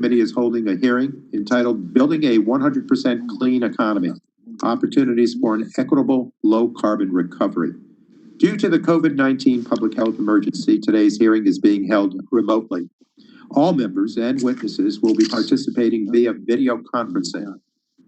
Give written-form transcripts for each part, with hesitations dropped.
Committee is holding a hearing entitled Building a 100% Clean Economy, Opportunities for an Equitable Low-Carbon Recovery. Due to the COVID-19 public health emergency, today's hearing is being held remotely. All members and witnesses will be participating via video conferencing.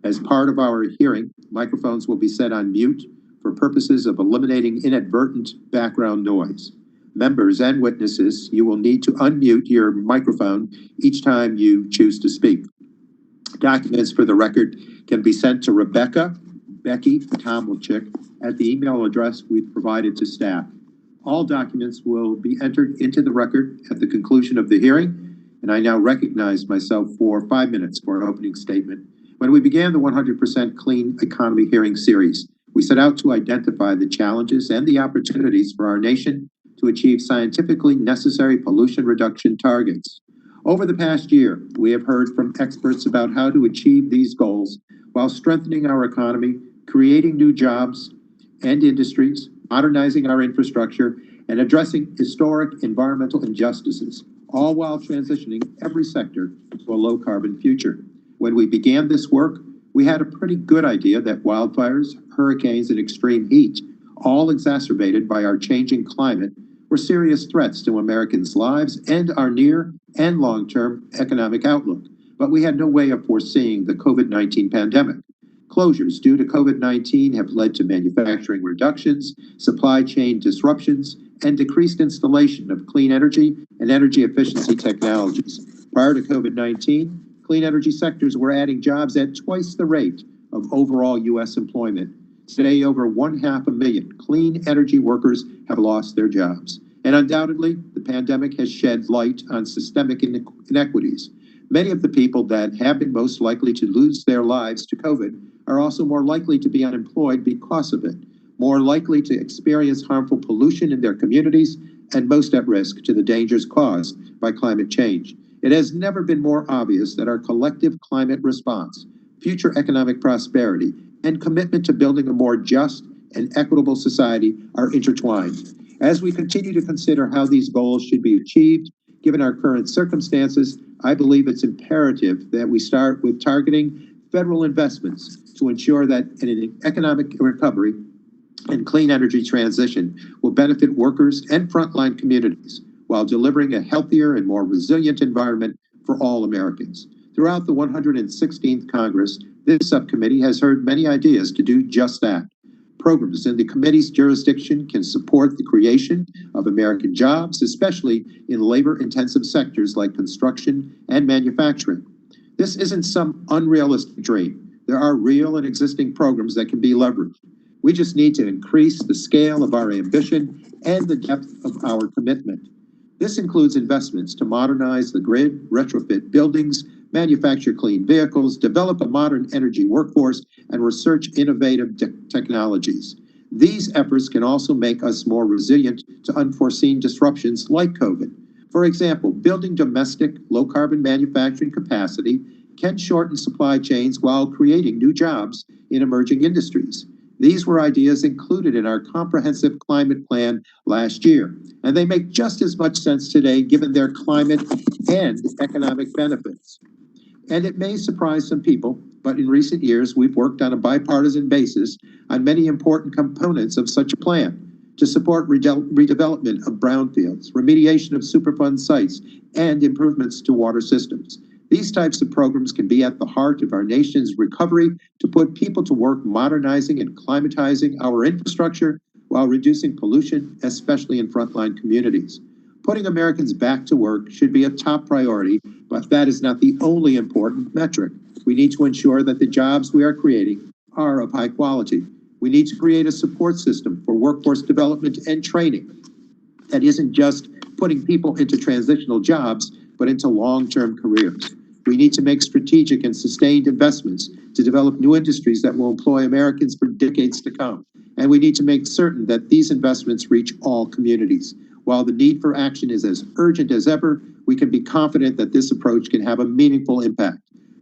As part of our hearing, microphones will be set on mute for purposes of eliminating inadvertent background noise. Members and witnesses, you will need to unmute your microphone each time you choose to speak. Documents for the record can be sent to Becky Tomlicek at the email address we've provided to staff. All documents will be entered into the record at the conclusion of the hearing, and I now recognize myself for 5 minutes for an opening statement. When we began the 100% Clean Economy hearing series, we set out to identify the challenges and the opportunities for our nation to achieve scientifically necessary pollution reduction targets. Over the past year, we have heard from experts about how to achieve these goals while strengthening our economy, creating new jobs and industries, modernizing our infrastructure, and addressing historic environmental injustices, all while transitioning every sector to a low-carbon future. When we began this work, we had a pretty good idea that wildfires, hurricanes, and extreme heat, all exacerbated by our changing climate, were serious threats to Americans' lives and our near and long-term economic outlook. But we had no way of foreseeing the COVID-19 pandemic. Closures due to COVID-19 have led to manufacturing reductions, supply chain disruptions, and decreased installation of clean energy and energy efficiency technologies. Prior to COVID-19, clean energy sectors were adding jobs at twice the rate of overall U.S. employment. Today, over 500,000 clean energy workers have lost their jobs. And undoubtedly, the pandemic has shed light on systemic inequities. Many of the people that have been most likely to lose their lives to COVID are also more likely to be unemployed because of it, more likely to experience harmful pollution in their communities, and most at risk to the dangers caused by climate change. It has never been more obvious that our collective climate response, future economic prosperity, and commitment to building a more just and equitable society are intertwined. As we continue to consider how these goals should be achieved, given our current circumstances, I believe it's imperative that we start with targeting federal investments to ensure that an economic recovery and clean energy transition will benefit workers and frontline communities while delivering a healthier and more resilient environment for all Americans. Throughout the 116th Congress, this subcommittee has heard many ideas to do just that. Programs in the committee's jurisdiction can support the creation of American jobs, especially in labor-intensive sectors like construction and manufacturing. This isn't some unrealistic dream. There are real and existing programs that can be leveraged. We just need to increase the scale of our ambition and the depth of our commitment. This includes investments to modernize the grid, retrofit buildings, manufacture clean vehicles, develop a modern energy workforce, and research innovative technologies. These efforts can also make us more resilient to unforeseen disruptions like COVID. For example, building domestic low-carbon manufacturing capacity can shorten supply chains while creating new jobs in emerging industries. These were ideas included in our comprehensive climate plan last year, and they make just as much sense today given their climate and economic benefits. And it may surprise some people, but in recent years, we've worked on a bipartisan basis on many important components of such a plan to support redevelopment of brownfields, remediation of Superfund sites, and improvements to water systems. These types of programs can be at the heart of our nation's recovery to put people to work modernizing and climatizing our infrastructure while reducing pollution, especially in frontline communities. Putting Americans back to work should be a top priority, but that is not the only important metric. We need to ensure that the jobs we are creating are of high quality. We need to create a support system for workforce development and training that isn't just putting people into transitional jobs, but into long-term careers. We need to make strategic and sustained investments to develop new industries that will employ Americans for decades to come. And we need to make certain that these investments reach all communities. While the need for action is as urgent as ever, we can be confident that this approach can have a meaningful impact.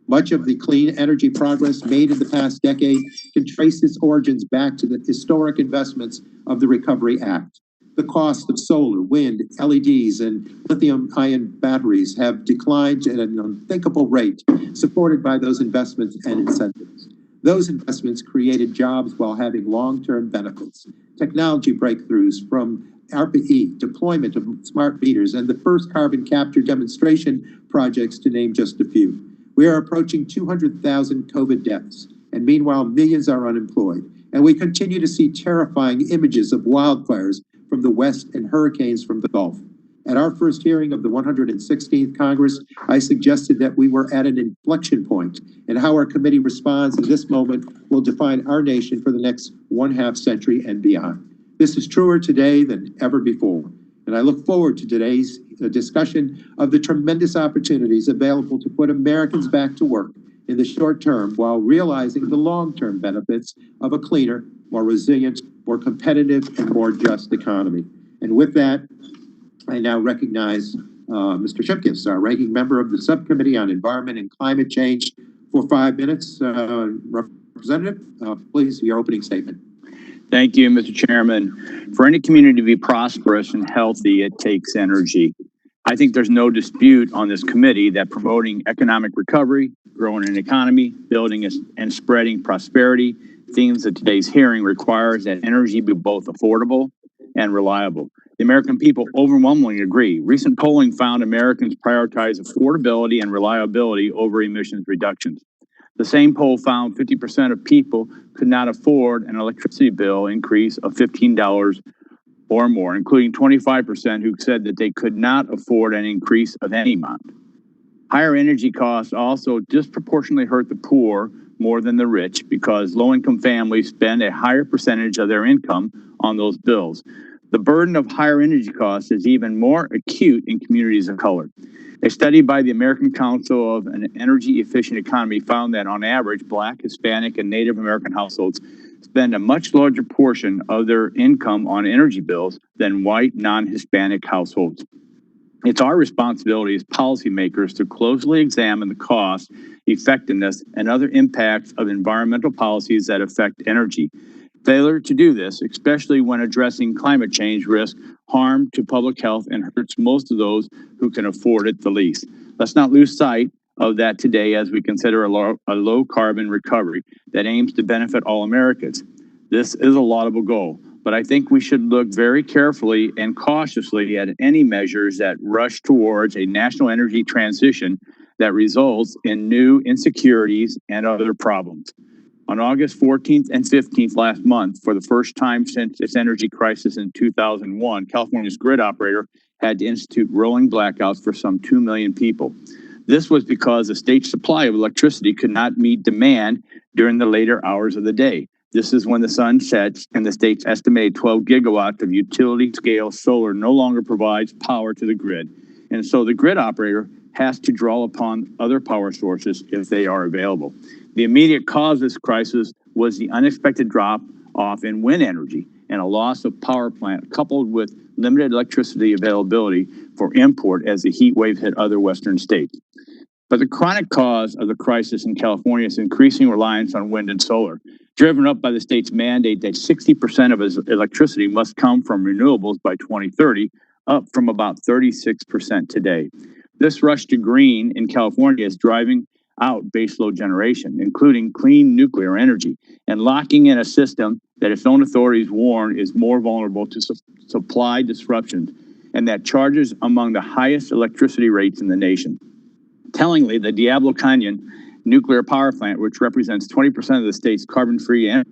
Much of the clean energy progress made in the past decade can trace its origins back to the historic investments of the Recovery Act. The cost of solar, wind, LEDs, and lithium-ion batteries have declined at an unthinkable rate, supported by those investments and incentives. Those investments created jobs while having long-term benefits. Technology breakthroughs from RPE, deployment of smart meters, and the first carbon capture demonstration projects, to name just a few. We are approaching 200,000 COVID deaths, and meanwhile, millions are unemployed. And we continue to see terrifying images of wildfires from the West and hurricanes from the Gulf. At our first hearing of the 116th Congress, I suggested that we were at an inflection point, and how our committee responds in this moment will define our nation for the next 1/2 century and beyond. This is truer today than ever before, and I look forward to today's discussion of the tremendous opportunities available to put Americans back to work in the short term while realizing the long-term benefits of a cleaner, more resilient, more competitive, and more just economy. And with that, I now recognize Mr. Shipkiss, our ranking member of the Subcommittee on Environment and Climate Change, for 5 minutes. Representative, please, your opening statement. Thank you, Mr. Chairman. For any community to be prosperous and healthy, it takes energy. I think there's no dispute on this committee that promoting economic recovery, growing an economy, building and spreading prosperity, themes of today's hearing requires that energy be both affordable and reliable. The American people overwhelmingly agree. Recent polling found Americans prioritize affordability and reliability over emissions reductions. The same poll found 50% of people could not afford an electricity bill increase of $15 or more, including 25% who said that they could not afford an increase of any amount. Higher energy costs also disproportionately hurt the poor more than the rich because low-income families spend a higher percentage of their income on those bills. The burden of higher energy costs is even more acute in communities of color. A study by the American Council of an Energy Efficient Economy found that on average, Black, Hispanic, and Native American households spend a much larger portion of their income on energy bills than white, non-Hispanic households. It's our responsibility as policymakers to closely examine the cost, effectiveness, and other impacts of environmental policies that affect energy. Failure to do this, especially when addressing climate change, risks harm to public health and hurts most of those who can afford it the least. Let's not lose sight of that today as we consider a low carbon recovery that aims to benefit all Americans. This is a laudable goal, but I think we should look very carefully and cautiously at any measures that rush towards a national energy transition that results in new insecurities and other problems. On August 14th and 15th last month, for the first time since its energy crisis in 2001, California's grid operator had to institute rolling blackouts for some 2 million people. This was because the state's supply of electricity could not meet demand during the later hours of the day. This is when the sun sets and the state's estimated 12 gigawatts of utility-scale solar no longer provides power to the grid. And so the grid operator has to draw upon other power sources if they are available. The immediate cause of this crisis was the unexpected drop-off in wind energy and a loss of power plant coupled with limited electricity availability for import as the heat wave hit other western states. But the chronic cause of the crisis in California is increasing reliance on wind and solar, driven up by the state's mandate that 60% of its electricity must come from renewables by 2030, up from about 36% today. This rush to green in California is driving out baseload generation, including clean nuclear energy, and locking in a system that its own authorities warn is more vulnerable to supply disruptions and that charges among the highest electricity rates in the nation. Tellingly, the Diablo Canyon nuclear power plant, which represents 20% of the state's carbon-free energy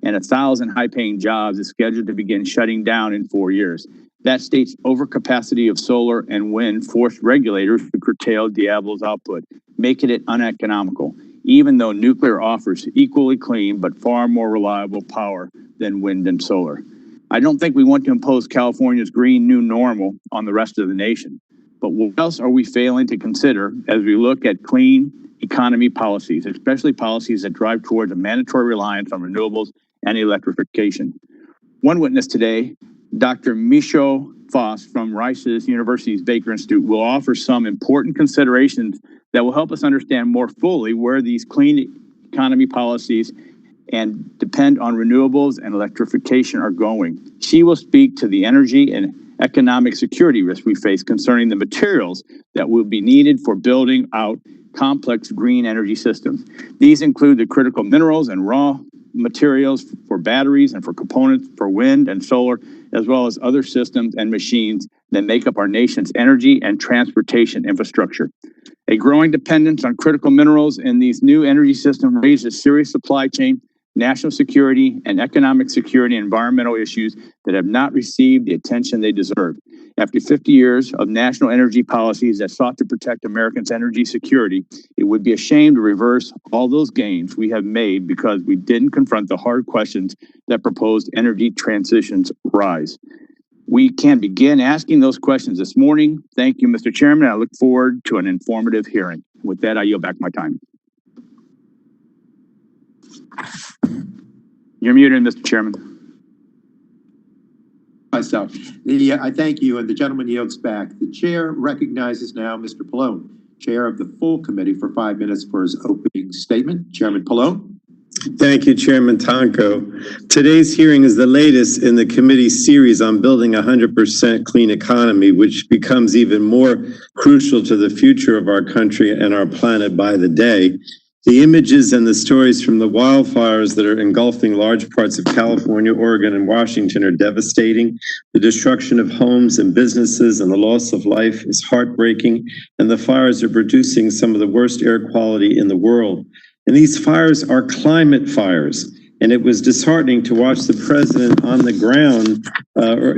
and 1,000 high-paying jobs, is scheduled to begin shutting down in 4 years. That state's overcapacity of solar and wind forced regulators to curtail Diablo's output, making it uneconomical, even though nuclear offers equally clean but far more reliable power than wind and solar. I don't think we want to impose California's green new normal on the rest of the nation. But what else are we failing to consider as we look at clean economy policies, especially policies that drive towards a mandatory reliance on renewables and electrification? One witness today, Dr. Michaud Foss from Rice's University's Baker Institute, will offer some important considerations that will help us understand more fully where these clean economy policies and depend on renewables and electrification are going. She will speak to the energy and economic security risks we face concerning the materials that will be needed for building out complex green energy systems. These include the critical minerals and raw materials for batteries and for components for wind and solar, as well as other systems and machines that make up our nation's energy and transportation infrastructure. A growing dependence on critical minerals in these new energy systems raises serious supply chain, national security, and economic security and environmental issues that have not received the attention they deserve. After 50 years of national energy policies that sought to protect Americans' energy security, it would be a shame to reverse all those gains we have made because we didn't confront the hard questions that proposed energy transitions rise. We can begin asking those questions this morning. Thank you, Mr. Chairman. I look forward to an informative hearing. With that, I yield back my time. You're muted, Mr. Chairman. Myself. I thank you, and the gentleman yields back. The chair recognizes now Mr. Pallone, chair of the full committee, for 5 minutes for his opening statement. Chairman Pallone. Thank you, Chairman Tonko. Today's hearing is the latest in the committee's series on building a 100% clean economy, which becomes even more crucial to the future of our country and our planet by the day. The images and the stories from the wildfires that are engulfing large parts of California, Oregon, and Washington are devastating. The destruction of homes and businesses and the loss of life is heartbreaking, and the fires are producing some of the worst air quality in the world. And these fires are climate fires. And it was disheartening to watch the president on the ground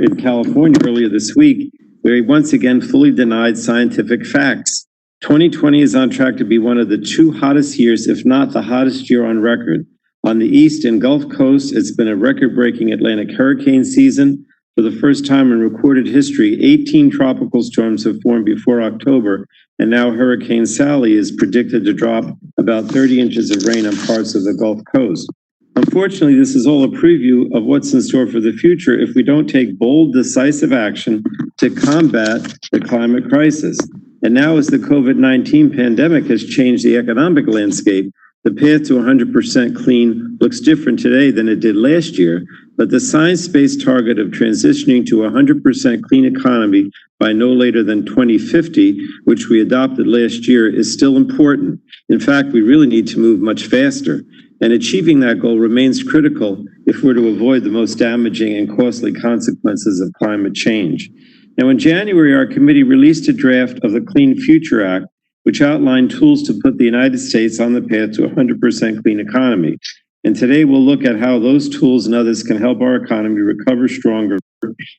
in California earlier this week, where he once again fully denied scientific facts. 2020 is on track to be one of the 2 hottest years, if not the hottest year on record. On the East and Gulf Coast, it's been a record-breaking Atlantic hurricane season. For the first time in recorded history, 18 tropical storms have formed before October, and now Hurricane Sally is predicted to drop about 30 inches of rain on parts of the Gulf Coast. Unfortunately, this is all a preview of what's in store for the future if we don't take bold, decisive action to combat the climate crisis. And now, as the COVID-19 pandemic has changed the economic landscape, the path to 100% clean looks different today than it did last year, but the science-based target of transitioning to a 100% clean economy by no later than 2050, which we adopted last year, is still important. In fact, we really need to move much faster, and achieving that goal remains critical if we're to avoid the most damaging and costly consequences of climate change. Now, in January, our committee released a draft of the Clean Future Act, which outlined tools to put the United States on the path to a 100% clean economy. And today we'll look at how those tools and others can help our economy recover stronger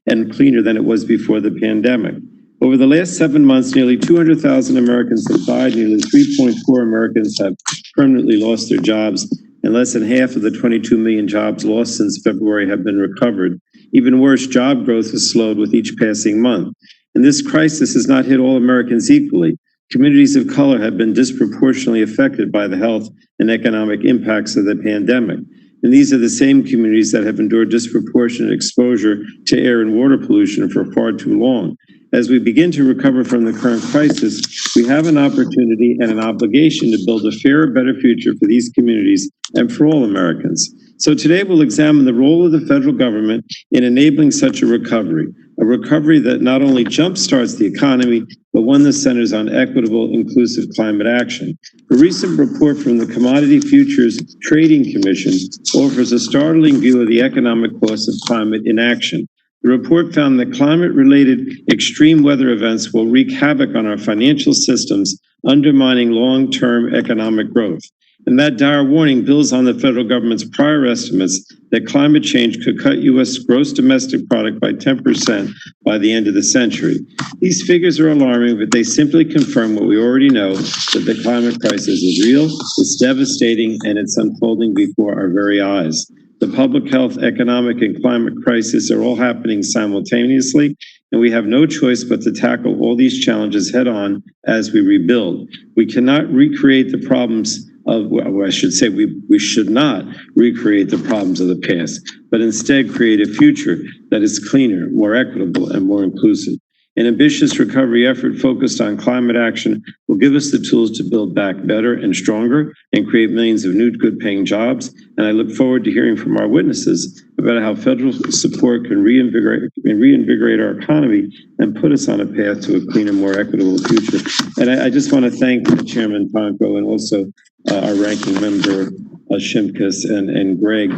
and cleaner than it was before the pandemic. Over the last 7 months, nearly 200,000 Americans have died, nearly 3.4 Americans have permanently lost their jobs, and less than half of the 22 million jobs lost since February have been recovered. Even worse, job growth has slowed with each passing month. And this crisis has not hit all Americans equally. Communities of color have been disproportionately affected by the health and economic impacts of the pandemic. And these are the same communities that have endured disproportionate exposure to air and water pollution for far too long. As we begin to recover from the current crisis, we have an opportunity and an obligation to build a fairer, better future for these communities and for all Americans. So today we'll examine the role of the federal government in enabling such a recovery that not only jumpstarts the economy, but one that centers on equitable, inclusive climate action. A recent report from the Commodity Futures Trading Commission offers a startling view of the economic costs of climate inaction. The report found that climate-related extreme weather events will wreak havoc on our financial systems, undermining long-term economic growth. And that dire warning builds on the federal government's prior estimates that climate change could cut U.S. gross domestic product by 10% by the end of the century. These figures are alarming, but they simply confirm what we already know, that the climate crisis is real, it's devastating, and it's unfolding before our very eyes. The public health, economic, and climate crisis are all happening simultaneously, and we have no choice but to tackle all these challenges head on as we rebuild. We cannot recreate the problems I should say we should not recreate the problems of the past, but instead create a future that is cleaner, more equitable, and more inclusive. An ambitious recovery effort focused on climate action will give us the tools to build back better and stronger and create millions of new good-paying jobs. And I look forward to hearing from our witnesses about how federal support can reinvigorate our economy and put us on a path to a cleaner, more equitable future. And I just want to thank Chairman Tonko and also our ranking member, Shimkus and Greg.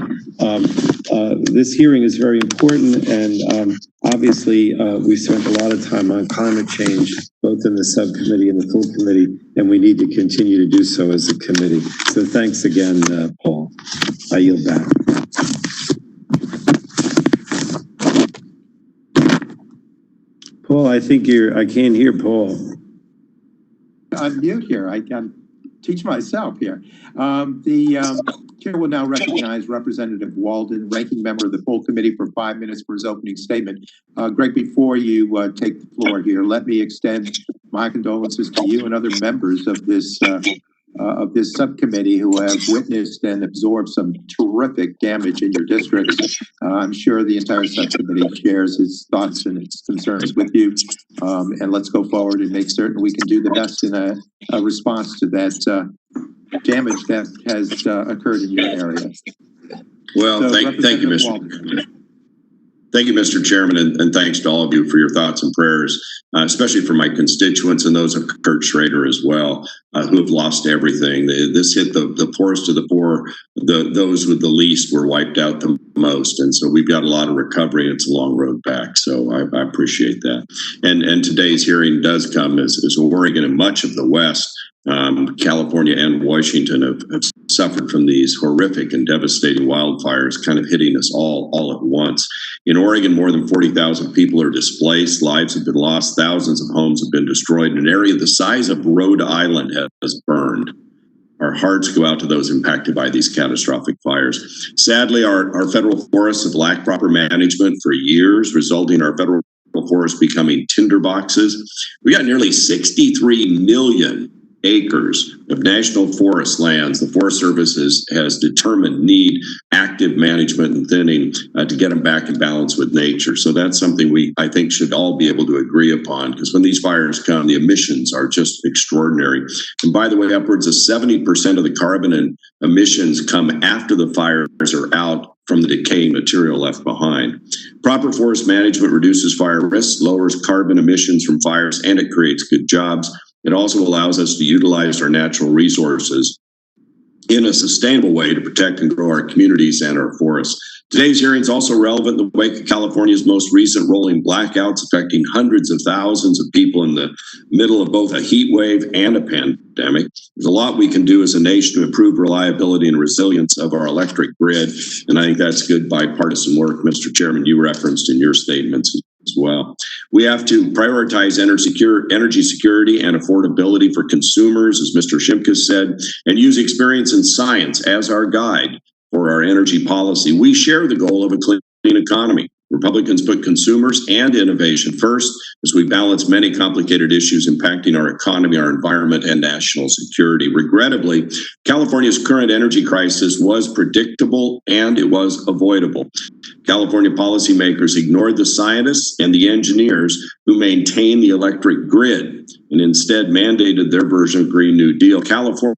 This hearing is very important, and obviously we spent a lot of time on climate change, both in the subcommittee and the full committee, and we need to continue to do so as a committee. So thanks again, Paul. I yield back. Paul, I think I can't hear Paul. I'm mute here. I can teach myself here. The chair will now recognize Representative Walden, ranking member of the full committee, for 5 minutes for his opening statement. Greg, before you take the floor here, let me extend my condolences to you and other members of this subcommittee who have witnessed and absorbed some terrific damage in your districts. I'm sure the entire subcommittee shares its thoughts and its concerns with you. And let's go forward and make certain we can do the best in a response to that damage that has occurred in your area. Well, So, thank you, Mr. Walden. Thank you, Mr. Chairman, and thanks to all of you for your thoughts and prayers, especially for my constituents and those of Kurt Schrader as well, who have lost everything. This hit the poorest of the poor. Those with the least were wiped out the most, and so we've got a lot of recovery. It's a long road back, so I appreciate that. And today's hearing does come as Oregon and much of the West, California and Washington have suffered from these horrific and devastating wildfires kind of hitting us all at once. In Oregon, more than 40,000 people are displaced, lives have been lost, thousands of homes have been destroyed, and an area the size of Rhode Island has burned. Our hearts go out to those impacted by these catastrophic fires. Sadly, our federal forests have lacked proper management for years, resulting in our federal forests becoming tinderboxes. We got nearly 63 million acres of national forest lands the Forest Service has determined need active management and thinning to get them back in balance with nature. So that's something I think should all be able to agree upon, because when these fires come, the emissions are just extraordinary. And by the way, upwards of 70% of the carbon and emissions come after the fires are out from the decaying material left behind. Proper forest management reduces fire risks, lowers carbon emissions from fires, and it creates good jobs. It also allows us to utilize our natural resources in a sustainable way to protect and grow our communities and our forests. Today's hearing is also relevant in the wake of California's most recent rolling blackouts affecting hundreds of thousands of people in the middle of both a heat wave and a pandemic. There's a lot we can do as a nation to improve reliability and resilience of our electric grid, and I think that's good bipartisan work, Mr. Chairman, you referenced in your statements as well. We have to prioritize energy security and affordability for consumers, as Mr. Shimkus said, and use experience in science as our guide for our energy policy. We share the goal of a clean economy. Republicans put consumers and innovation first as we balance many complicated issues impacting our economy, our environment, and national security. Regrettably, California's current energy crisis was predictable and it was avoidable. California policymakers ignored the scientists and the engineers who maintain the electric grid and instead mandated their version of Green New Deal. California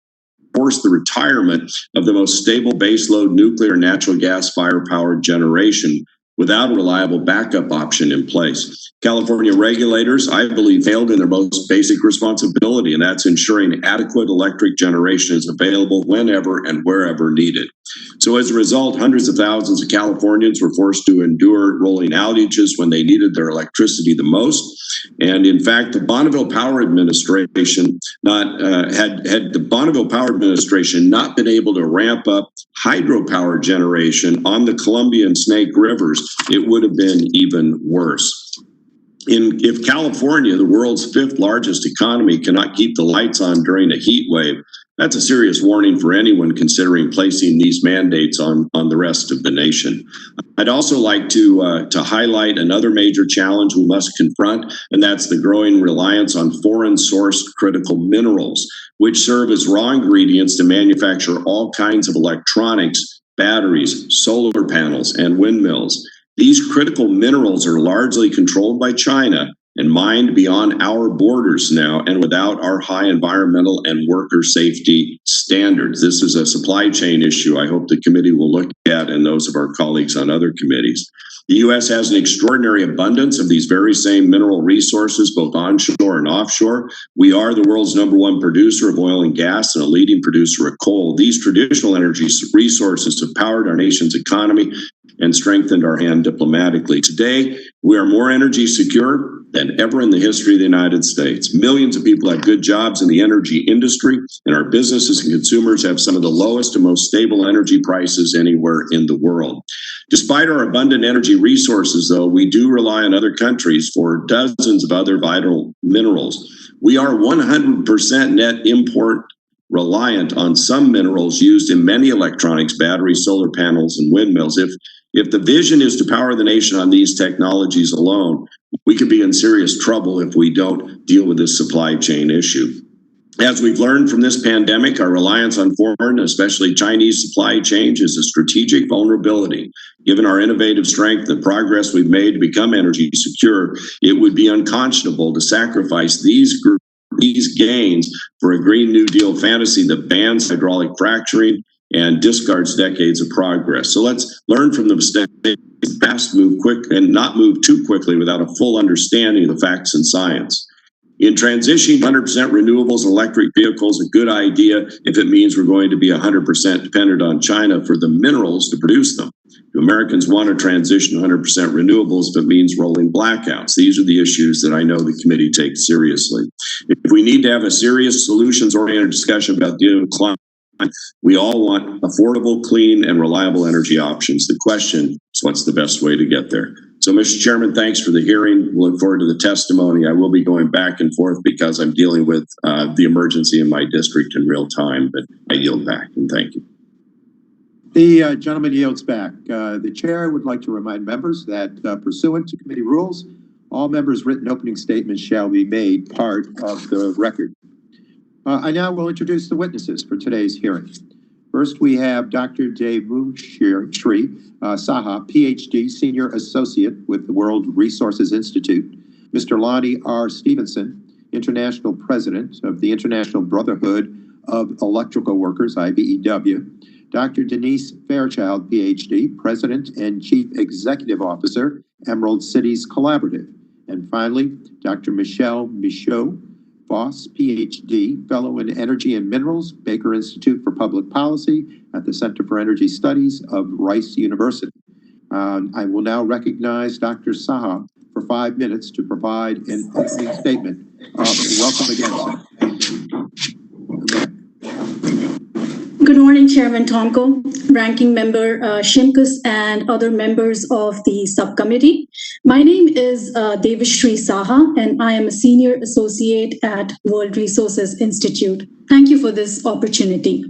forced the retirement of the most stable baseload nuclear and natural gas fire-powered generation without a reliable backup option in place. California regulators, I believe, failed in their most basic responsibility, and that's ensuring adequate electric generation is available whenever and wherever needed. So as a result, hundreds of thousands of Californians were forced to endure rolling outages when they needed their electricity the most. And in fact, the Bonneville Power Administration not been able to ramp up hydropower generation on the Columbia and Snake Rivers, it would have been even worse. If California, the world's fifth largest economy, cannot keep the lights on during a heat wave, that's a serious warning for anyone considering placing these mandates on the rest of the nation. I'd also like to highlight another major challenge we must confront, and that's the growing reliance on foreign-sourced critical minerals, which serve as raw ingredients to manufacture all kinds of electronics, batteries, solar panels, and windmills. These critical minerals are largely controlled by China, and mined beyond our borders now and without our high environmental and worker safety standards. This is a supply chain issue I hope the committee will look at, and those of our colleagues on other committees. The U.S. has an extraordinary abundance of these very same mineral resources, both onshore and offshore. We are the world's #1 producer of oil and gas and a leading producer of coal. These traditional energy resources have powered our nation's economy and strengthened our hand diplomatically. Today, we are more energy secure than ever in the history of the United States. Millions of people have good jobs in the energy industry, and our businesses and consumers have some of the lowest and most stable energy prices anywhere in the world. Despite our abundant energy resources, though, we do rely on other countries for dozens of other vital minerals. We are 100% net import reliant on some minerals used in many electronics, batteries, solar panels, and windmills. If the vision is to power the nation on these technologies alone, we could be in serious trouble if we don't deal with this supply chain issue. As we've learned from this pandemic, our reliance on foreign, especially Chinese supply chains, is a strategic vulnerability. Given our innovative strength and progress we've made to become energy secure, it would be unconscionable to sacrifice these gains for a Green New Deal fantasy that bans hydraulic fracturing and discards decades of progress. So let's learn from the mistakes, fast move quick, and not move too quickly without a full understanding of the facts and science. In transitioning 100% renewables and electric vehicles, a good idea if it means we're going to be 100% dependent on China for the minerals to produce them. Do Americans want to transition 100% renewables if it means rolling blackouts? These are the issues that I know the committee takes seriously. If we need to have a serious solutions-oriented discussion about dealing with climate, we all want affordable, clean, and reliable energy options. The question is, what's the best way to get there? So, Mr. Chairman, thanks for the hearing. We'll look forward to the testimony. I will be going back and forth because I'm dealing with the emergency in my district in real time, but I yield back, and thank you. The gentleman yields back. The chair would like to remind members that pursuant to committee rules, all members' written opening statements shall be made part of the record. I now will introduce the witnesses for today's hearing. First, we have Dr. Devashri Saha, PhD, Senior Associate with the World Resources Institute. Mr. Lonnie R. Stevenson, International President of the International Brotherhood of Electrical Workers, IBEW. Dr. Denise Fairchild, PhD, President and Chief Executive Officer, Emerald Cities Collaborative. And finally, Dr. Michelle Michaud, Voss, PhD, Fellow in Energy and Minerals, Baker Institute for Public Policy at the Center for Energy Studies of Rice University. I will now recognize Dr. Saha for 5 minutes to provide an opening statement. Welcome again, sir. Good morning, Chairman Tomko, Ranking Member Shimkus, and other members of the subcommittee. My name is Devashri Saha, and I am a Senior Associate at World Resources Institute. Thank you for this opportunity.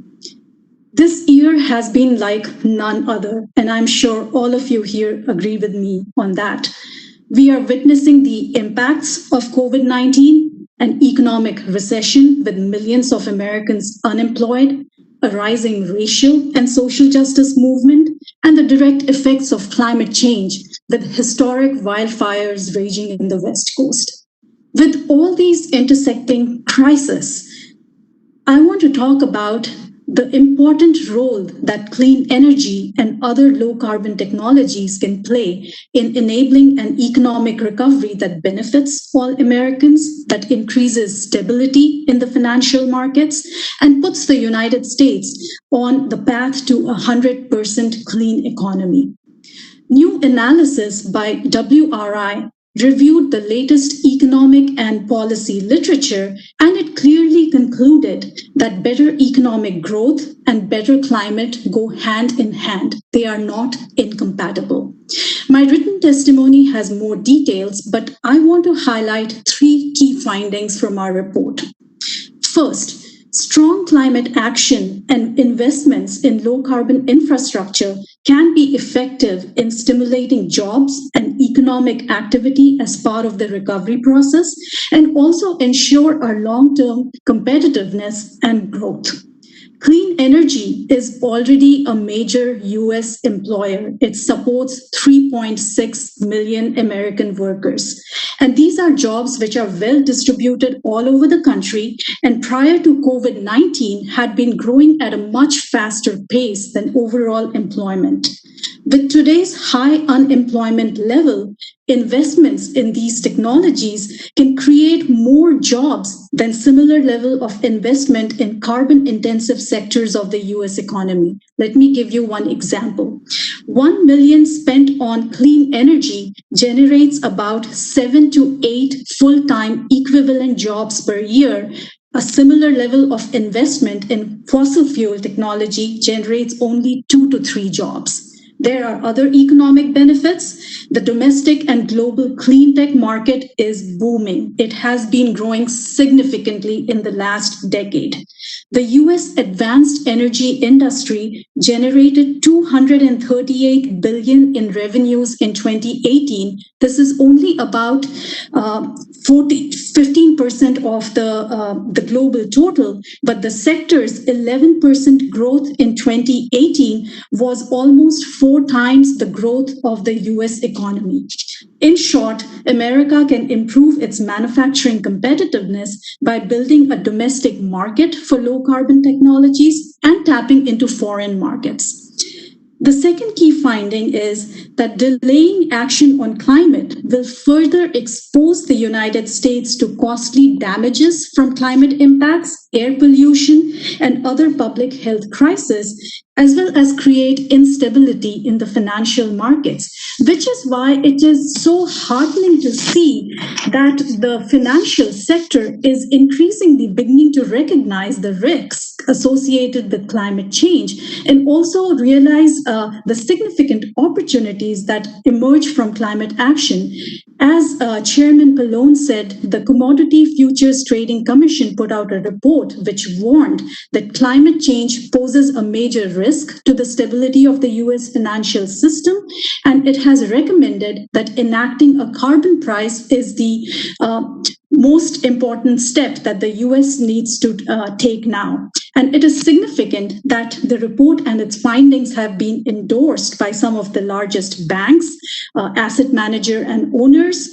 This year has been like none other, and I'm sure all of you here agree with me on that. We are witnessing the impacts of COVID-19, an economic recession with millions of Americans unemployed, a rising racial and social justice movement, and the direct effects of climate change with historic wildfires raging in the West Coast. With all these intersecting crises, I want to talk about the important role that clean energy and other low-carbon technologies can play in enabling an economic recovery that benefits all Americans, that increases stability in the financial markets, and puts the United States on the path to a 100% clean economy. New analysis by WRI reviewed the latest economic and policy literature, and it clearly concluded that better economic growth and better climate go hand in hand. They are not incompatible. My written testimony has more details, but I want to highlight 3 key findings from our report. First, strong climate action and investments in low-carbon infrastructure can be effective in stimulating jobs and economic activity as part of the recovery process, and also ensure our long-term competitiveness and growth. Clean energy is already a major U.S. employer. It supports 3.6 million American workers. And these are jobs which are well distributed all over the country, and prior to COVID-19 had been growing at a much faster pace than overall employment. With today's high unemployment level, investments in these technologies can create more jobs than similar level of investment in carbon-intensive sectors of the US economy. Let me give you one example. 1 million spent on clean energy generates about 7 to 8 full-time equivalent jobs per year. A similar level of investment in fossil fuel technology generates only 2 to 3 jobs. There are other economic benefits. The domestic and global clean tech market is booming. It has been growing significantly in the last decade. The US advanced energy industry generated $238 billion in revenues in 2018. This is only about 15% of the global total, but the sector's 11% growth in 2018 was almost 4 times the growth of the US economy. In short, America can improve its manufacturing competitiveness by building a domestic market for low carbon technologies and tapping into foreign markets. The second key finding is that delaying action on climate will further expose the United States to costly damages from climate impacts, air pollution, and other public health crises, as well as create instability in the financial markets, which is why it is so heartening to see that the financial sector is increasingly beginning to recognize the risks associated with climate change and also realize the significant opportunities that emerge from climate action. As Chairman Pallone said, the Commodity Futures Trading Commission put out a report which warned that climate change poses a major risk to the stability of the US financial system, and it has recommended that enacting a carbon price is the most important step that the US needs to take now. And it is significant that the report and its findings have been endorsed by some of the largest banks, asset manager and owners,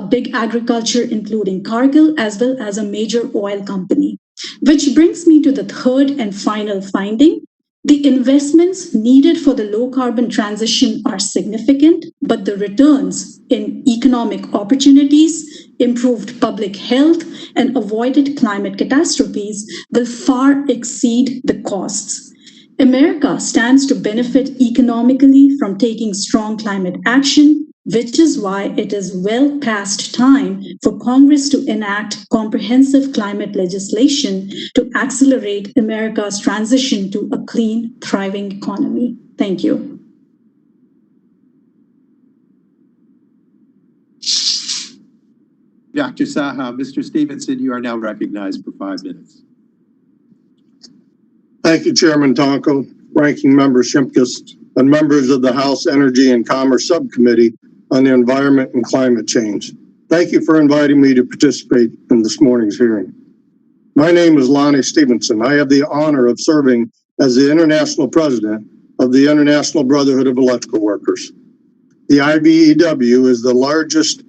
big agriculture, including Cargill, as well as a major oil company. Which brings me to the third and final finding. The investments needed for the low carbon transition are significant, but the returns in economic opportunities, improved public health, and avoided climate catastrophes will far exceed the costs. America stands to benefit economically from taking strong climate action, which is why it is well past time for Congress to enact comprehensive climate legislation to accelerate America's transition to a clean, thriving economy. Thank you. Dr. Saha, Mr. Stevenson, you are now recognized for 5 minutes. Thank you, Chairman Tonko, Ranking Member Shimkus, and members of the House Energy and Commerce Subcommittee on the Environment and Climate Change. Thank you for inviting me to participate in this morning's hearing. My name is Lonnie Stevenson. I have the honor of serving as the International President of the International Brotherhood of Electrical Workers. The IBEW is the largest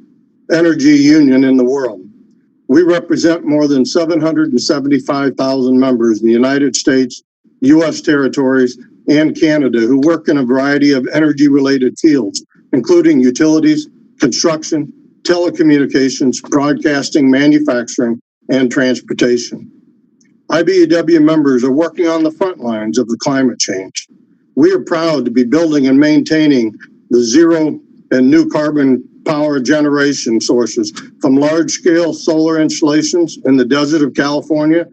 energy union in the world. We represent more than 775,000 members in the United States, U.S. territories, and Canada who work in a variety of energy-related fields, including utilities, construction, telecommunications, broadcasting, manufacturing, and transportation. IBEW members are working on the front lines of the climate change. We are proud to be building and maintaining the zero and new carbon power generation sources, from large-scale solar installations in the desert of California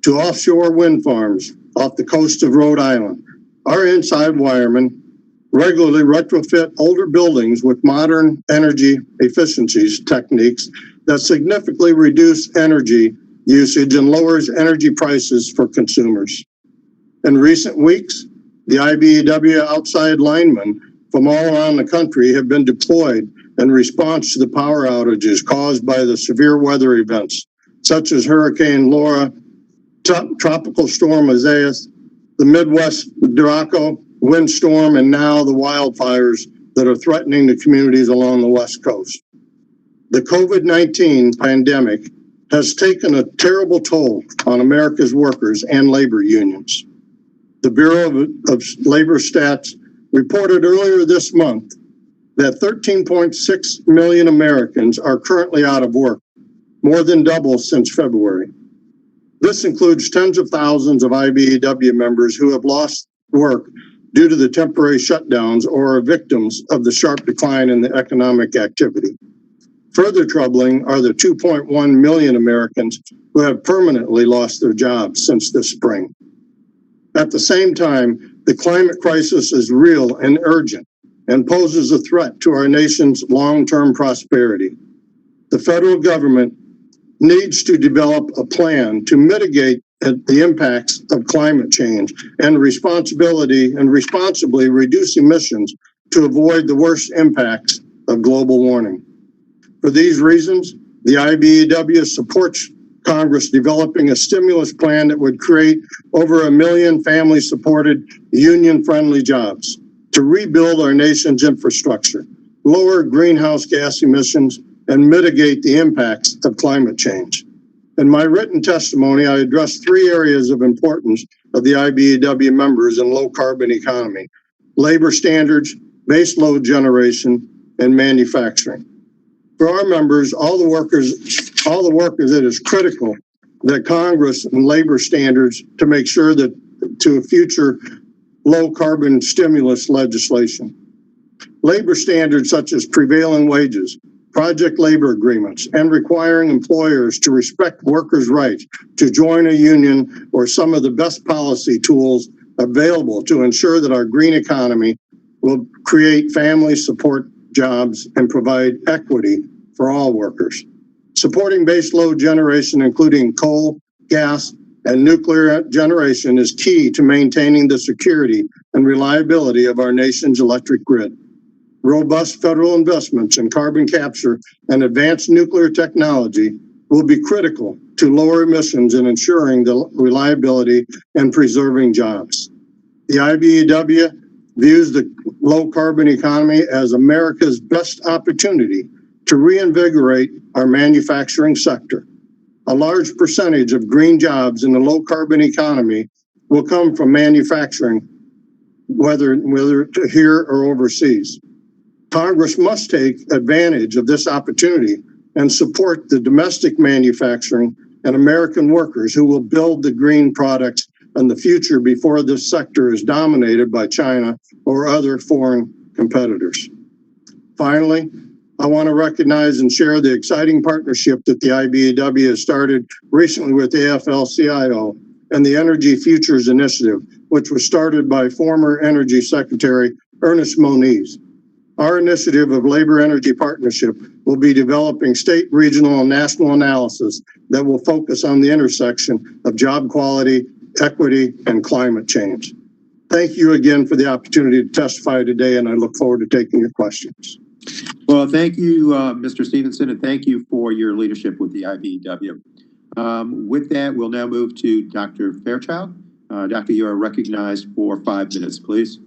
to offshore wind farms off the coast of Rhode Island. Our inside wiremen regularly retrofit older buildings with modern energy efficiencies techniques that significantly reduce energy usage and lowers energy prices for consumers. In recent weeks, the IBEW outside linemen from all around the country have been deployed in response to the power outages caused by the severe weather events, such as Hurricane Laura, Tropical Storm Isaias, the Midwest debacle, windstorm, and now the wildfires that are threatening the communities along the West Coast. The COVID-19 pandemic has taken a terrible toll on America's workers and labor unions. The Bureau of Labor Stats reported earlier this month that 13.6 million Americans are currently out of work, more than double since February. This includes tens of thousands of IBEW members who have lost work due to the temporary shutdowns or are victims of the sharp decline in the economic activity. Further troubling are the 2.1 million Americans who have permanently lost their jobs since this spring. At the same time, the climate crisis is real and urgent and poses a threat to our nation's long-term prosperity. The federal government needs to develop a plan to mitigate the impacts of climate change and responsibly reduce emissions to avoid the worst impacts of global warming. For these reasons, the IBEW supports Congress developing a stimulus plan that would create over 1 million family-supported, union-friendly jobs to rebuild our nation's infrastructure, lower greenhouse gas emissions, and mitigate the impacts of climate change. In my written testimony, I addressed 3 areas of importance of the IBEW members in low-carbon economy: labor standards, base load generation, and manufacturing. For our members, all the workers, it is critical that Congress and labor standards to make sure that to future low-carbon stimulus legislation. Labor standards such as prevailing wages, project labor agreements, and requiring employers to respect workers' rights to join a union or some of the best policy tools available to ensure that our green economy will create family support jobs and provide equity for all workers. Supporting base load generation, including coal, gas, and nuclear generation, is key to maintaining the security and reliability of our nation's electric grid. Robust federal investments in carbon capture and advanced nuclear technology will be critical to lower emissions and ensuring the reliability and preserving jobs. The IBEW views the low-carbon economy as America's best opportunity to reinvigorate our manufacturing sector. A large percentage of green jobs in the low-carbon economy will come from manufacturing, whether here or overseas. Congress must take advantage of this opportunity and support the domestic manufacturing and American workers who will build the green products in the future before this sector is dominated by China or other foreign competitors. Finally, I want to recognize and share the exciting partnership that the IBEW has started recently with the AFL-CIO and the Energy Futures Initiative, which was started by former Energy Secretary Ernest Moniz. Our initiative of labor-energy partnership will be developing state, regional, and national analysis that will focus on the intersection of job quality, equity, and climate change. Thank you again for the opportunity to testify today, and I look forward to taking your questions. Well, thank you, Mr. Stevenson, and thank you for your leadership with the IBEW. With that, we'll now move to Dr. Fairchild. Doctor, you are recognized for 5 minutes, please.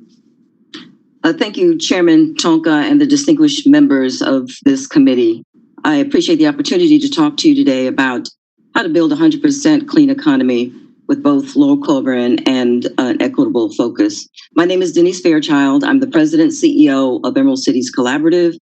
Thank you, Chairman Tonka and the distinguished members of this committee. I appreciate the opportunity to talk to you today about how to build a 100% clean economy with both low carbon and an equitable focus. My name is Denise Fairchild. I'm the President CEO of Emerald Cities Collaborative,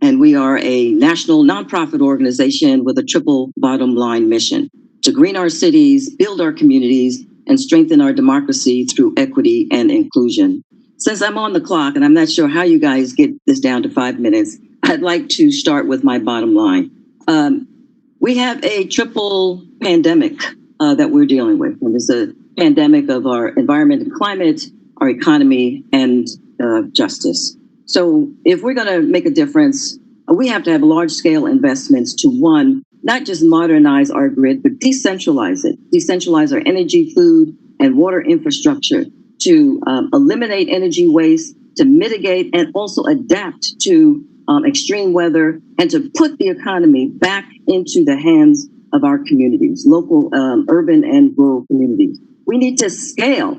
and we are a national nonprofit organization with a triple bottom line mission: to green our cities, build our communities, and strengthen our democracy through equity and inclusion. Since I'm on the clock, and I'm not sure how you guys get this down to 5 minutes, I'd like to start with my bottom line. We have a triple pandemic that we're dealing with. And it's a pandemic of our environment and climate, our economy, and justice. So if we're going to make a difference, we have to have large-scale investments to, one, not just modernize our grid, but decentralize it. Decentralize our energy, food, and water infrastructure to eliminate energy waste, to mitigate and also adapt to extreme weather, and to put the economy back into the hands of our communities, local, urban, and rural communities. We need to scale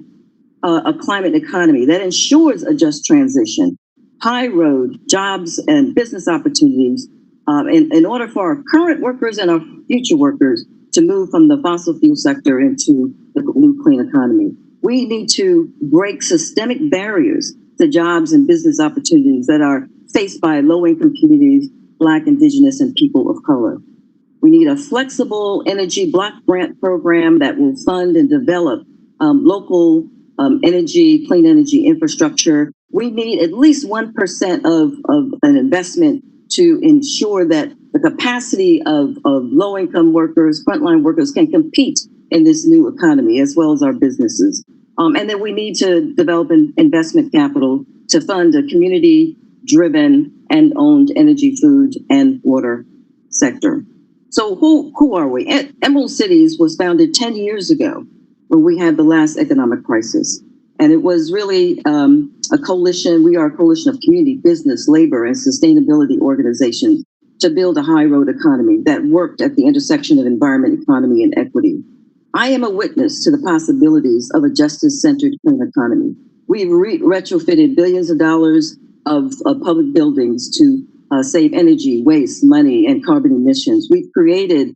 a climate economy that ensures a just transition, high road, jobs and business opportunities in order for our current workers and our future workers to move from the fossil fuel sector into the new clean economy. We need to break systemic barriers to jobs and business opportunities that are faced by low-income communities, Black, Indigenous, and people of color. We need a flexible energy block grant program that will fund and develop local clean energy infrastructure. We need at least 1% of an investment to ensure that the capacity of low-income workers, frontline workers can compete in this new economy, as well as our businesses. And then we need to develop an investment capital to fund a community-driven and owned energy, food, and water sector. So who are we? Emerald Cities was founded 10 years ago when we had the last economic crisis. And it was really a coalition. We are a coalition of community, business, labor, and sustainability organizations to build a high road economy that worked at the intersection of environment, economy, and equity. I am a witness to the possibilities of a justice-centered clean economy. We've retrofitted billions of dollars of public buildings to save energy, waste, money, and carbon emissions. We've created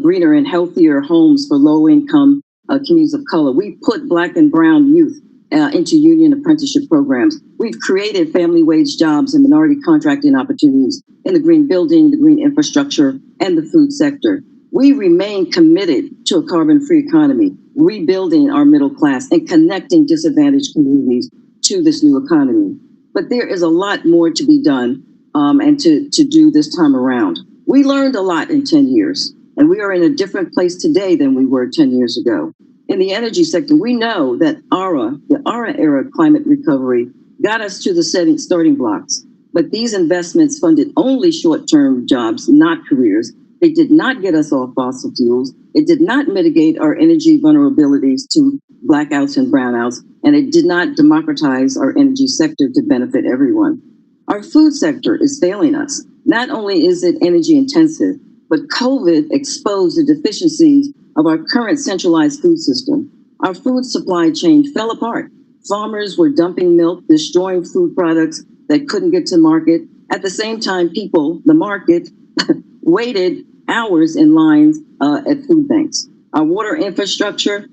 greener and healthier homes for low-income communities of color. We've put Black and brown youth into union apprenticeship programs. We've created family wage jobs and minority contracting opportunities in the green building, the green infrastructure, and the food sector. We remain committed to a carbon-free economy, rebuilding our middle class and connecting disadvantaged communities to this new economy. But there is a lot more to be done and to do this time around. We learned a lot in 10 years, and we are in a different place today than we were 10 years ago. In the energy sector, we know that the ARA era climate recovery got us to the starting blocks, but these investments funded only short-term jobs, not careers. They did not get us off fossil fuels. It did not mitigate our energy vulnerabilities to blackouts and brownouts, and it did not democratize our energy sector to benefit everyone. Our food sector is failing us. Not only is it energy intensive, but COVID exposed the deficiencies of our current centralized food system. Our food supply chain fell apart. Farmers were dumping milk, destroying food products that couldn't get to market. At the same time, people, the market, waited hours in lines at food banks. Our water infrastructure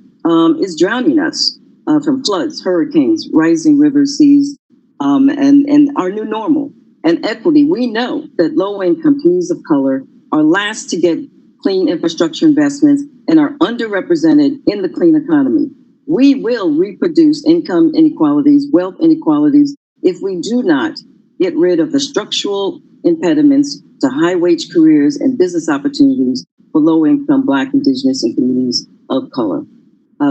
is drowning us from floods, hurricanes, rising rivers, seas, and our new normal. And equity, we know that low-income communities of color are last to get clean infrastructure investments and are underrepresented in the clean economy. We will reproduce income inequalities, wealth inequalities, if we do not get rid of the structural impediments to high-wage careers and business opportunities for low-income Black, Indigenous, and communities of color.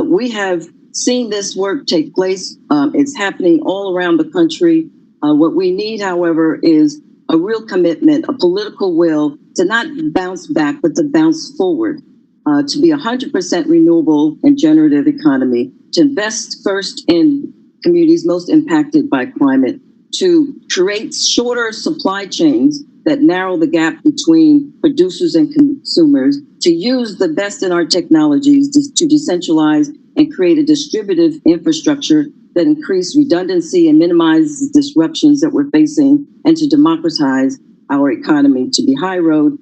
We have seen this work take place. It's happening all around the country. What we need, however, is a real commitment, a political will to not bounce back, but to bounce forward, to be 100% renewable and generative economy, to invest first in communities most impacted by climate, to create shorter supply chains that narrow the gap between producers and consumers, to use the best in our technologies to decentralize and create a distributive infrastructure that increase redundancy and minimize disruptions that we're facing, and to democratize our economy to be high road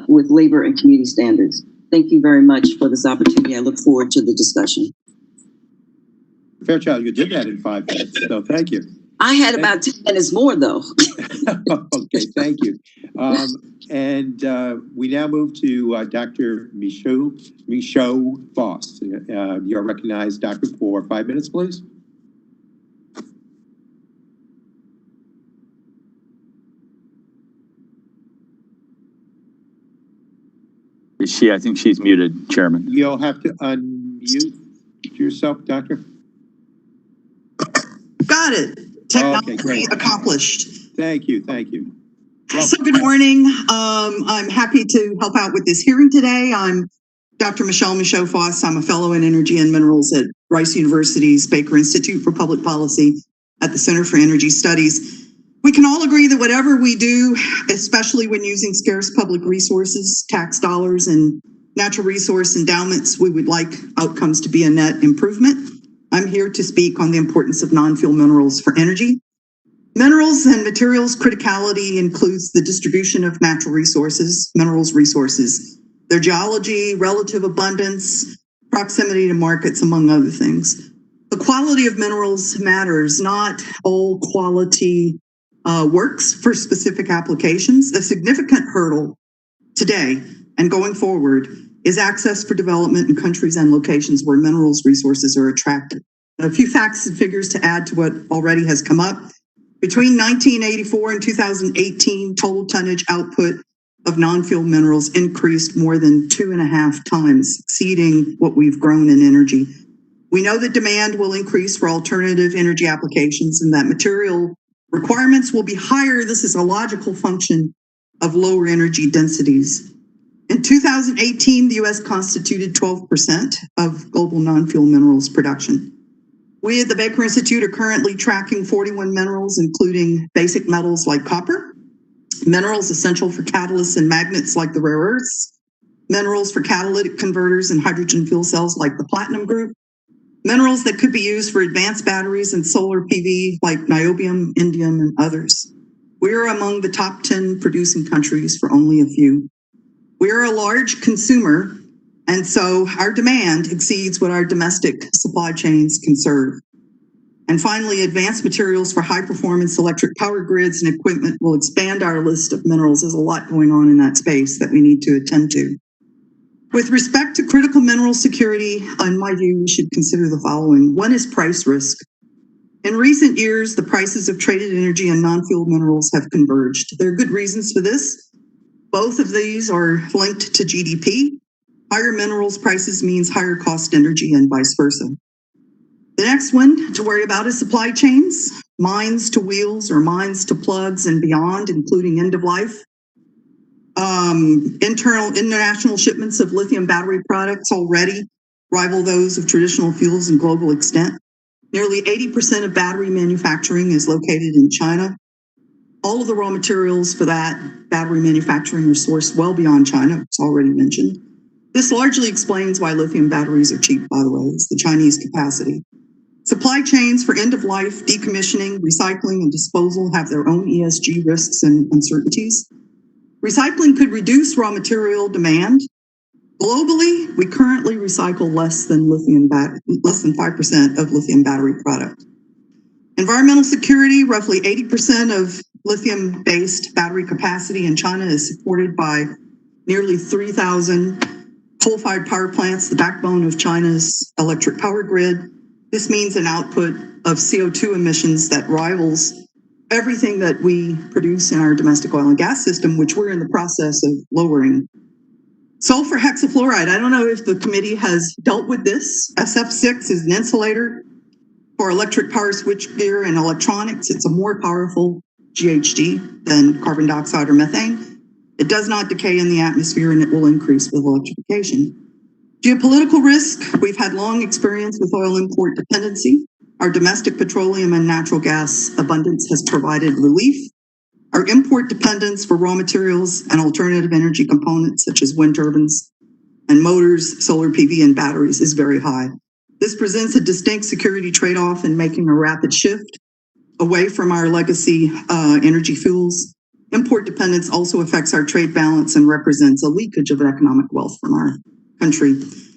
with labor and community standards. Thank you very much for this opportunity. I look forward to the discussion. Fairchild, you did that in 5 minutes, so thank you. I had about 10 minutes more, though. Okay, thank you. We now move to Dr. Michaud Voss. You're recognized, Doctor, for 5 minutes, please. I think she's muted, Chairman. You'll have to unmute yourself, Doctor. Got it. Technology accomplished. Thank you. Thank you. So good morning. I'm happy to help out with this hearing today. I'm Dr. Michaud Voss. I'm a fellow in energy and minerals at Rice University's Baker Institute for Public Policy at the Center for Energy Studies. We can all agree that whatever we do, especially when using scarce public resources, tax dollars, and natural resource endowments, we would like outcomes to be a net improvement. I'm here to speak on the importance of non-fuel minerals for energy. Minerals and materials criticality includes the distribution of natural resources, minerals resources, their geology, relative abundance, proximity to markets, among other things. The quality of minerals matters. Not all quality works for specific applications. A significant hurdle today and going forward is access for development in countries and locations where minerals resources are attractive. A few facts and figures to add to what already has come up. Between 1984 and 2018, total tonnage output of non-fuel minerals increased more than 2.5 times, exceeding what we've grown in energy. We know that demand will increase for alternative energy applications and that material requirements will be higher. This is a logical function of lower energy densities. In 2018, the U.S. constituted 12% of global non-fuel minerals production. We at the Baker Institute are currently tracking 41 minerals, including basic metals like copper, minerals essential for catalysts and magnets like the rare earths, minerals for catalytic converters and hydrogen fuel cells like the platinum group, minerals that could be used for advanced batteries and solar PV like niobium, indium, and others. We are among the top 10 producing countries for only a few. We are a large consumer, and so our demand exceeds what our domestic supply chains can serve. And finally, advanced materials for high-performance electric power grids and equipment will expand our list of minerals. There's a lot going on in that space that we need to attend to. With respect to critical mineral security, in my view, we should consider the following. One is price risk. In recent years, the prices of traded energy and non-fuel minerals have converged. There are good reasons for this. Both of these are linked to GDP. Higher minerals prices means higher cost energy and vice versa. The next one to worry about is supply chains, mines to wheels or mines to plugs and beyond, including end of life. International shipments of lithium battery products already rival those of traditional fuels in global extent. Nearly 80% of battery manufacturing is located in China. All of the raw materials for that battery manufacturing are sourced well beyond China, it's already mentioned. This largely explains why lithium batteries are cheap, by the way, it's the Chinese capacity. Supply chains for end-of-life, decommissioning, recycling, and disposal have their own ESG risks and uncertainties. Recycling could reduce raw material demand. Globally, we currently recycle less than 5% of lithium battery product. Environmental security, roughly 80% of lithium-based battery capacity in China is supported by nearly 3,000 coal-fired power plants, the backbone of China's electric power grid. This means an output of CO2 emissions that rivals everything that we produce in our domestic oil and gas system, which we're in the process of lowering. Sulfur hexafluoride, I don't know if the committee has dealt with this. SF6 is an insulator for electric power switchgear and electronics. It's a more powerful GHG than carbon dioxide or methane. It does not decay in the atmosphere and it will increase with electrification. Geopolitical risk, we've had long experience with oil import dependency. Our domestic petroleum and natural gas abundance has provided relief. Our import dependence for raw materials and alternative energy components such as wind turbines and motors, solar PV, and batteries is very high. This presents a distinct security trade-off in making a rapid shift away from our legacy energy fuels. Import dependence also affects our trade balance and represents a leakage of economic wealth from our country.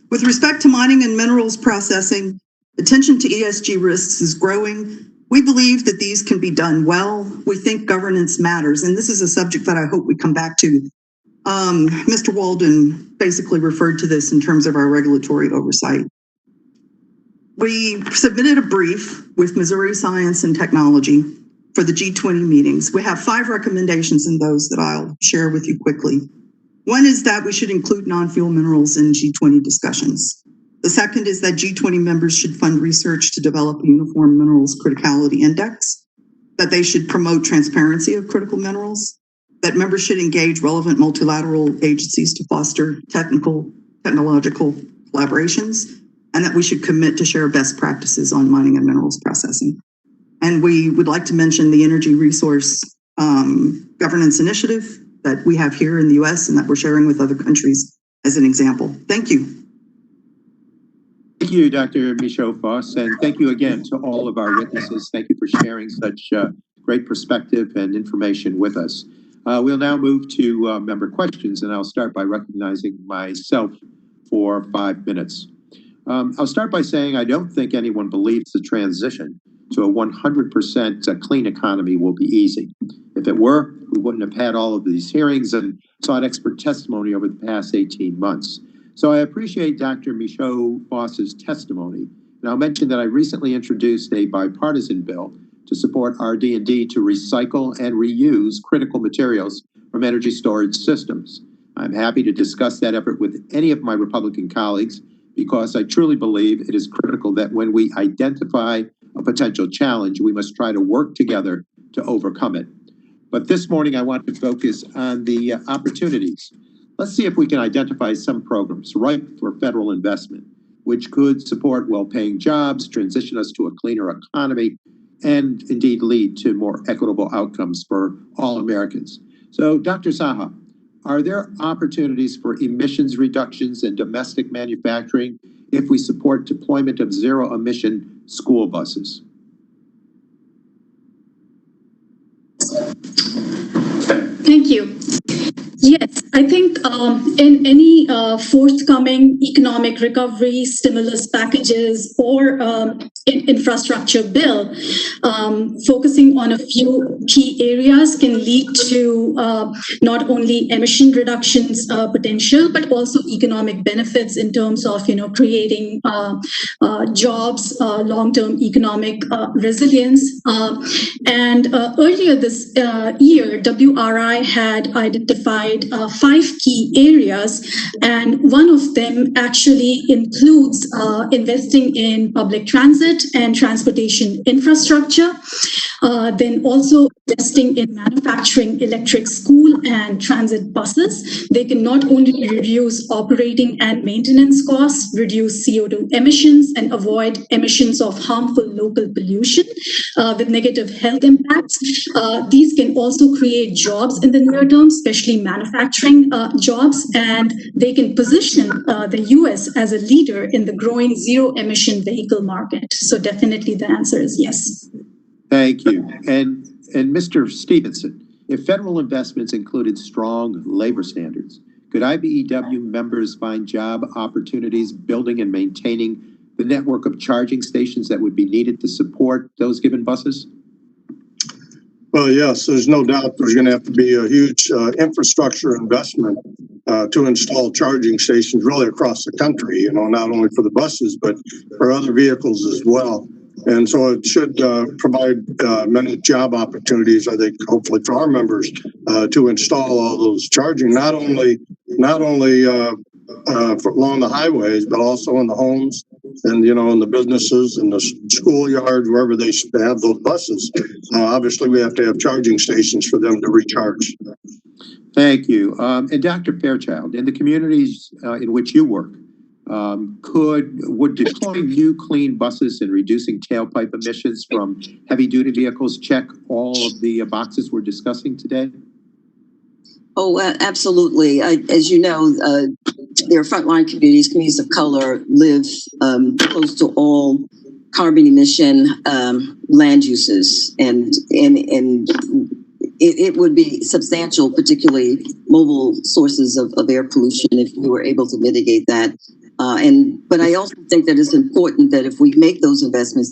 With respect to mining and minerals processing, attention to ESG risks is growing. We believe that these can be done well. We think governance matters, and this is a subject that I hope we come back to. Mr. Walden basically referred to this in terms of our regulatory oversight. We submitted a brief with Missouri Science and Technology for the G20 meetings. We have 5 recommendations in those that I'll share with you quickly. One is that we should include non-fuel minerals in G20 discussions. The second is that G20 members should fund research to develop a uniform minerals criticality index, that they should promote transparency of critical minerals, that members should engage relevant multilateral agencies to foster technological collaborations, and that we should commit to share best practices on mining and minerals processing. And we would like to mention the Energy Resource Governance Initiative that we have here in the US and that we're sharing with other countries as an example. Thank you. Thank you, Dr. Michaud Foss, and thank you again to all of our witnesses. Thank you for sharing such great perspective and information with us. We'll now move to member questions, and I'll start by recognizing myself for 5 minutes. I'll start by saying I don't think anyone believes the transition to a 100% clean economy will be easy. If it were, we wouldn't have had all of these hearings and sought expert testimony over the past 18 months. So I appreciate Dr. Michaud Foss's testimony, and I'll mention that I recently introduced a bipartisan bill to support RD&D to recycle and reuse critical materials from energy storage systems. I'm happy to discuss that effort with any of my Republican colleagues because I truly believe it is critical that when we identify a potential challenge, we must try to work together to overcome it. But this morning, I want to focus on the opportunities. Let's see if we can identify some programs ripe for federal investment, which could support well-paying jobs, transition us to a cleaner economy, and indeed lead to more equitable outcomes for all Americans. So, Dr. Saha, are there opportunities for emissions reductions in domestic manufacturing if we support deployment of zero-emission school buses? Thank you. Yes, I think in any forthcoming economic recovery, stimulus packages, or infrastructure bill, focusing on a few key areas can lead to not only emission reductions potential, but also economic benefits in terms of creating jobs, long-term economic resilience. And earlier this year, WRI had identified 5 key areas, and one of them actually includes investing in public transit and transportation infrastructure, then also investing in manufacturing electric school and transit buses. They can not only reduce operating and maintenance costs, reduce CO2 emissions, and avoid emissions of harmful local pollution with negative health impacts. These can also create jobs in the near term, especially manufacturing jobs, and they can position the U.S. as a leader in the growing zero-emission vehicle market. So definitely the answer is yes. Thank you. And Mr. Stevenson, if federal investments included strong labor standards, could IBEW members find job opportunities building and maintaining the network of charging stations that would be needed to support those given buses? Well, yes, there's no doubt there's going to have to be a huge infrastructure investment to install charging stations really across the country, not only for the buses, but for other vehicles as well. And so it should provide many job opportunities, I think, hopefully for our members to install all those charging, not only along the highways, but also in the homes and, in the businesses and the schoolyards, wherever they have those buses. Obviously, we have to have charging stations for them to recharge. Thank you. And Dr. Fairchild, in the communities in which you work, would deploying new clean buses and reducing tailpipe emissions from heavy-duty vehicles check all of the boxes we're discussing today? Oh, absolutely. As you know, there are frontline communities of color live close to all carbon emission land uses, and it would be substantial, particularly mobile sources of air pollution, if we were able to mitigate that. But I also think that it's important that if we make those investments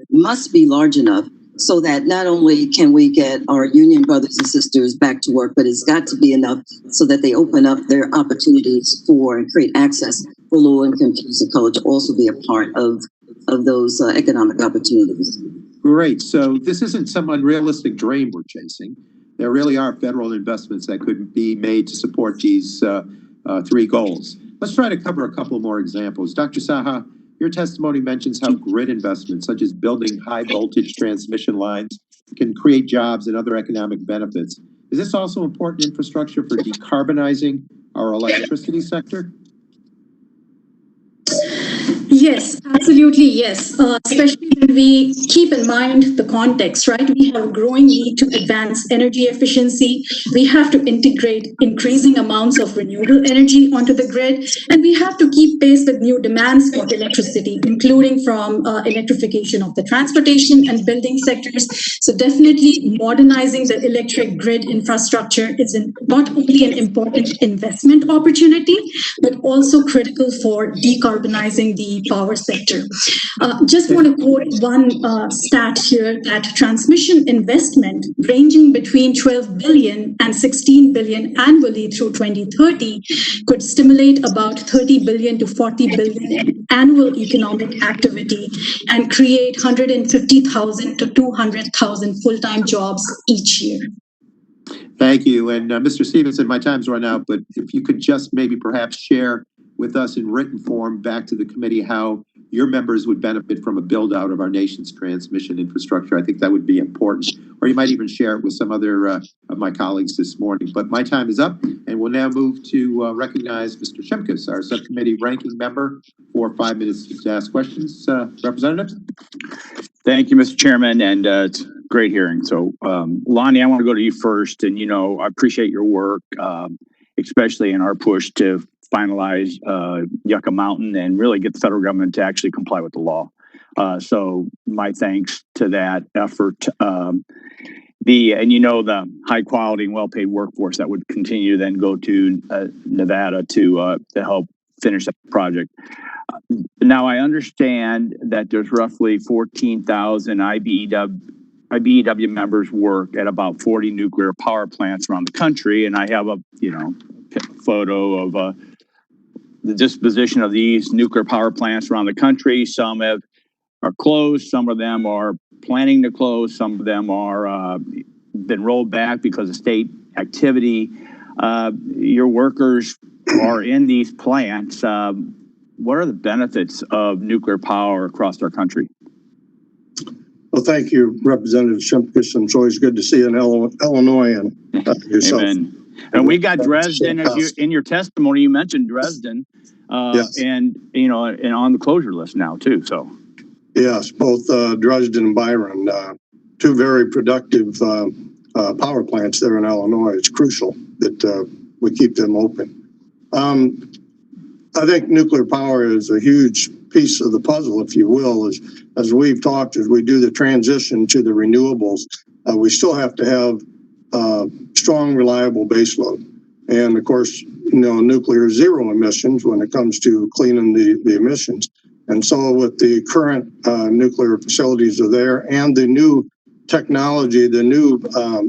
must be large enough so that not only can we get our union brothers and sisters back to work, but it's got to be enough so that they open up their opportunities for and create access for low-income communities of color to also be a part of those economic opportunities. Great. So this isn't some unrealistic dream we're chasing. There really are federal investments that could be made to support these 3 goals. Let's try to cover a couple more examples. Dr. Saha, your testimony mentions how grid investments, such as building high voltage transmission lines, can create jobs and other economic benefits. Is this also important infrastructure for decarbonizing our electricity sector? Yes, absolutely, yes. Especially when we keep in mind the context, right? We have a growing need to advance energy efficiency. We have to integrate increasing amounts of renewable energy onto the grid, and we have to keep pace with new demands for electricity, including from electrification of the transportation and building sectors. So definitely modernizing the electric grid infrastructure is not only an important investment opportunity, but also critical for decarbonizing the power sector. Just want to quote one stat here that transmission investment ranging between 12 billion and 16 billion annually through 2030 could stimulate about 30 billion to 40 billion in annual economic activity and create 150,000 to 200,000 full-time jobs each year. Thank you. And Mr. Stevenson, my time's run out, but if you could just maybe perhaps share with us in written form back to the committee how your members would benefit from a build out of our nation's transmission infrastructure. I think that would be important. Or you might even share it with some other of my colleagues this morning. But my time is up, and we'll now move to recognize Mr. Shimkus, our subcommittee ranking member, for 5 minutes to ask questions. Representative? Thank you, Mr. Chairman, and it's a great hearing. So, Lonnie, I want to go to you first, and I appreciate your work, especially in our push to finalize Yucca Mountain and really get the federal government to actually comply with the law. So my thanks to that effort. The high quality and well paid workforce that would continue to then go to Nevada to help finish that project. Now I understand that there's roughly 14,000 IBEW members work at about 40 nuclear power plants around the country, and I have a photo of the disposition of these nuclear power plants around the country. Some are closed, some of them are planning to close, some of them are been rolled back because of state activity. Your workers are in these plants. What are the benefits of nuclear power across our country? Well, thank you, Representative Shimkus. It's always good to see you in Illinois and yourself. Amen. And we got Dresden, in your testimony, you mentioned Dresden, yes. and on the closure list now too. So, yes, both Dresden and Byron, two very productive power plants there in Illinois. It's crucial that we keep them open. I think nuclear power is a huge piece of the puzzle, if you will. As we've talked, as we do the transition to the renewables, we still have to have strong, reliable baseload. And of course, nuclear zero emissions when it comes to cleaning the emissions. And so with the current nuclear facilities are there and the new technology, the new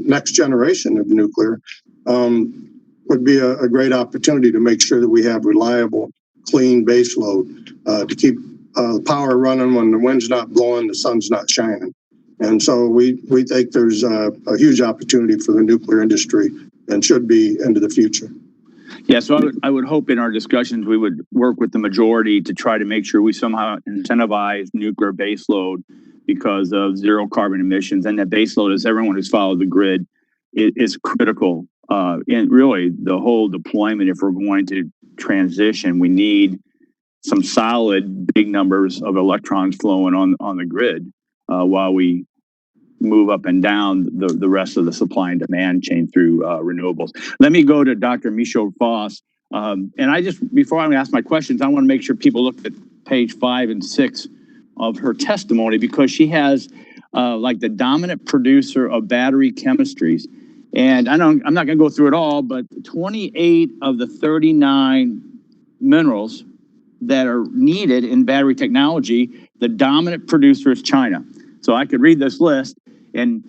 next generation of nuclear would be a great opportunity to make sure that we have reliable, clean baseload to keep power running when the wind's not blowing, the sun's not shining. And so we think there's a huge opportunity for the nuclear industry and should be into the future. Yeah, so I would hope in our discussions we would work with the majority to try to make sure we somehow incentivize nuclear baseload because of zero carbon emissions. And that baseload, as everyone who's followed the grid, is critical. And really the whole deployment, if we're going to transition, we need some solid big numbers of electrons flowing on the grid while we move up and down the rest of the supply and demand chain through renewables. Let me go to Dr. Michelle Foss. And before I ask my questions, I want to make sure people look at page 5 and 6 of her testimony, because she has like the dominant producer of battery chemistries. And I'm not going to go through it all, but 28 of the 39 minerals that are needed in battery technology, the dominant producer is China. So I could read this list, and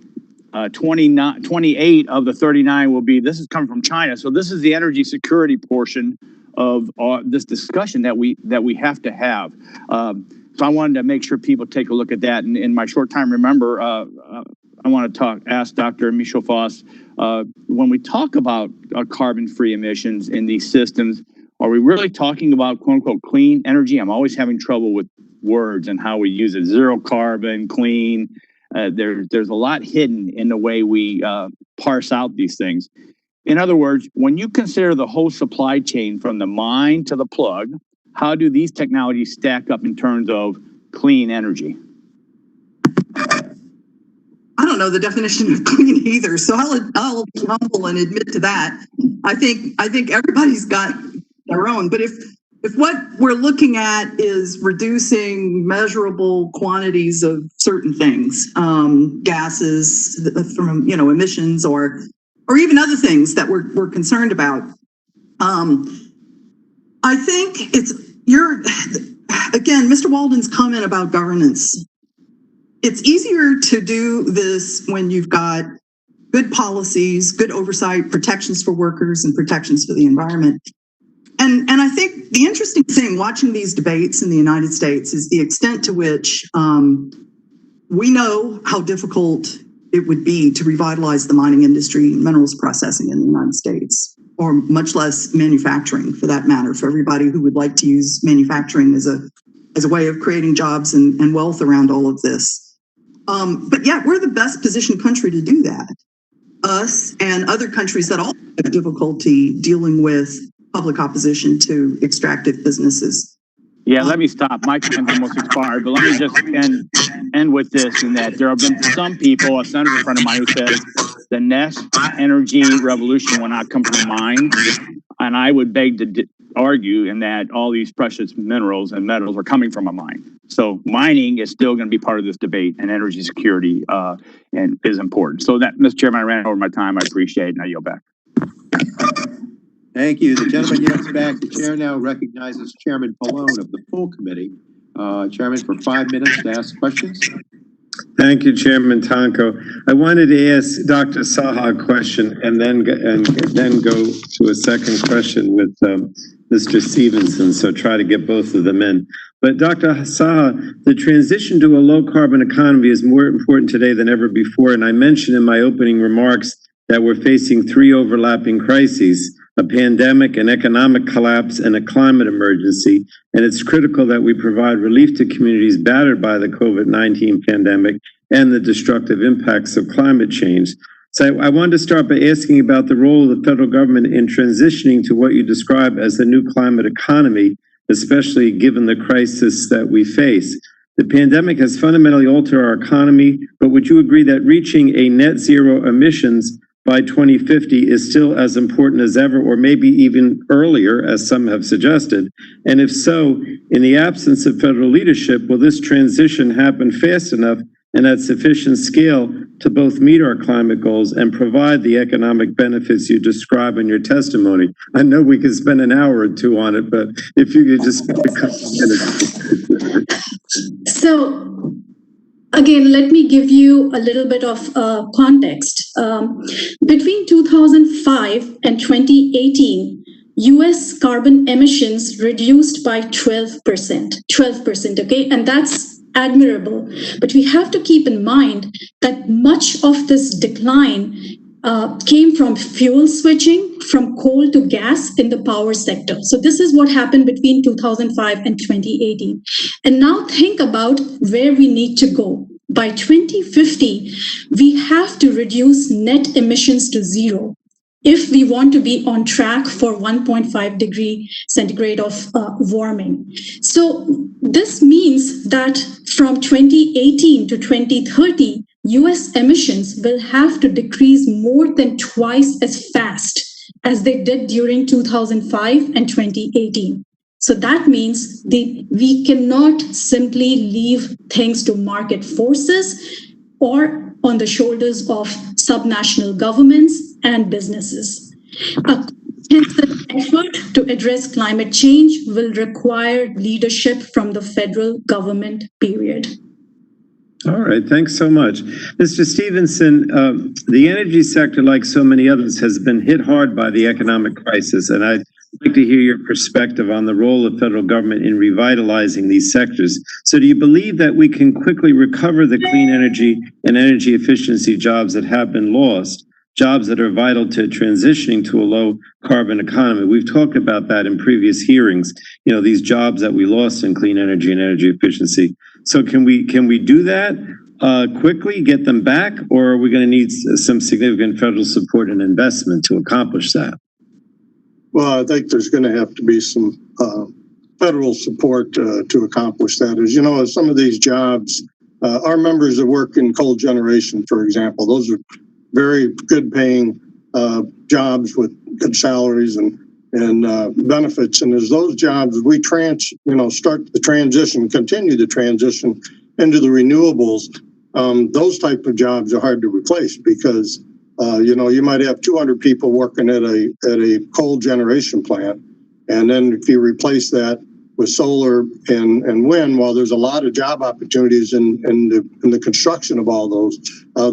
28 of the 39 this is coming from China. So this is the energy security portion of this discussion that we have to have. So I wanted to make sure people take a look at that. And in my short time, remember, I want to ask Dr. Michelle Foss, when we talk about carbon-free emissions in these systems, are we really talking about quote unquote clean energy? I'm always having trouble with words and how we use it. Zero carbon, clean. There's a lot hidden in the way we parse out these things. In other words, when you consider the whole supply chain from the mine to the plug, how do these technologies stack up in terms of clean energy? I don't know the definition of clean either, so I'll be humble and admit to that. I think everybody's got their own, but if what we're looking at is reducing measurable quantities of certain things, gases from emissions, or even other things that we're concerned about, I think again, Mr. Walden's comment about governance. It's easier to do this when you've got good policies, good oversight, protections for workers, and protections for the environment. And I think the interesting thing watching these debates in the United States is the extent to which we know how difficult it would be to revitalize the mining industry and minerals processing in the United States, or much less manufacturing for that matter, for everybody who would like to use manufacturing as a way of creating jobs and wealth around all of this. But yeah, we're the best positioned country to do that. Us and other countries that all have difficulty dealing with public opposition to extractive businesses. Yeah, let me stop. My time's almost expired, but let me just end with this, in that there have been some people, a senator friend of mine, who said the next energy revolution will not come from mine. And I would beg to argue in that all these precious minerals and metals are coming from a mine. So mining is still going to be part of this debate, and energy security and is important. So that, Mr. Chairman, I ran over my time. I appreciate it, and I yield back. Thank you. The gentleman yields back. The chair now recognizes Chairman Pallone of the full committee. Chairman, for 5 minutes to ask questions. Thank you, Chairman Tonko. I wanted to ask Dr. Saha a question and then go to a second question with Mr. Stevenson, so try to get both of them in. But Dr. Saha, the transition to a low-carbon economy is more important today than ever before, and I mentioned in my opening remarks that we're facing 3 overlapping crises: a pandemic, an economic collapse, and a climate emergency. And it's critical that we provide relief to communities battered by the COVID-19 pandemic and the destructive impacts of climate change. So I wanted to start by asking about the role of the federal government in transitioning to what you describe as the new climate economy, especially given the crisis that we face. The pandemic has fundamentally altered our economy, but would you agree that reaching a net zero emissions by 2050 is still as important as ever, or maybe even earlier, as some have suggested? And if so, in the absence of federal leadership, will this transition happen fast enough and at sufficient scale to both meet our climate goals and provide the economic benefits you describe in your testimony? I know we could spend an hour or two on it, but if you could just spend a couple minutes. So, again, let me give you a little bit of context. Between 2005 and 2018, US carbon emissions reduced by 12%, okay? And that's admirable. But we have to keep in mind that much of this decline came from fuel switching from coal to gas in the power sector. So this is what happened between 2005 and 2018. And now think about where we need to go. By 2050, we have to reduce net emissions to zero if we want to be on track for 1.5 degree centigrade of warming. So this means that from 2018 to 2030, US emissions will have to decrease more than twice as fast as they did during 2005 and 2018. So that means we cannot simply leave things to market forces or on the shoulders of subnational governments and businesses. A comprehensive effort to address climate change will require leadership from the federal government, period. All right, thanks so much. Mr. Stevenson, the energy sector, like so many others, has been hit hard by the economic crisis, and I'd like to hear your perspective on the role of federal government in revitalizing these sectors. So do you believe that we can quickly recover the clean energy and energy efficiency jobs that have been lost, jobs that are vital to transitioning to a low carbon economy? We've talked about that in previous hearings, these jobs that we lost in clean energy and energy efficiency. So can we do that quickly, get them back, or are we going to need some significant federal support and investment to accomplish that? Well, I think there's going to have to be some federal support to accomplish that. As you know, some of these jobs, our members that work in coal generation, for example, those are very good paying jobs with good salaries and benefits. And as those jobs, we start the transition, continue the transition into the renewables, those type of jobs are hard to replace because, you might have 200 people working at a coal generation plant. And then if you replace that with solar and wind, while there's a lot of job opportunities in the construction of all those,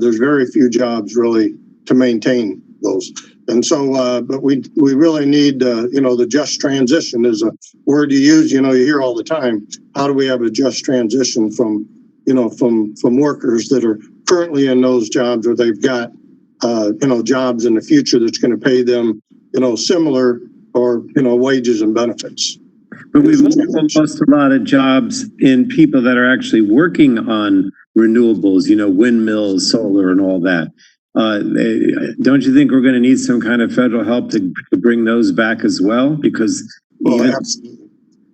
there's very few jobs really to maintain those. And so, but we really need, the just transition is a word you use, you hear all the time. How do we have a just transition from workers that are currently in those jobs, or they've got, jobs in the future that's going to pay them, similar or, wages and benefits. But we've lost a lot of jobs in people that are actually working on renewables, windmills, solar, and all that. Don't you think we're going to need some kind of federal help to bring those back as well? Because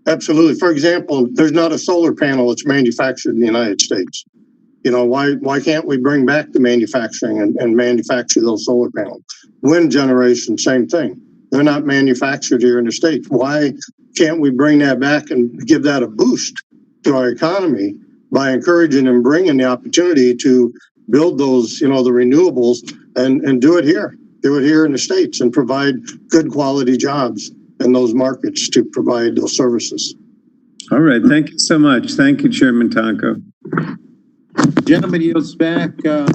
absolutely. For example, there's not a solar panel that's manufactured in the United States. Why can't we bring back the manufacturing and manufacture those solar panels? Wind generation, same thing. They're not manufactured here in the States. Why can't we bring that back and give that a boost to our economy by encouraging and bringing the opportunity to build those, the renewables and do it here in the States and provide good quality jobs in those markets to provide those services. All right. Thank you so much. Thank you, Chairman Tonko. Gentleman yields back and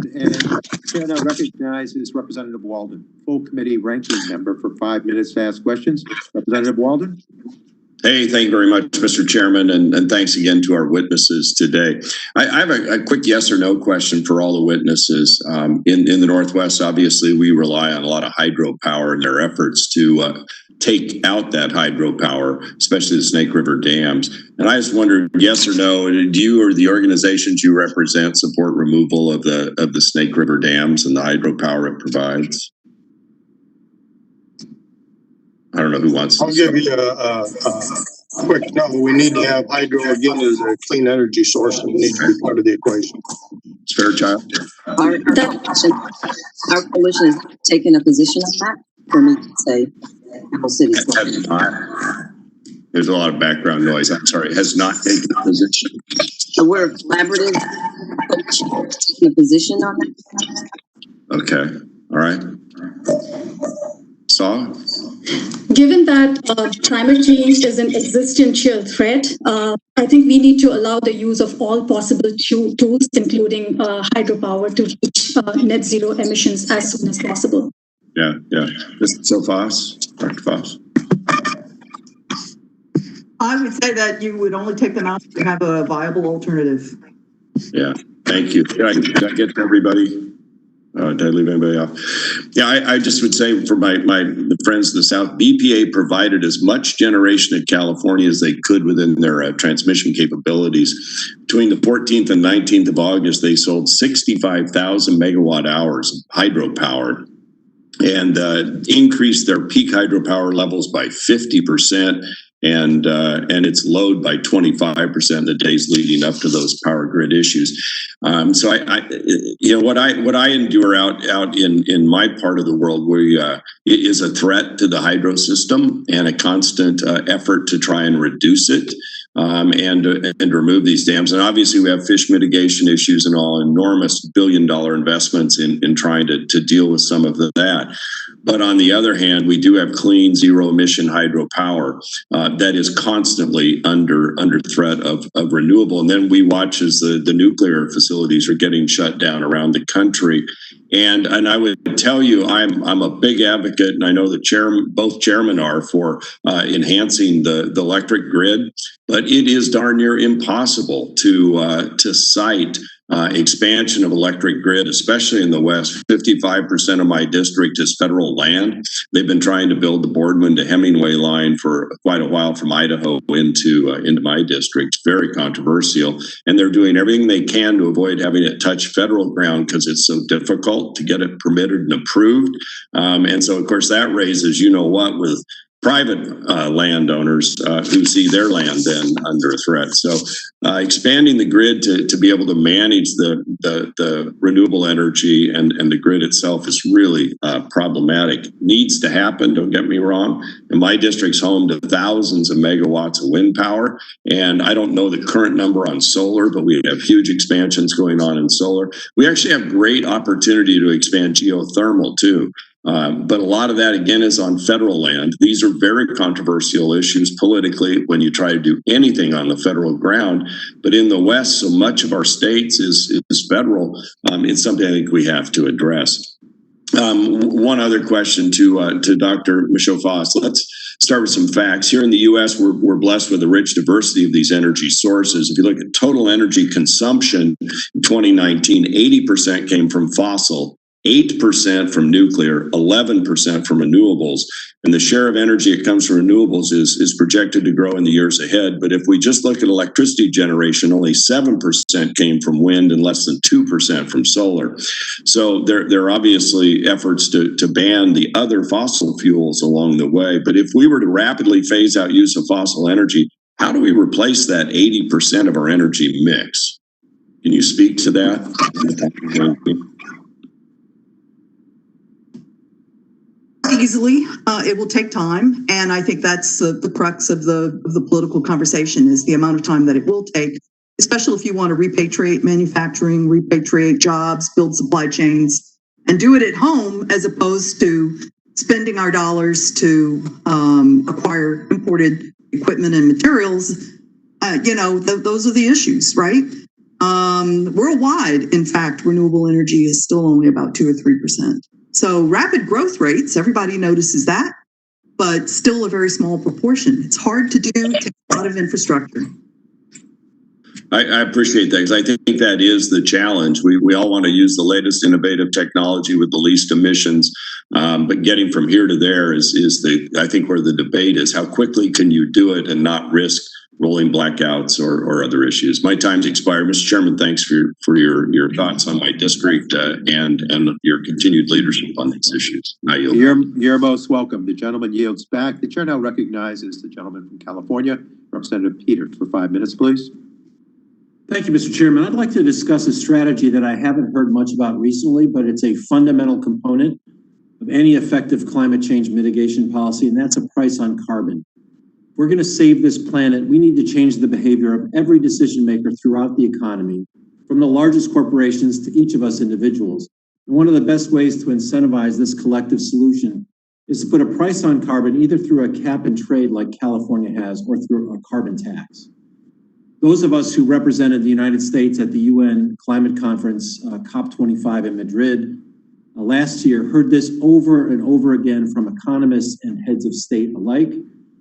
Chair now recognizes Representative Walden, full committee ranking member, for 5 minutes to ask questions. Representative Walden. Hey, thank you very much, Mr. Chairman, and thanks again to our witnesses today. I have a quick yes or no question for all the witnesses. In the Northwest, obviously, we rely on a lot of hydropower in their efforts to take out that hydropower, especially the Snake River dams. And I just wondered, yes or no, do you or the organizations you represent support removal of the Snake River dams and the hydropower it provides? I don't know who wants to. I'll give you a quick no. We need to have hydro again as a clean energy source, and it needs to be part of the equation. Fairchild. Our coalition has taken a position on that. For me to say, Apple City. There's a lot of background noise. I'm sorry. Has not taken a position. So we're a collaborative taking a position on that. Okay. All right. Saw. Given that climate change is an existential threat, I think we need to allow the use of all possible tools, including hydropower, to reach net zero emissions as soon as possible. Yeah. So Foss, Dr. Foss. I would say that you would only take them out to have a viable alternative. Yeah. Thank you. Did I get to everybody? Did I leave anybody off? Yeah, I just would say for my friends in the South, BPA provided as much generation in California as they could within their transmission capabilities. Between the 14th and 19th of August, they sold 65,000 megawatt hours of hydropower and increased their peak hydropower levels by 50%. And its load by 25% the days leading up to those power grid issues. So what I endure out in my part of the world, where is a threat to the hydro system and a constant effort to try and reduce it. And remove these dams. And obviously we have fish mitigation issues and all enormous billion-dollar investments in trying to deal with some of that. But on the other hand, we do have clean zero emission hydropower that is constantly under threat of renewable. And then we watch as the nuclear facilities are getting shut down around the country. And I would tell you, I'm a big advocate, and I know that both chairmen are, for enhancing the electric grid. But it is darn near impossible to cite expansion of electric grid, especially in the West. 55% of my district is federal land. They've been trying to build the Boardman to Hemingway line for quite a while from Idaho into my district. Very controversial. And they're doing everything they can to avoid having it touch federal ground because it's so difficult to get it permitted and approved. And so, of course, that raises, with private landowners who see their land then under threat. So expanding the grid to be able to manage the renewable energy and the grid itself is really problematic. Needs to happen, don't get me wrong. And my district's home to thousands of megawatts of wind power. And I don't know the current number on solar, but we have huge expansions going on in solar. We actually have great opportunity to expand geothermal too. But a lot of that, again, is on federal land. These are very controversial issues politically when you try to do anything on the federal ground. But in the West, so much of our states is federal. It's something I think we have to address. One other question to Dr. Michelle Foss. Let's start with some facts. Here in the U.S., we're blessed with a rich diversity of these energy sources. If you look at total energy consumption in 2019, 80% came from fossil, 8% from nuclear, 11% from renewables. And the share of energy that comes from renewables is projected to grow in the years ahead. But if we just look at electricity generation, only 7% came from wind and less than 2% from solar. So there are obviously efforts to ban the other fossil fuels along the way. But if we were to rapidly phase out use of fossil energy, how do we replace that 80% of our energy mix? Can you speak to that? Easily, it will take time, and I think that's the crux of the political conversation is the amount of time that it will take, especially if you want to repatriate manufacturing, repatriate jobs, build supply chains, and do it at home as opposed to spending our dollars to acquire imported equipment and materials. Those are the issues, right? Worldwide, in fact, renewable energy is still only about 2 or 3%. So rapid growth rates, everybody notices that, but still a very small proportion. It's hard to do, takes a lot of infrastructure. I appreciate that because I think that is the challenge. We all want to use the latest innovative technology with the least emissions, but getting from here to there is I think where the debate is. How quickly can you do it and not risk rolling blackouts or other issues? My time's expired. Mr. Chairman, thanks for your thoughts on my district and your continued leadership on these issues. I yield. You're most welcome. The gentleman yields back. The chair now recognizes the gentleman from California, Representative Peters, for 5 minutes, please. Thank you, Mr. Chairman. I'd like to discuss a strategy that I haven't heard much about recently, but it's a fundamental component of any effective climate change mitigation policy, and that's a price on carbon. If we're going to save this planet, we need to change the behavior of every decision maker throughout the economy, from the largest corporations to each of us individuals. And one of the best ways to incentivize this collective solution is to put a price on carbon either through a cap and trade like California has or through a carbon tax. Those of us who represented the United States at the UN climate conference, COP25 in Madrid last year, heard this over and over again from economists and heads of state alike.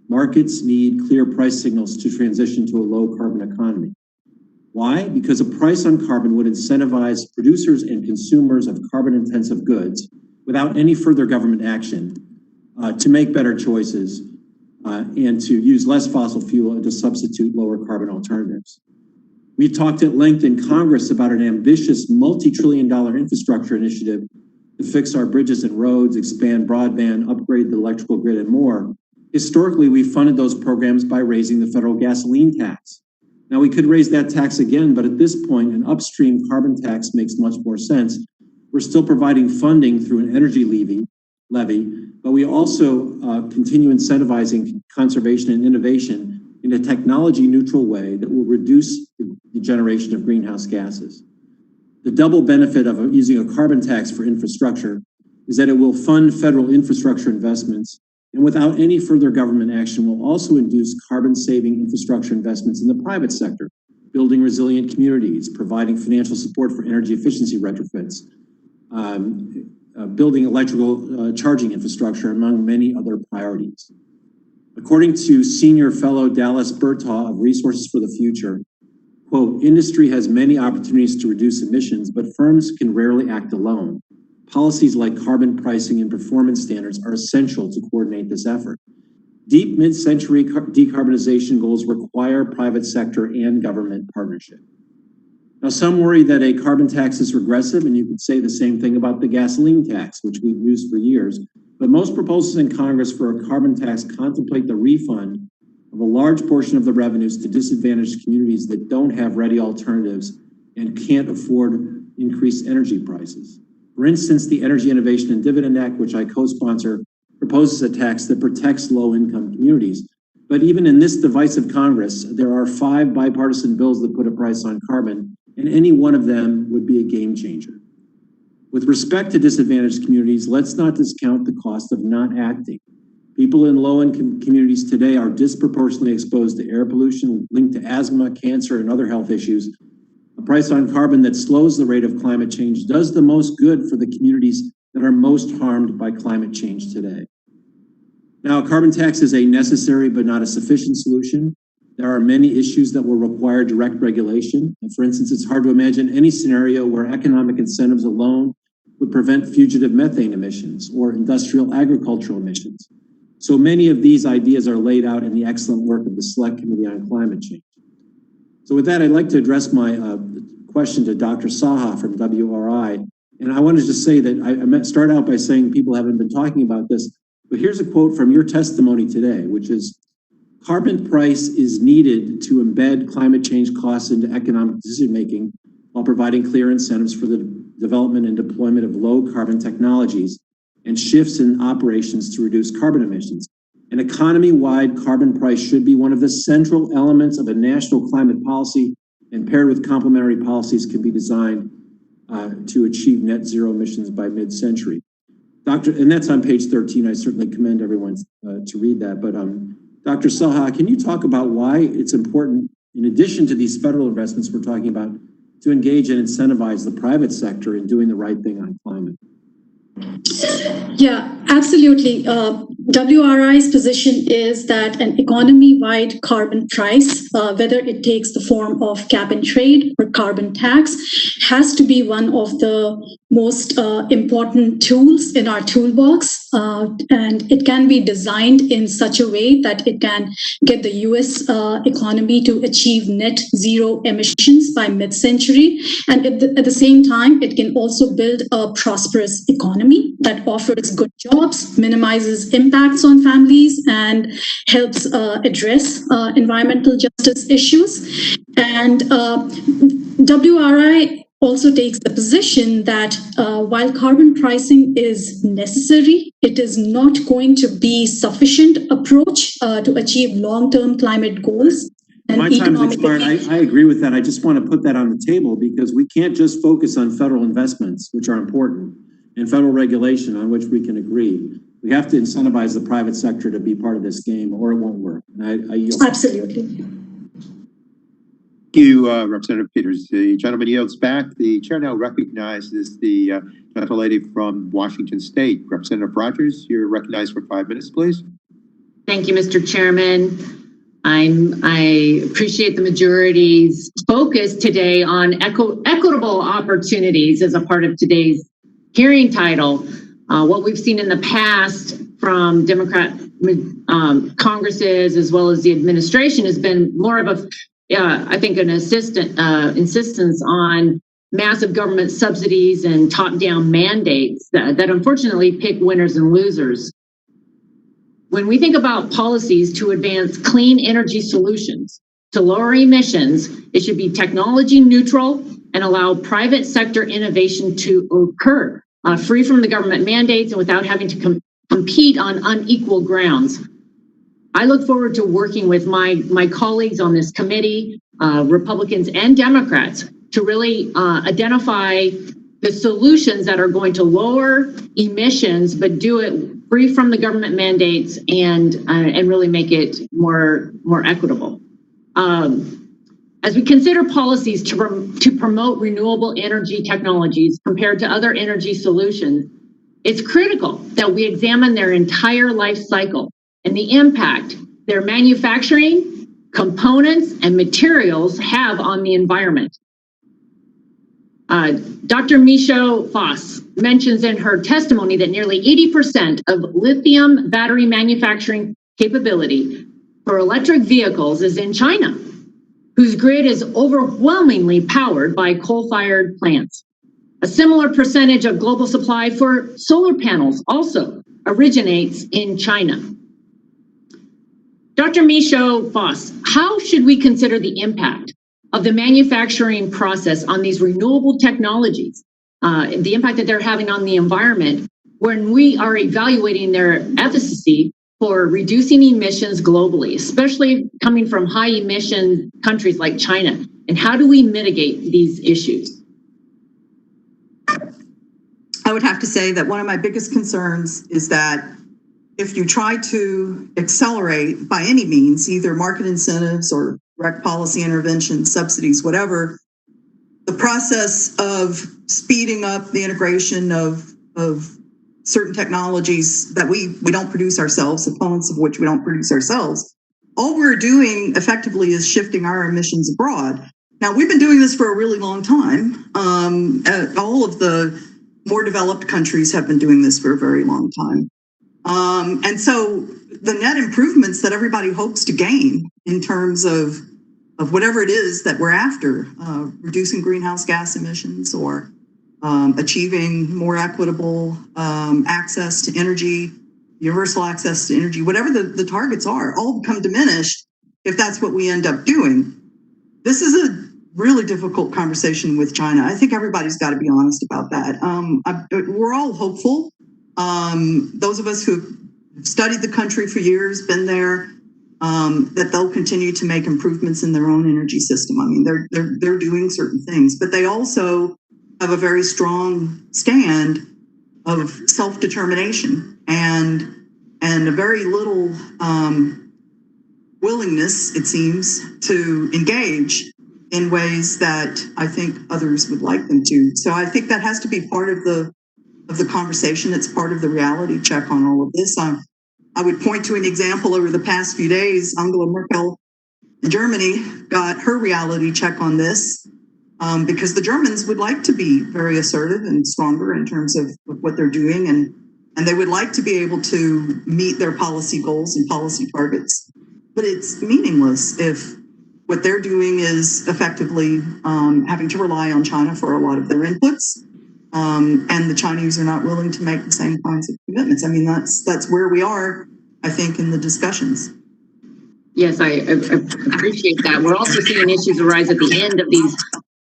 Markets need clear price signals to transition to a low carbon economy. Why? Because a price on carbon would incentivize producers and consumers of carbon intensive goods without any further government action to make better choices and to use less fossil fuel and to substitute lower carbon alternatives. We talked at length in Congress about an ambitious multi-trillion-dollar infrastructure initiative to fix our bridges and roads, expand broadband, upgrade the electrical grid, and more. Historically, we funded those programs by raising the federal gasoline tax. Now, we could raise that tax again, but at this point, an upstream carbon tax makes much more sense. We're still providing funding through an energy levy, but we also continue incentivizing conservation and innovation in a technology-neutral way that will reduce the generation of greenhouse gases. The double benefit of using a carbon tax for infrastructure is that it will fund federal infrastructure investments, and without any further government action will also induce carbon-saving infrastructure investments in the private sector, building resilient communities, providing financial support for energy efficiency retrofits, building electrical charging infrastructure, among many other priorities. According to Senior Fellow Dallas Bertaw of Resources for the Future, quote, industry has many opportunities to reduce emissions, but firms can rarely act alone. Policies like carbon pricing and performance standards are essential to coordinate this effort. Deep mid-century decarbonization goals require private sector and government partnership. Now, some worry that a carbon tax is regressive, and you could say the same thing about the gasoline tax, which we've used for years. but most proposals in Congress for a carbon tax contemplate the refund of a large portion of the revenues to disadvantaged communities that don't have ready alternatives and can't afford increased energy prices. For instance, the Energy Innovation and Dividend Act, which I co-sponsor, proposes a tax that protects low-income communities. But even in this divisive Congress, there are 5 bipartisan bills that put a price on carbon, and any one of them would be a game changer. With respect to disadvantaged communities, let's not discount the cost of not acting. People in low-income communities today are disproportionately exposed to air pollution linked to asthma, cancer, and other health issues. A price on carbon that slows the rate of climate change does the most good for the communities that are most harmed by climate change today. Now, a carbon tax is a necessary but not a sufficient solution. There are many issues that will require direct regulation. And for instance, it's hard to imagine any scenario where economic incentives alone would prevent fugitive methane emissions or industrial agricultural emissions. So many of these ideas are laid out in the excellent work of the Select Committee on Climate Change. So with that, I'd like to address my question to Dr. Saha from WRI. And I wanted to say that I start out by saying people haven't been talking about this, but here's a quote from your testimony today, which is, carbon price is needed to embed climate change costs into economic decision-making while providing clear incentives for the development and deployment of low carbon technologies and shifts in operations to reduce carbon emissions. An economy-wide carbon price should be one of the central elements of a national climate policy, and paired with complementary policies can be designed to achieve net zero emissions by mid-century. And that's on page 13. I certainly commend everyone to read that. But Dr. Saha, can you talk about why it's important, in addition to these federal investments we're talking about, to engage and incentivize the private sector in doing the right thing on climate? Yeah, absolutely. WRI's position is that an economy-wide carbon price, whether it takes the form of cap and trade or carbon tax, has to be one of the most important tools in our toolbox. And it can be designed in such a way that it can get the US economy to achieve net zero emissions by mid-century. And at the same time, it can also build a prosperous economy that offers good jobs, minimizes impacts on families, and helps address environmental justice issues. And WRI also takes the position that while carbon pricing is necessary, it is not going to be sufficient approach to achieve long-term climate goals. My time is expired. I agree with that. I just want to put that on the table because we can't just focus on federal investments, which are important, and federal regulation on which we can agree. We have to incentivize the private sector to be part of this game or it won't work. And I yield. Absolutely. Thank you, Representative Peters. The gentleman yields back. The chair now recognizes the gentle lady from Washington State. Representative Rogers, you're recognized for 5 minutes, please. Thank you, Mr. Chairman. I appreciate the majority's focus today on equitable opportunities as a part of today's hearing title. What we've seen in the past from Democrat Congresses as well as the administration has been more of a I think an insistence on massive government subsidies and top-down mandates that unfortunately pick winners and losers. When we think about policies to advance clean energy solutions to lower emissions, it should be technology neutral and allow private sector innovation to occur, free from the government mandates and without having to compete on unequal grounds. I look forward to working with my colleagues on this committee, Republicans and Democrats, to really identify the solutions that are going to lower emissions, but do it free from the government mandates and really make it more equitable. As we consider policies to promote renewable energy technologies compared to other energy solutions, it's critical that we examine their entire life cycle and the impact their manufacturing, components, and materials have on the environment. Dr. Michaud-Foss mentions in her testimony that nearly 80% of lithium battery manufacturing capability for electric vehicles is in China, whose grid is overwhelmingly powered by coal-fired plants. A similar percentage of global supply for solar panels also originates in China. Dr. Michaud-Foss, how should we consider the impact of the manufacturing process on these renewable technologies, the impact that they're having on the environment when we are evaluating their efficacy for reducing emissions globally, especially coming from high emission countries like China? And how do we mitigate these issues? I would have to say that one of my biggest concerns is that if you try to accelerate by any means, either market incentives or direct policy intervention, subsidies, whatever, the process of speeding up the integration of certain technologies that we don't produce ourselves, components of which we don't produce ourselves, all we're doing effectively is shifting our emissions abroad. Now, we've been doing this for a really long time. All of the more developed countries have been doing this for a very long time. And so the net improvements that everybody hopes to gain in terms of whatever it is that we're after, reducing greenhouse gas emissions or achieving more equitable access to energy, universal access to energy, whatever the targets are, all become diminished if that's what we end up doing. This is a really difficult conversation with China. I think everybody's got to be honest about that. We're all hopeful. Those of us who've studied the country for years, been there, that they'll continue to make improvements in their own energy system. I mean, they're doing certain things, but they also have a very strong stand of self-determination and a very little willingness, it seems, to engage in ways that I think others would like them to. So I think that has to be part of the conversation. It's part of the reality check on all of this. I would point to an example over the past few days. Angela Merkel in Germany got her reality check on this because the Germans would like to be very assertive and stronger in terms of what they're doing, and they would like to be able to meet their policy goals and policy targets. But it's meaningless if what they're doing is effectively having to rely on China for a lot of their inputs. And the Chinese are not willing to make the same kinds of commitments. I mean, that's where we are, I think, in the discussions. Yes, I appreciate that. We're also seeing issues arise at the end of these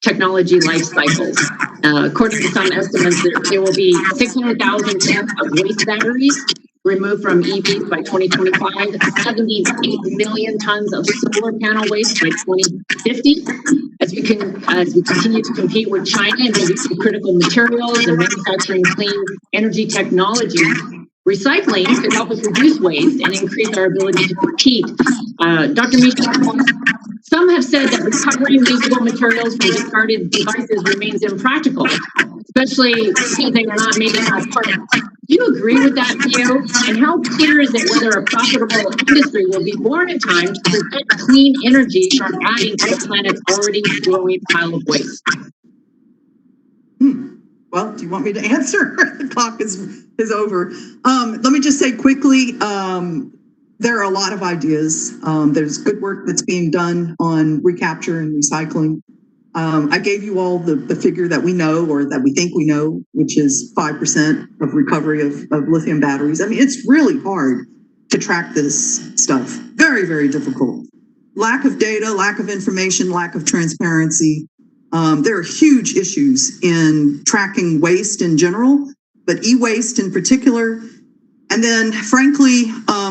technology life cycles. According to some estimates, there will be 600,000 tons of waste batteries removed from EVs by 2025, 78 million tons of solar panel waste by 2050. As we continue to compete with China and producing critical materials and manufacturing clean energy technology, recycling could help us reduce waste and increase our ability to compete. Dr. Michaud, some have said that recovering usable materials from discarded devices remains impractical, especially because they are not made in our parts. Do you agree with that view? And how clear is it whether a profitable industry will be born in time to prevent clean energy from adding to the planet's already growing pile of waste? Well, do you want me to answer? The clock is over. Let me just say quickly, there are a lot of ideas. There's good work that's being done on recapture and recycling. I gave you all the figure that we know, or that we think we know, which is 5% of recovery of lithium batteries. I mean, it's really hard to track this stuff. Very, very difficult. Lack of data, lack of information, lack of transparency. There are huge issues in tracking waste in general, but e-waste in particular. And then, frankly,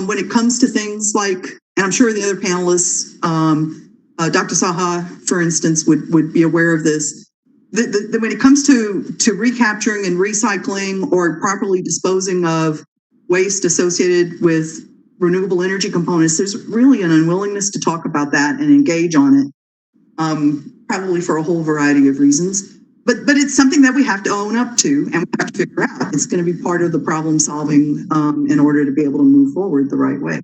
when it comes to things like, and I'm sure the other panelists, Dr. Saha, for instance, would be aware of this. When it comes to recapturing and recycling or properly disposing of waste associated with renewable energy components, there's really an unwillingness to talk about that and engage on it, probably for a whole variety of reasons. But it's something that we have to own up to and we have to figure out. It's going to be part of the problem solving in order to be able to move forward the right way.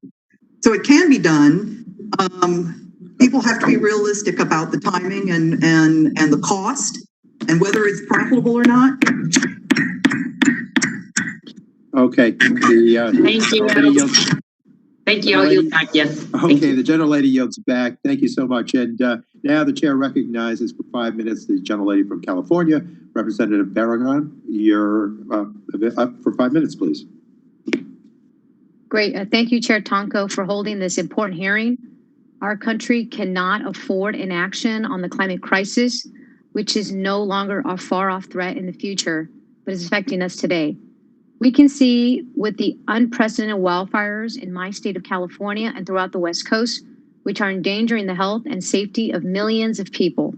So it can be done. People have to be realistic about the timing and the cost and whether it's profitable or not. Okay. Thank you. Thank you. I'll yield back. Yes. Okay, the gentlelady yields back. Thank you so much. And now the chair recognizes for 5 minutes the gentlelady from California, Representative Barragan. You're up for 5 minutes, please. Great. Thank you, Chair Tonko, for holding this important hearing. Our country cannot afford inaction on the climate crisis, which is no longer a far-off threat in the future, but is affecting us today. We can see with the unprecedented wildfires in my state of California and throughout the West Coast, which are endangering the health and safety of millions of people.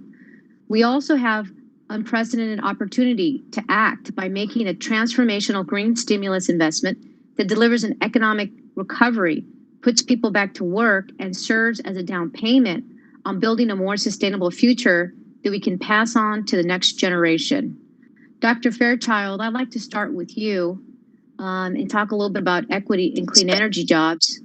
We also have unprecedented opportunity to act by making a transformational green stimulus investment that delivers an economic recovery, puts people back to work, and serves as a down payment on building a more sustainable future that we can pass on to the next generation. Dr. Fairchild, I'd like to start with you and talk a little bit about equity in clean energy jobs.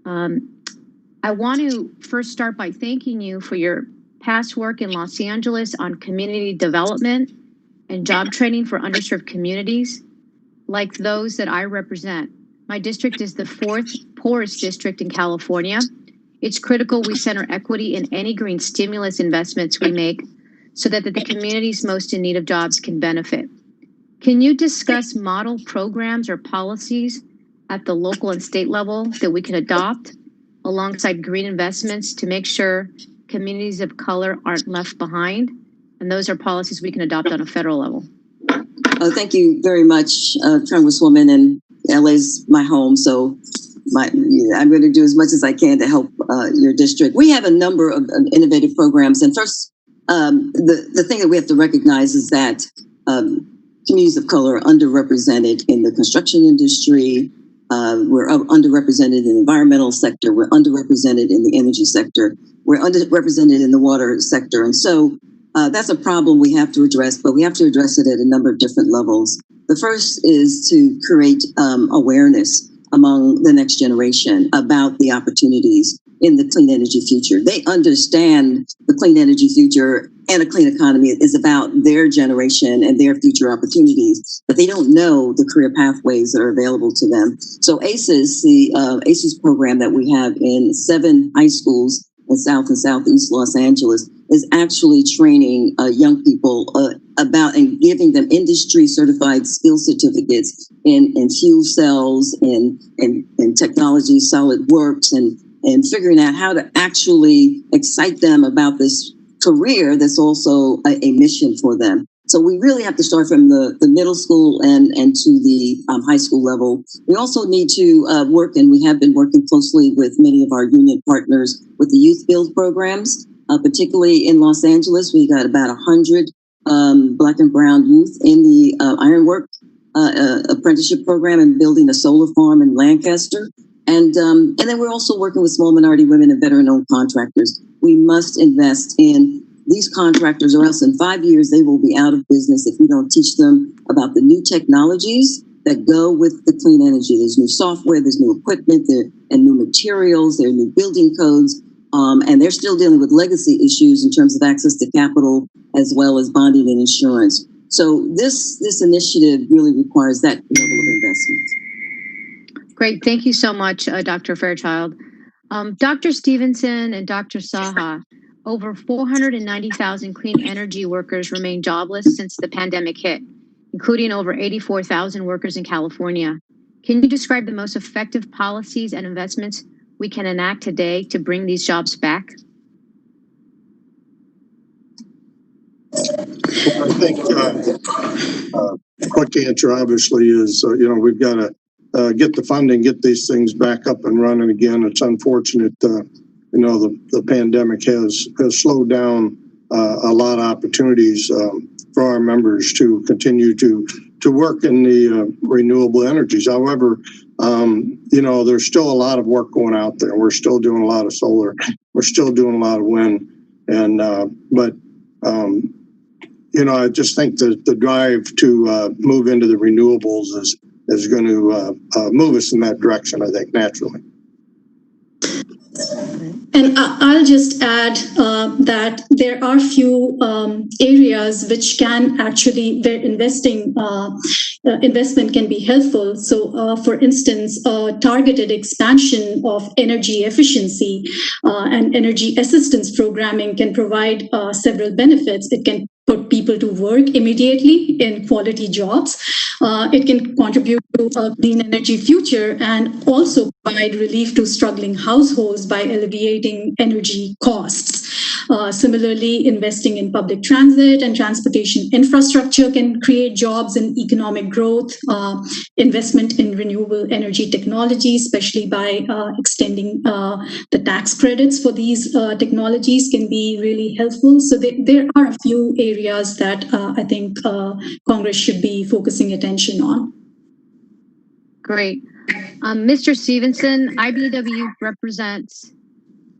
I want to first start by thanking you for your past work in Los Angeles on community development and job training for underserved communities like those that I represent. My district is the 4th poorest district in California. It's critical we center equity in any green stimulus investments we make so that the communities most in need of jobs can benefit. Can you discuss model programs or policies at the local and state level that we can adopt alongside green investments to make sure communities of color aren't left behind? And those are policies we can adopt on a federal level. Thank you very much, Congresswoman, and LA's my home, so I'm going to do as much as I can to help your district. We have a number of innovative programs, and first, the thing that we have to recognize is that communities of color are underrepresented in the construction industry. We're underrepresented in the environmental sector. We're underrepresented in the energy sector. We're underrepresented in the water sector. And so that's a problem we have to address, but we have to address it at a number of different levels. The first is to create awareness among the next generation about the opportunities in the clean energy future. They understand the clean energy future and a clean economy is about their generation and their future opportunities, but they don't know the career pathways that are available to them. So ACES, the ACES program that we have in 7 high schools in South and Southeast Los Angeles, is actually training young people about and giving them industry certified skill certificates in fuel cells, in technology, solid works, and figuring out how to actually excite them about this career that's also a mission for them. So we really have to start from the middle school and to the high school level. We also need to work, and we have been working closely with many of our union partners with the youth build programs, particularly in Los Angeles. We got about 100 Black and brown youth in the ironwork apprenticeship program and building a solar farm in Lancaster. And then we're also working with small minority women and veteran-owned contractors. We must invest in these contractors, or else in 5 years they will be out of business if we don't teach them about the new technologies that go with the clean energy. There's new software, there's new equipment, and new materials, there are new building codes, and they're still dealing with legacy issues in terms of access to capital as well as bonding and insurance. So this initiative really requires that level of investment. Great. Thank you so much, Dr. Fairchild. Dr. Stevenson and Dr. Saha, over 490,000 clean energy workers remain jobless since the pandemic hit, including over 84,000 workers in California. Can you describe the most effective policies and investments we can enact today to bring these jobs back? Well, I think quick answer obviously is, we've got to get the funding, get these things back up and running again. It's unfortunate, the pandemic has slowed down a lot of opportunities for our members to continue to work in the renewable energies. However, there's still a lot of work going out there. We're still doing a lot of solar. We're still doing a lot of wind. And I just think that the drive to move into the renewables is going to move us in that direction, I think, naturally. And I'll just add that there are few areas which can actually, where investment can be helpful. So, for instance, targeted expansion of energy efficiency and energy assistance programming can provide several benefits. It can put people to work immediately in quality jobs. It can contribute to a clean energy future and also provide relief to struggling households by alleviating energy costs. Similarly, investing in public transit and transportation infrastructure can create jobs and economic growth. Investment in renewable energy technology, especially by extending the tax credits for these technologies, can be really helpful. So there are a few areas that I think Congress should be focusing attention on. Great. Mr. Stevenson, IBEW represents,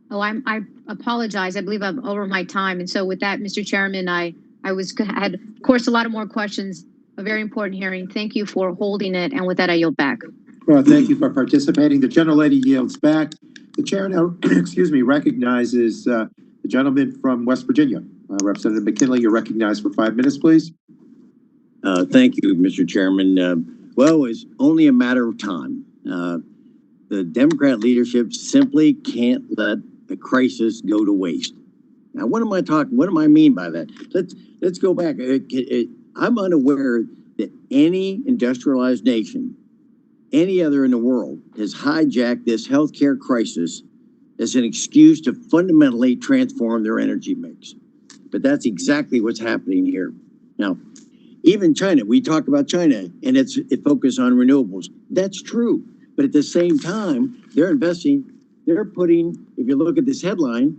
I apologize. I believe I'm over my time. And so with that, Mr. Chairman, I had, of course, a lot of more questions, a very important hearing. Thank you for holding it. And with that, I yield back. Well, thank you for participating. The gentlelady yields back. The chair now, recognizes the gentleman from West Virginia. Representative McKinley, you're recognized for 5 minutes, please. Thank you, Mr. Chairman. Well, it's only a matter of time. The Democrat leadership simply can't let the crisis go to waste. Now, what am I talking? What do I mean by that? Let's go back. I'm unaware that any industrialized nation, any other in the world, has hijacked this healthcare crisis as an excuse to fundamentally transform their energy mix. But that's exactly what's happening here. Now, even China, we talk about China and it focuses on renewables. That's true. But at the same time, they're investing, they're putting, if you look at this headline,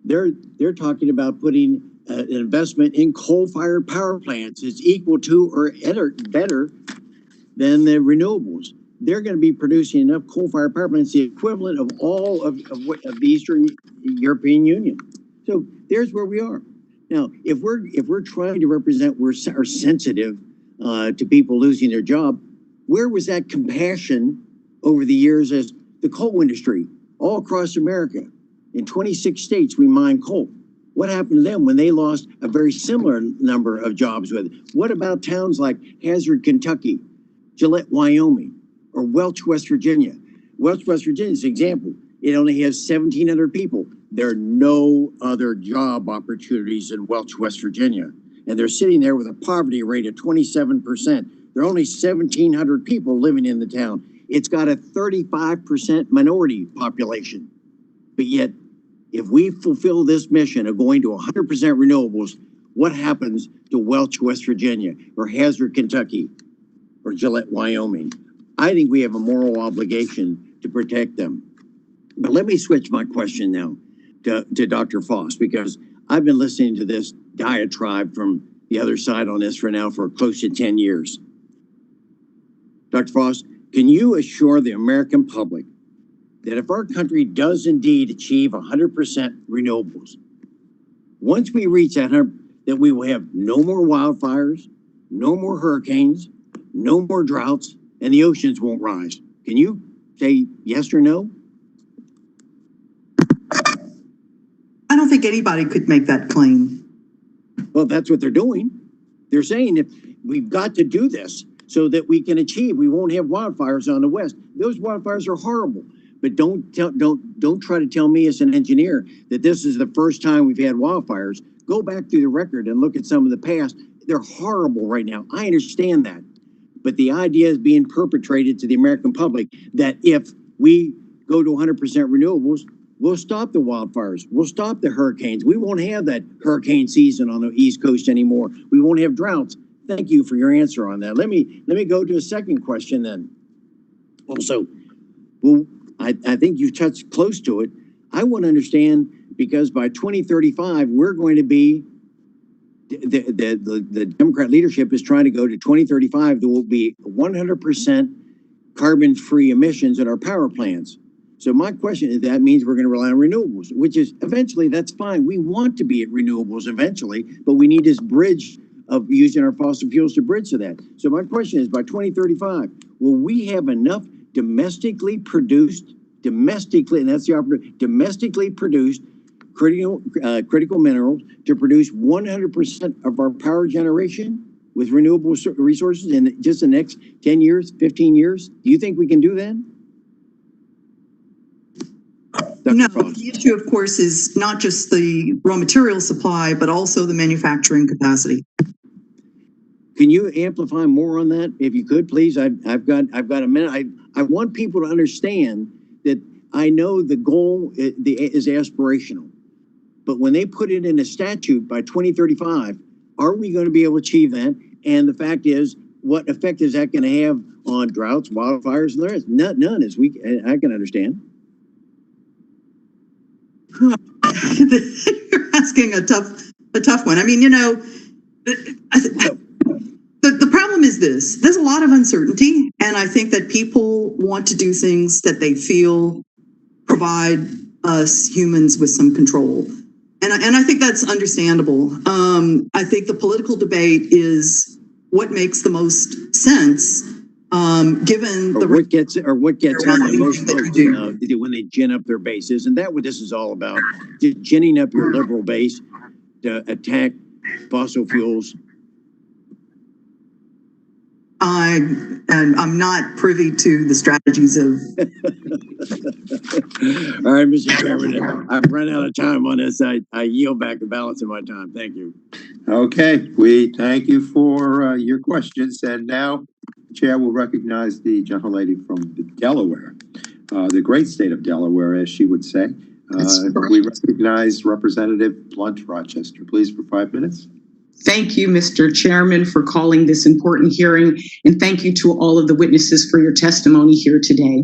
they're talking about putting an investment in coal-fired power plants is equal to or better than the renewables. They're going to be producing enough coal-fired power plants, the equivalent of all of the Eastern European Union. So there's where we are. Now, if we're trying to represent, are sensitive to people losing their job, where was that compassion over the years as the coal industry all across America? In 26 states, we mine coal. What happened to them when they lost a very similar number of jobs with it? What about towns like Hazard, Kentucky, Gillette, Wyoming, or Welch, West Virginia? Welch, West Virginia is an example. It only has 1,700 people. There are no other job opportunities in Welch, West Virginia. And they're sitting there with a poverty rate of 27%. There are only 1,700 people living in the town. It's got a 35% minority population. But yet, if we fulfill this mission of going to 100% renewables, what happens to Welch, West Virginia, or Hazard, Kentucky, or Gillette, Wyoming? I think we have a moral obligation to protect them. But let me switch my question now to Dr. Foss, because I've been listening to this diatribe from the other side on this for close to 10 years. Dr. Foss, can you assure the American public that if our country does indeed achieve 100% renewables, once we reach that 100%, that we will have no more wildfires, no more hurricanes, no more droughts, and the oceans won't rise? Can you say yes or no? I don't think anybody could make that claim. Well, that's what they're doing. They're saying that we've got to do this so that we can achieve, we won't have wildfires on the West. Those wildfires are horrible. But don't try to tell me as an engineer that this is the first time we've had wildfires. Go back through the record and look at some of the past. They're horrible right now. I understand that. But the idea is being perpetrated to the American public that if we go to 100% renewables, we'll stop the wildfires. We'll stop the hurricanes. We won't have that hurricane season on the East Coast anymore. We won't have droughts. Thank you for your answer on that. Let me go to a second question then. Also, well, I think you touched close to it. I want to understand, because by 2035, we're going to be, the Democrat leadership is trying to go to 2035. There will be 100% carbon-free emissions at our power plants. So my question is, that means we're going to rely on renewables, which is eventually, that's fine. We want to be at renewables eventually, but we need this bridge of using our fossil fuels to bridge to that. So my question is, by 2035, will we have enough domestically produced, and that's the operative, domestically produced critical minerals to produce 100% of our power generation with renewable resources in just the next 10 years, 15 years? Do you think we can do that? No, Frost. the issue, of course, is not just the raw material supply, but also the manufacturing capacity. Can you amplify more on that, if you could, please? I've got a minute. I want people to understand that I know the goal is aspirational, but when they put it in a statute by 2035, are we going to be able to achieve that? And the fact is, what effect is that going to have on droughts, wildfires, and the rest? None, as I can understand. You're asking a tough one. I mean, the problem is this: there's a lot of uncertainty, and I think that people want to do things that they feel provide us humans with some control, and I think that's understandable. I think the political debate is what makes the most sense, given what gets on the most votes when they gin up their base. Isn't that what this is all about? Just ginning up your liberal base to attack fossil fuels. I'm not privy to the strategies of. All right, Mr. Chairman, I've run out of time on this. I yield back the balance of my time. Thank you. Okay, we thank you for your questions. And now the chair will recognize the gentlelady from Delaware, the great state of Delaware, as she would say. We recognize Representative Blunt Rochester. Please, for 5 minutes. Thank you, Mr. Chairman, for calling this important hearing, and thank you to all of the witnesses for your testimony here today.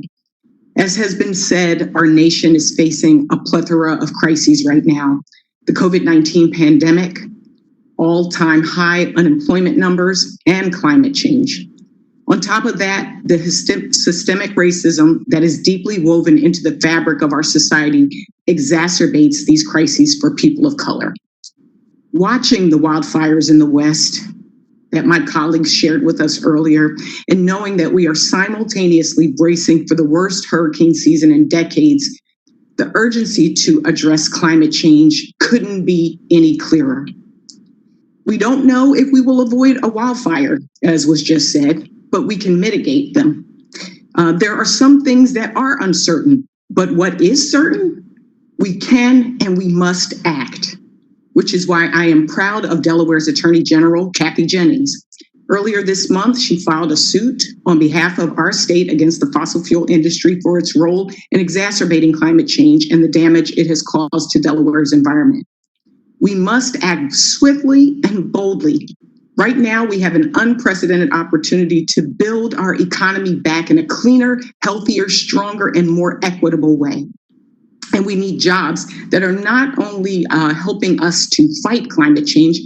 As has been said, our nation is facing a plethora of crises right now. The COVID-19 pandemic, all-time high unemployment numbers, and climate change. On top of that, the systemic racism that is deeply woven into the fabric of our society exacerbates these crises for people of color. Watching the wildfires in the West that my colleagues shared with us earlier, and knowing that we are simultaneously bracing for the worst hurricane season in decades, the urgency to address climate change couldn't be any clearer. We don't know if we will avoid a wildfire, as was just said, but we can mitigate them. There are some things that are uncertain, but what is certain, we can and we must act, which is why I am proud of Delaware's Attorney General, Kathy Jennings. Earlier this month, she filed a suit on behalf of our state against the fossil fuel industry for its role in exacerbating climate change and the damage it has caused to Delaware's environment. We must act swiftly and boldly. Right now, we have an unprecedented opportunity to build our economy back in a cleaner, healthier, stronger, and more equitable way. And we need jobs that are not only helping us to fight climate change,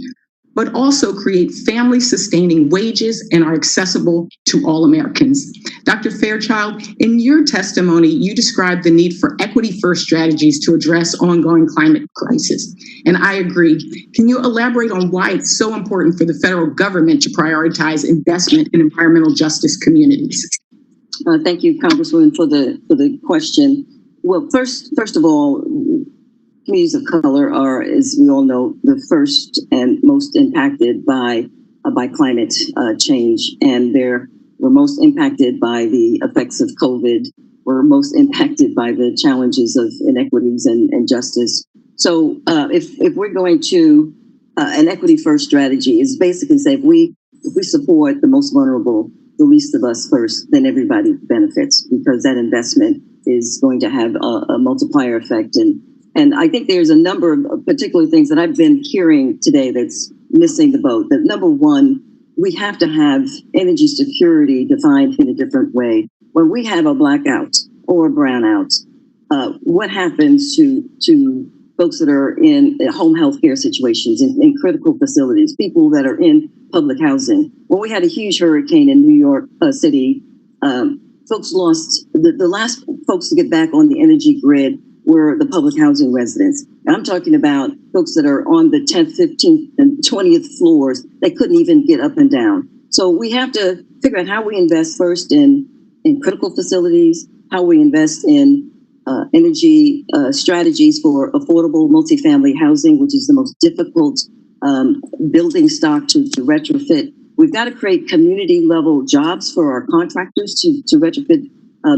but also create family-sustaining wages and are accessible to all Americans. Dr. Fairchild, in your testimony, you described the need for equity-first strategies to address ongoing climate crisis. And I agree. Can you elaborate on why it's so important for the federal government to prioritize investment in environmental justice communities? Thank you, Congresswoman, for the question. Well, first of all, communities of color are, as we all know, the first and most impacted by climate change, and we're most impacted by the effects of COVID. We're most impacted by the challenges of inequities and justice. So, if we're going to an equity-first strategy, is basically say if we support the most vulnerable, the least of us first, then everybody benefits, because that investment is going to have a multiplier effect. And I think there's a number of particular things that I've been hearing today that's missing the boat. That number one, we have to have energy security defined in a different way. When we have a blackout or a brownout, what happens to folks that are in home health care situations, in critical facilities, people that are in public housing? When we had a huge hurricane in New York City, folks lost, the last folks to get back on the energy grid were the public housing residents. And I'm talking about folks that are on the 10th, 15th, and 20th floors. They couldn't even get up and down. So we have to figure out how we invest first in critical facilities, how we invest in energy strategies for affordable multifamily housing, which is the most difficult building stock to retrofit. We've got to create community level jobs for our contractors to retrofit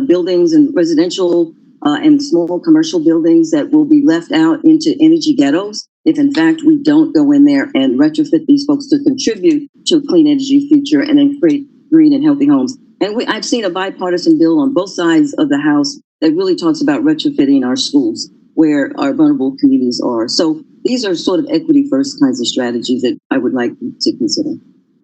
buildings and residential and small commercial buildings that will be left out into energy ghettos if in fact we don't go in there and retrofit these folks to contribute to a clean energy future and then create green and healthy homes. And I've seen a bipartisan bill on both sides of the House that really talks about retrofitting our schools where our vulnerable communities are. So these are sort of equity first kinds of strategies that I would like to consider.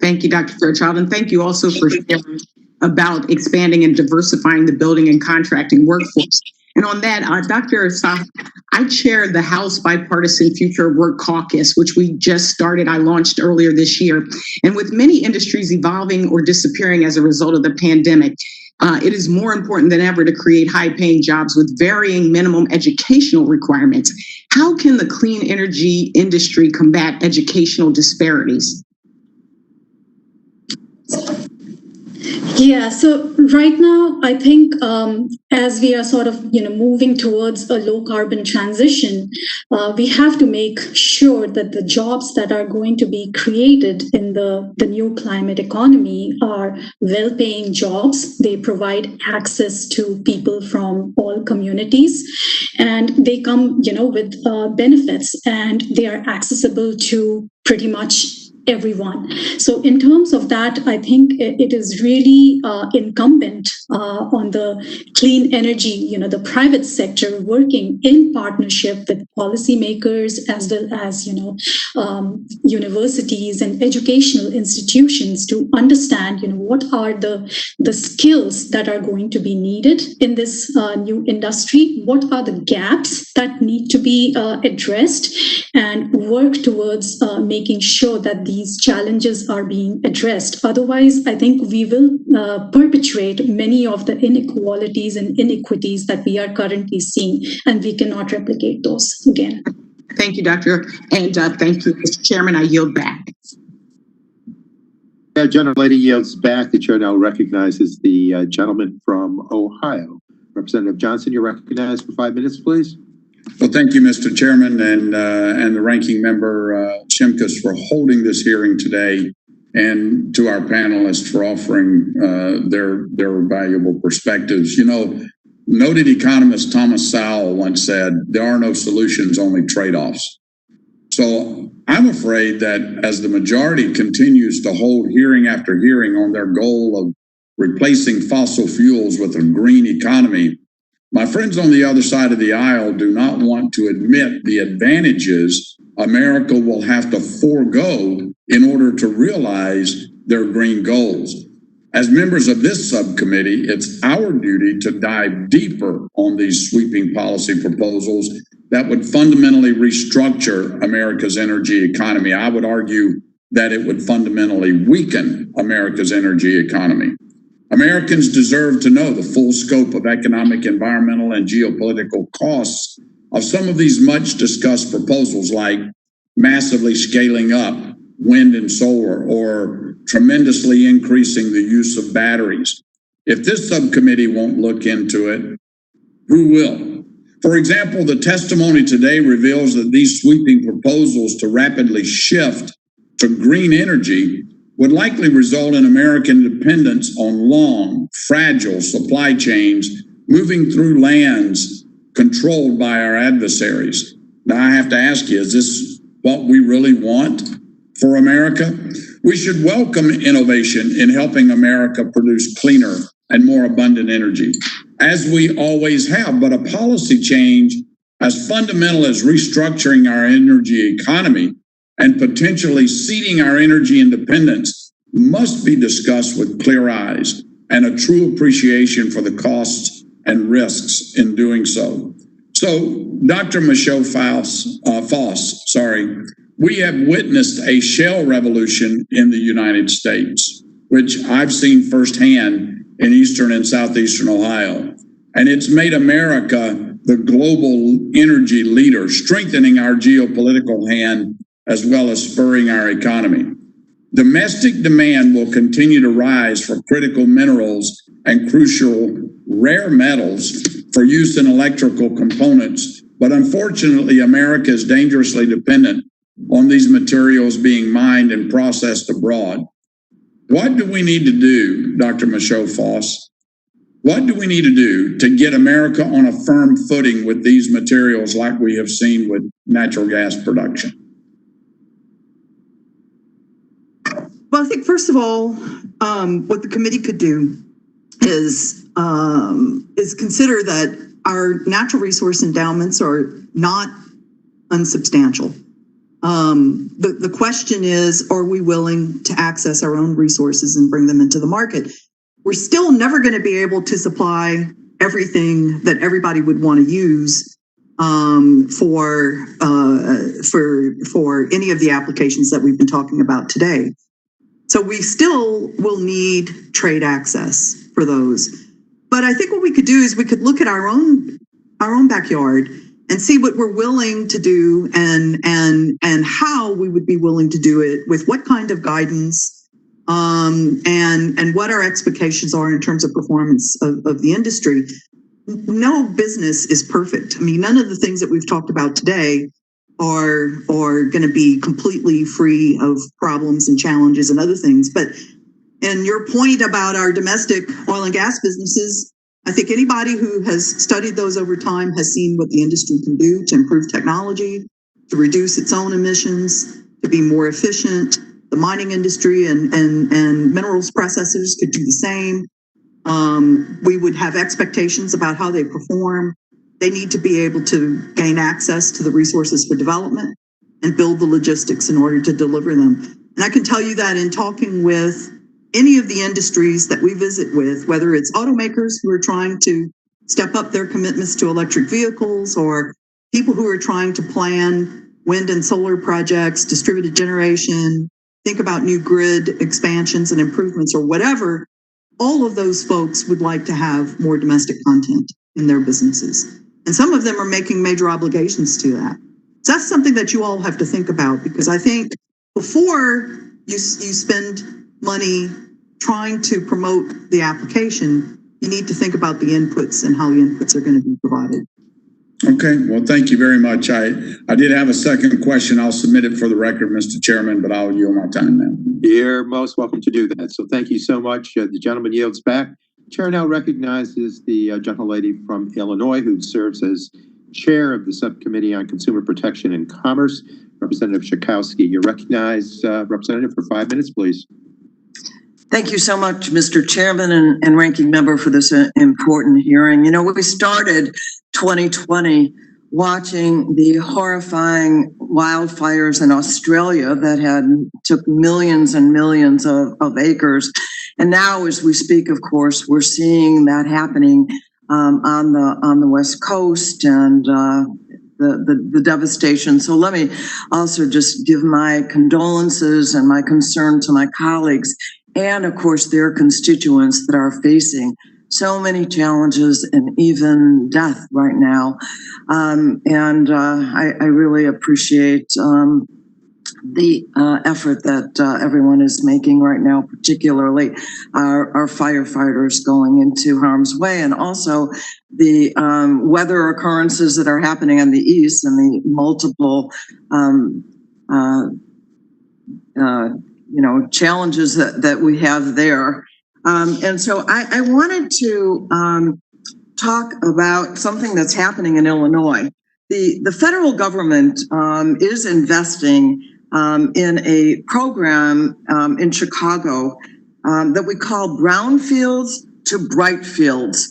Thank you, Dr. Fairchild, and thank you also for sharing about expanding and diversifying the building and contracting workforce. And on that, Dr. Saha, I chair the House Bipartisan Future Work Caucus, which we just started. I launched earlier this year. And with many industries evolving or disappearing as a result of the pandemic, it is more important than ever to create high-paying jobs with varying minimum educational requirements. How can the clean energy industry combat educational disparities? Yeah, so right now, I think as we are sort of, moving towards a low carbon transition, we have to make sure that the jobs that are going to be created in the new climate economy are well-paying jobs. They provide access to people from all communities, and they come, with benefits, and they are accessible to pretty much everyone. So in terms of that, I think it is really incumbent on the clean energy, the private sector working in partnership with policymakers as well as, universities and educational institutions to understand, what are the skills that are going to be needed in this new industry, what are the gaps that need to be addressed, and work towards making sure that these challenges are being addressed. Otherwise, I think we will perpetuate many of the inequalities and inequities that we are currently seeing, and we cannot replicate those again. Thank you, Doctor. And thank you, Mr. Chairman. I yield back. Yeah, gentlelady yields back. The chair now recognizes the gentleman from Ohio. Representative Johnson, you're recognized for 5 minutes, please. Well, thank you, Mr. Chairman, and the ranking member Shimkus for holding this hearing today, and to our panelists for offering their valuable perspectives. Noted economist Thomas Sowell once said, "There are no solutions, only trade-offs." So I'm afraid that as the majority continues to hold hearing after hearing on their goal of replacing fossil fuels with a green economy, my friends on the other side of the aisle do not want to admit the advantages America will have to forego in order to realize their green goals. As members of this subcommittee, it's our duty to dive deeper on these sweeping policy proposals that would fundamentally restructure America's energy economy. I would argue that it would fundamentally weaken America's energy economy. Americans deserve to know the full scope of economic, environmental, and geopolitical costs of some of these much discussed proposals, like massively scaling up wind and solar or tremendously increasing the use of batteries. If this subcommittee won't look into it, who will? For example, the testimony today reveals that these sweeping proposals to rapidly shift to green energy would likely result in American dependence on long, fragile supply chains moving through lands controlled by our adversaries. Now, I have to ask you, is this what we really want for America? We should welcome innovation in helping America produce cleaner and more abundant energy, as we always have, but a policy change as fundamental as restructuring our energy economy and potentially ceding our energy independence must be discussed with clear eyes and a true appreciation for the costs and risks in doing so. So, Dr. Michelle Foss, we have witnessed a shale revolution in the United States, which I've seen firsthand in eastern and southeastern Ohio. And it's made America the global energy leader, strengthening our geopolitical hand as well as spurring our economy. Domestic demand will continue to rise for critical minerals and crucial rare metals for use in electrical components, but unfortunately, America is dangerously dependent on these materials being mined and processed abroad. What do we need to do, Dr. Michelle Foss, What do we need to do to get America on a firm footing with these materials like we have seen with natural gas production? Well, I think first of all, what the committee could do is consider that our natural resource endowments are not unsubstantial. The question is, are we willing to access our own resources and bring them into the market? We're still never going to be able to supply everything that everybody would want to use for any of the applications that we've been talking about today. So we still will need trade access for those. But I think what we could do is we could look at our own backyard and see what we're willing to do and how we would be willing to do it, with what kind of guidance, and what our expectations are in terms of performance of the industry. No business is perfect. I mean, none of the things that we've talked about today are going to be completely free of problems and challenges and other things. But and your point about our domestic oil and gas businesses, I think anybody who has studied those over time has seen what the industry can do to improve technology, to reduce its own emissions, to be more efficient. The mining industry and minerals processors could do the same. We would have expectations about how they perform. They need to be able to gain access to the resources for development and build the logistics in order to deliver them. And I can tell you that in talking with any of the industries that we visit with, whether it's automakers who are trying to step up their commitments to electric vehicles, or people who are trying to plan wind and solar projects, distributed generation, think about new grid expansions and improvements or whatever, all of those folks would like to have more domestic content in their businesses. And some of them are making major obligations to that. So that's something that you all have to think about, because I think before you spend money trying to promote the application, you need to think about the inputs and how the inputs are going to be provided. Okay, well, thank you very much. I did have a second question. I'll submit it for the record, Mr. Chairman, but I'll yield my time now. You're most welcome to do that. So thank you so much. The gentleman yields back. Chair now recognizes the gentlelady from Illinois, who serves as chair of the Subcommittee on Consumer Protection and Commerce, Representative Schakowsky. You're recognized, Representative, for 5 minutes, please. Thank you so much, Mr. Chairman and Ranking Member, for this important hearing. You know, we started 2020 watching the horrifying wildfires in Australia that took millions and millions of acres. And now, as we speak, of course, we're seeing that happening on the West Coast, and the devastation. So let me also just give my condolences and my concern to my colleagues, and of course their constituents that are facing so many challenges and even death right now. I really appreciate the effort that everyone is making right now, particularly our firefighters going into harm's way, and also the weather occurrences that are happening in the east and the multiple challenges that we have there. And so I wanted to talk about something that's happening in Illinois. The federal government is investing in a program in Chicago that we call Brownfields to Brightfields.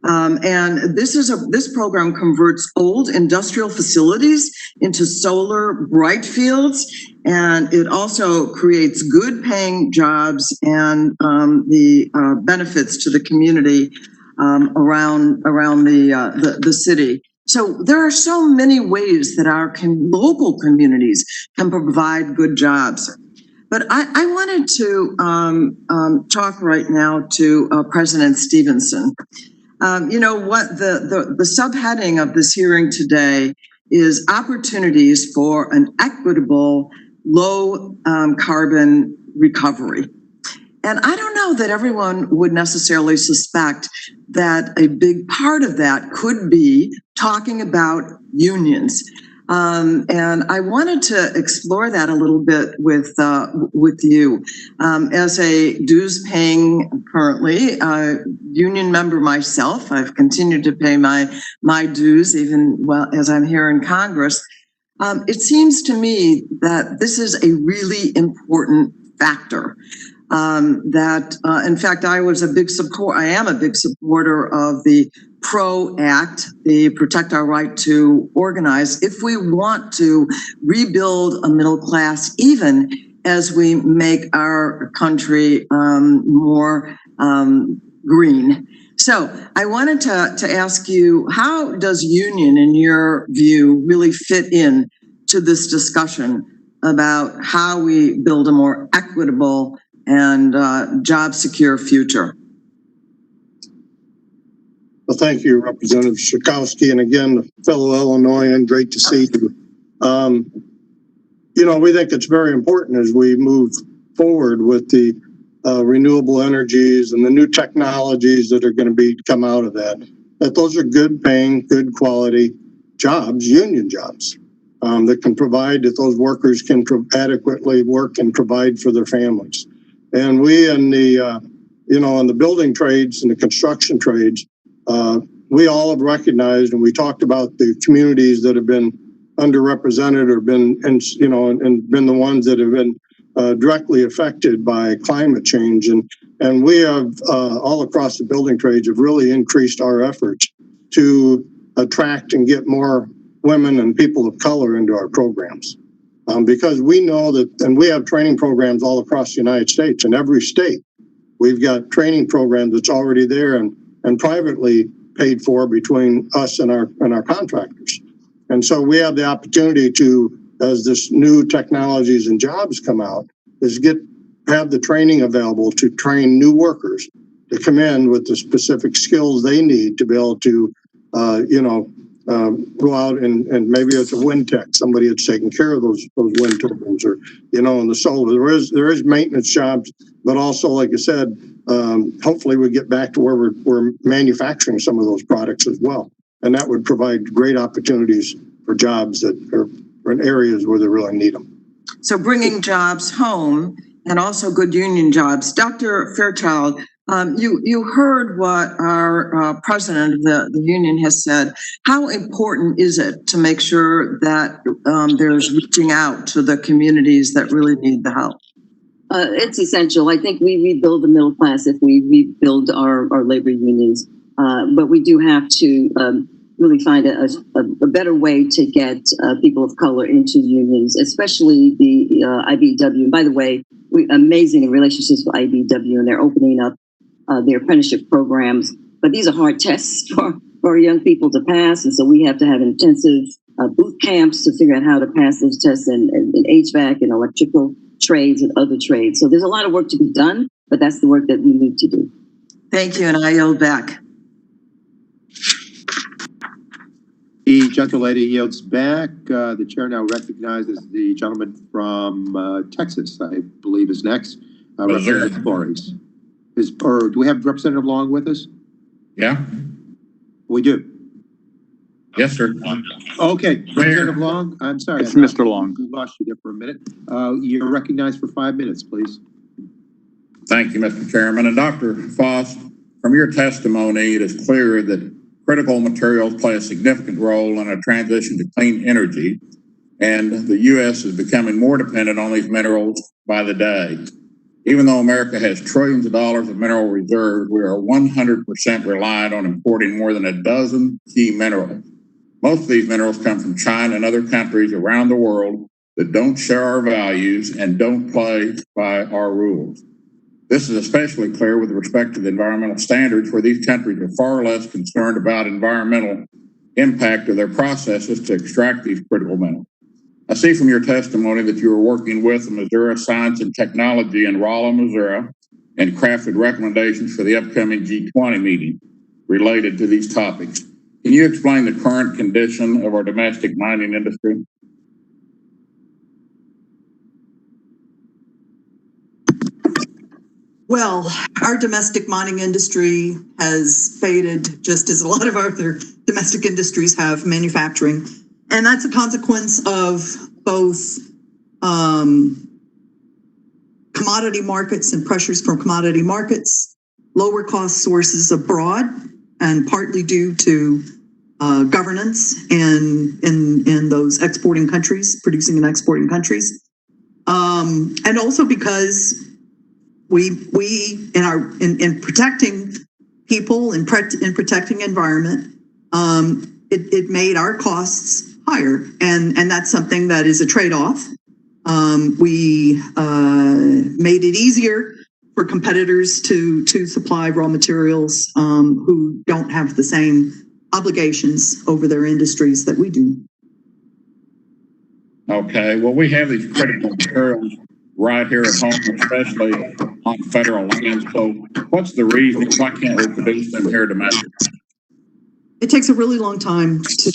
And this program converts old industrial facilities into solar bright fields, and it also creates good paying jobs and the benefits to the community around the city. So there are so many ways that our local communities can provide good jobs. But I wanted to talk right now to President Stevenson. You know what, the subheading of this hearing today is opportunities for an equitable, low carbon recovery. And I don't know that everyone would necessarily suspect that a big part of that could be talking about unions. And I wanted to explore that a little bit with you. As a dues paying currently union member myself, I've continued to pay my dues even as I'm here in Congress. It seems to me that this is a really important factor. In fact, I am a big supporter of the PRO Act, the Protect Our Right to Organize, if we want to rebuild a middle class, even as we make our country more green. So I wanted to ask you, how does union, in your view, really fit in to this discussion about how we build a more equitable and job secure future? Well, thank you, Representative Schakowsky, and again, fellow Illinoisan, great to see you. We think it's very important as we move forward with the renewable energies and the new technologies that are going to come out of that those are good paying, good quality jobs, union jobs, that can provide, that those workers can adequately work and provide for their families. And we in the, in the building trades and the construction trades, we all have recognized, and we talked about the communities that have been underrepresented or been, and been the ones that have been directly affected by climate change. And we have, all across the building trades, have really increased our efforts to attract and get more women and people of color into our programs. Because we know that, and we have training programs all across the United States. In every state, we've got training programs that's already there and privately paid for between us and our contractors. And so we have the opportunity to, as this new technologies and jobs come out, is have the training available to train new workers to come in with the specific skills they need to be able to, go out and maybe it's a wind tech, somebody that's taking care of those wind turbines, or, in the solar. There is maintenance jobs, but also, like I said, hopefully we get back to where we're manufacturing some of those products as well. And that would provide great opportunities for jobs that are in areas where they really need them. So bringing jobs home and also good union jobs. Dr. Fairchild, you heard what our president of the union has said. How important is it to make sure that there's reaching out to the communities that really need the help? It's essential. I think we rebuild the middle class if we rebuild our labor unions. But we do have to really find a better way to get people of color into unions, especially the IBEW. And by the way, amazing relationships with IBEW, and they're opening up their apprenticeship programs. But these are hard tests for young people to pass, and so we have to have intensive boot camps to figure out how to pass those tests in HVAC and electrical trades and other trades. So there's a lot of work to be done, but that's the work that we need to do. Thank you, and I yield back. The gentlelady yields back. The chair now recognizes the gentleman from Texas, I believe is next. Representative Flores. Do we have Representative Long with us? Yeah. We do. Yes, sir. Okay, Representative Long, I'm sorry. It's Mr. Long. We lost you there for a minute. You're recognized for 5 minutes, please. Thank you, Mr. Chairman. And Dr. Foss, from your testimony, it is clear that critical materials play a significant role in a transition to clean energy, and the U.S. is becoming more dependent on these minerals by the day. Even though America has trillions of dollars of mineral reserves, we are 100% reliant on importing more than a dozen key minerals. Most of these minerals come from China and other countries around the world that don't share our values and don't play by our rules. This is especially clear with respect to the environmental standards, where these countries are far less concerned about environmental impact of their processes to extract these critical minerals. I see from your testimony that you are working with the Missouri Science and Technology in Rolla, Missouri, and crafted recommendations for the upcoming G20 meeting related to these topics. Can you explain the current condition of our domestic mining industry? Well, our domestic mining industry has faded just as a lot of other domestic industries have, manufacturing. And that's a consequence of both commodity markets and pressures from commodity markets, lower cost sources abroad, and partly due to governance in those exporting countries, producing and exporting countries, and also because we in protecting people and protecting environment, it made our costs higher, and that's something that is a trade-off. We made it easier for competitors to supply raw materials who don't have the same obligations over their industries that we do. Okay, well, we have these critical materials right here at home, especially on federal land. So what's the reason? Why can't we produce them here domestically? It takes a really long time to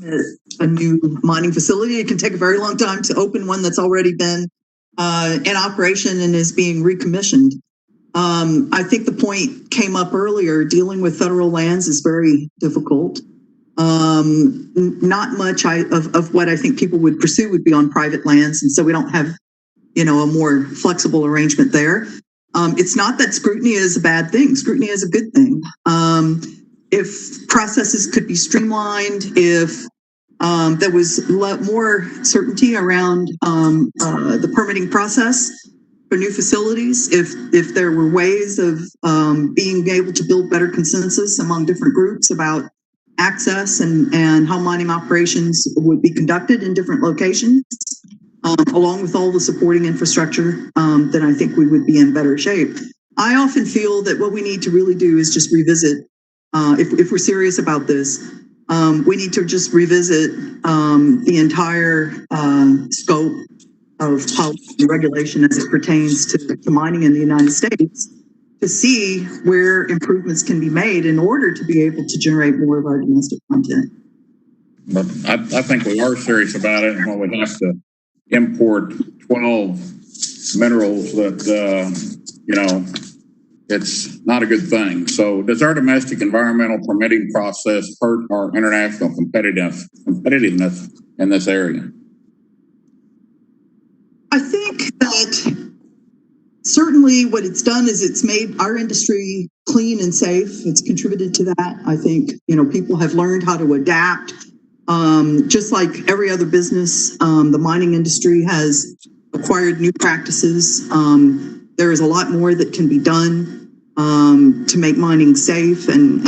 permit a new mining facility. It can take a very long time to open one that's already been in operation and is being recommissioned. I think the point came up earlier, dealing with federal lands is very difficult. Not much of what I think people would pursue would be on private lands, and so we don't have, a more flexible arrangement there. It's not that scrutiny is a bad thing. Scrutiny is a good thing. If processes could be streamlined, if there was more certainty around the permitting process for new facilities, if there were ways of being able to build better consensus among different groups about access and how mining operations would be conducted in different locations, along with all the supporting infrastructure, then I think we would be in better shape. I often feel that what we need to really do is just revisit, if we're serious about this, we need to just revisit the entire scope of policy and regulation as it pertains to mining in the United States, to see where improvements can be made in order to be able to generate more of our domestic content. But I think we are serious about it, and when we have to import 12 minerals that, it's not a good thing. So does our domestic environmental permitting process hurt our international competitiveness in this area? I think that certainly what it's done is it's made our industry clean and safe. It's contributed to that. I think, people have learned how to adapt. Just like every other business, the mining industry has acquired new practices. There is a lot more that can be done to make mining safe and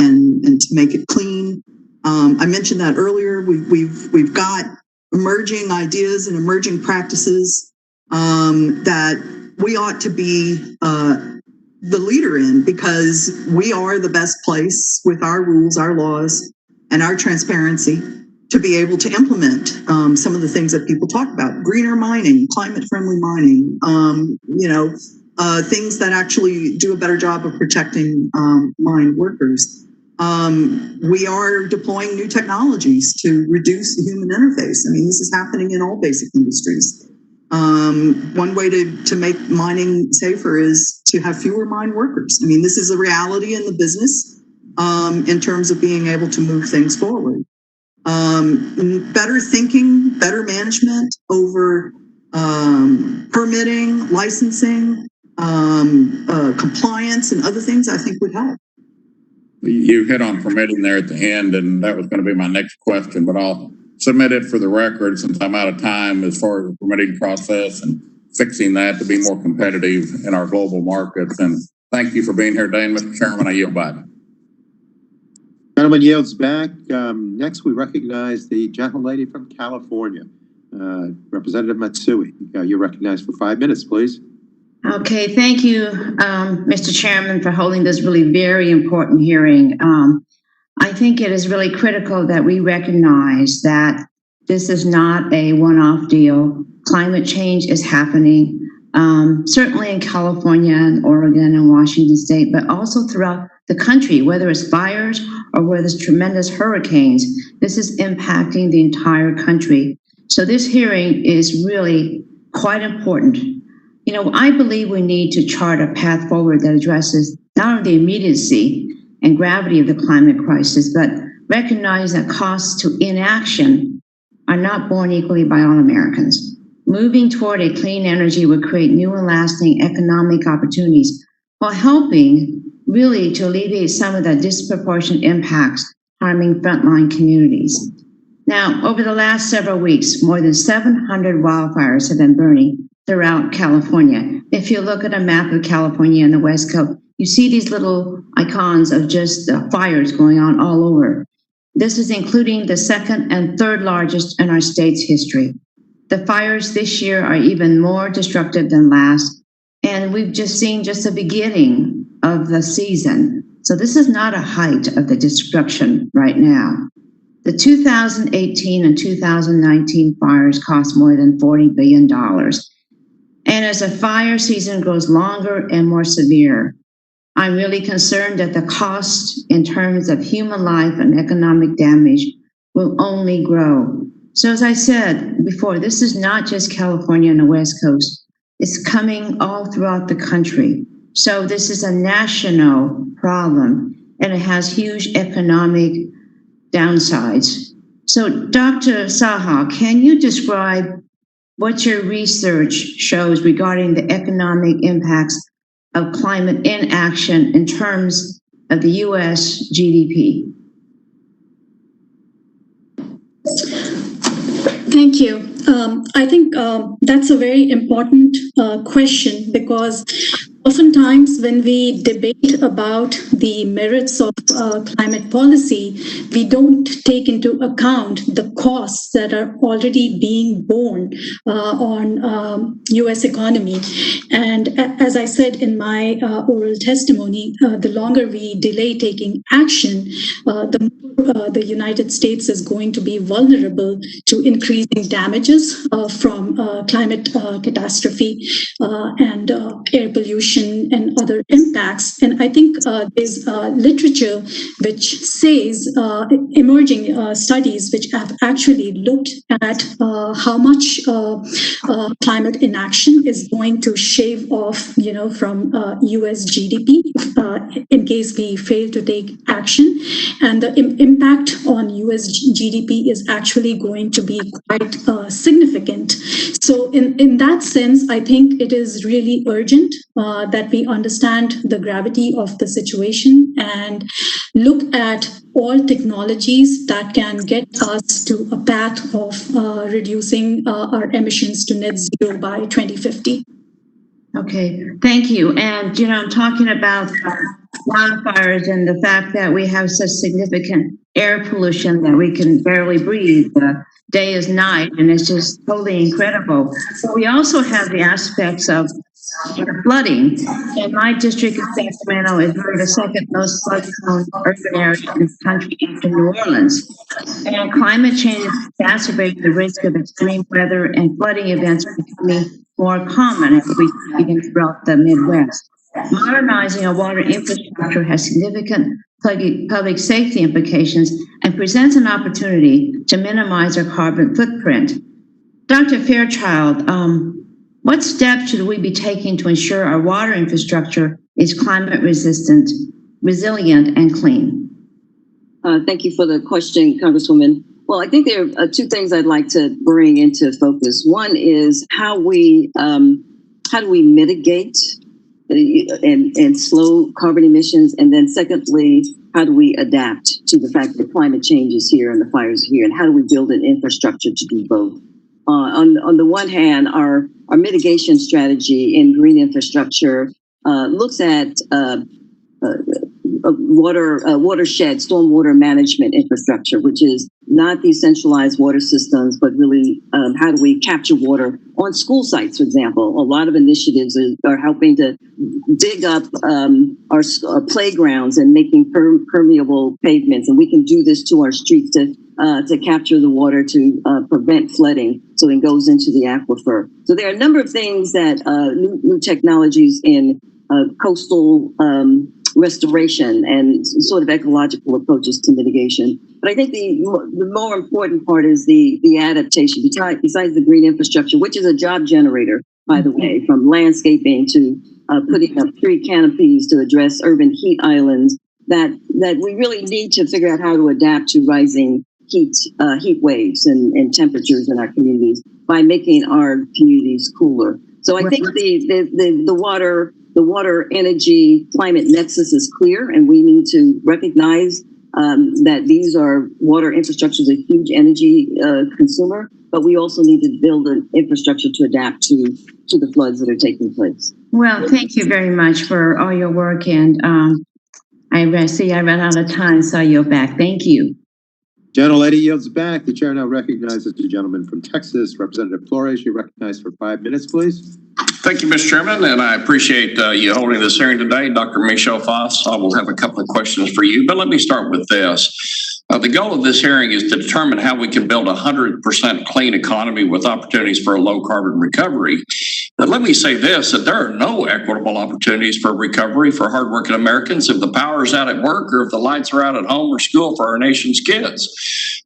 to make it clean. I mentioned that earlier. We've got emerging ideas and emerging practices that we ought to be the leader in, because we are the best place with our rules, our laws, and our transparency to be able to implement some of the things that people talk about: greener mining, climate-friendly mining, things that actually do a better job of protecting mine workers. We are deploying new technologies to reduce the human interface. I mean, this is happening in all basic industries. One way to make mining safer is to have fewer mine workers. I mean, this is a reality in the business in terms of being able to move things forward. Better thinking, better management over permitting, licensing, compliance, and other things, I think would help. You hit on permitting there at the end, and that was going to be my next question, but I'll submit it for the record since I'm out of time as far as the permitting process and fixing that to be more competitive in our global markets. And thank you for being here today. And Mr. Chairman, I yield back. Gentleman yields back. Next, we recognize the gentlelady from California, Representative Matsui. You're recognized for 5 minutes, please. Okay, thank you, Mr. Chairman, for holding this really very important hearing. I think it is really critical that we recognize that this is not a one-off deal. Climate change is happening, certainly in California and Oregon and Washington State, but also throughout the country, whether it's fires or whether it's tremendous hurricanes. This is impacting the entire country. So this hearing is really quite important. I believe we need to chart a path forward that addresses not only the immediacy and gravity of the climate crisis, but recognize that costs to inaction are not born equally by all Americans. Moving toward a clean energy would create new and lasting economic opportunities while helping really to alleviate some of the disproportionate impacts harming frontline communities. Now, over the last several weeks, more than 700 wildfires have been burning throughout California. If you look at a map of California and the West Coast, you see these little icons of just fires going on all over. This is including the second and third largest in our state's history. The fires this year are even more destructive than last, and we've just seen just the beginning of the season. So this is not a height of the destruction right now. The 2018 and 2019 fires cost more than $40 billion. And as the fire season grows longer and more severe, I'm really concerned that the cost in terms of human life and economic damage will only grow. So as I said before, this is not just California and the West Coast. It's coming all throughout the country. So this is a national problem, and it has huge economic downsides. So Dr. Saha, can you describe what your research shows regarding the economic impacts of climate inaction in terms of the U.S. GDP? Thank you. I think that's a very important question, because oftentimes when we debate about the merits of climate policy, we don't take into account the costs that are already being borne on U.S. economy. And as I said in my oral testimony, the longer we delay taking action, the more the United States is going to be vulnerable to increasing damages from climate catastrophe and air pollution and other impacts. And I think there's literature which says, emerging studies which have actually looked at how much climate inaction is going to shave off, from US GDP in case we fail to take action. And the impact on US GDP is actually going to be quite significant. So in that sense, I think it is really urgent that we understand the gravity of the situation and look at all technologies that can get us to a path of reducing our emissions to net zero by 2050. Okay, thank you. And, I'm talking about wildfires and the fact that we have such significant air pollution that we can barely breathe. Day is night, and it's just totally incredible. But we also have the aspects of flooding. In my district of Sacramento is really the second most flood-prone urban area in the country after New Orleans. And climate change is exacerbating the risk of extreme weather, and flooding events are becoming more common as we begin throughout the Midwest. Modernizing our water infrastructure has significant public safety implications and presents an opportunity to minimize our carbon footprint. Dr. Fairchild, what steps should we be taking to ensure our water infrastructure is climate resistant, resilient, and clean? Thank you for the question, Congresswoman. Well, I think there are two things I'd like to bring into focus. One is how do we mitigate and slow carbon emissions, and then secondly, how do we adapt to the fact that climate change is here and the fires are here, and how do we build an infrastructure to do both? On the one hand, our mitigation strategy in green infrastructure looks at watershed, stormwater management infrastructure, which is not these centralized water systems, but really how do we capture water on school sites, for example. A lot of initiatives are helping to dig up our playgrounds and making permeable pavements, and we can do this to our streets to capture the water to prevent flooding, so it goes into the aquifer. So there are a number of things that new technologies in coastal restoration and sort of ecological approaches to mitigation. But I think the more important part is the adaptation, besides the green infrastructure, which is a job generator, by the way, from landscaping to putting up tree canopies to address urban heat islands, that we really need to figure out how to adapt to rising heat waves and temperatures in our communities by making our communities cooler. So I think the water energy climate nexus is clear, and we need to recognize that these are water infrastructure is a huge energy consumer, but we also need to build an infrastructure to adapt to the floods that are taking place. Well, thank you very much for all your work, and I see I ran out of time, so I yield back. Thank you. Gentlelady yields back. The chair now recognizes the gentleman from Texas, Representative Flores. You're recognized for 5 minutes, please. Thank you, Mr. Chairman, and I appreciate you holding this hearing today. Dr. Michelle Foss, I will have a couple of questions for you, but let me start with this. The goal of this hearing is to determine how we can build a 100% clean economy with opportunities for a low carbon recovery. But let me say this, that there are no equitable opportunities for recovery for hardworking Americans if the power is out at work or if the lights are out at home or school for our nation's kids.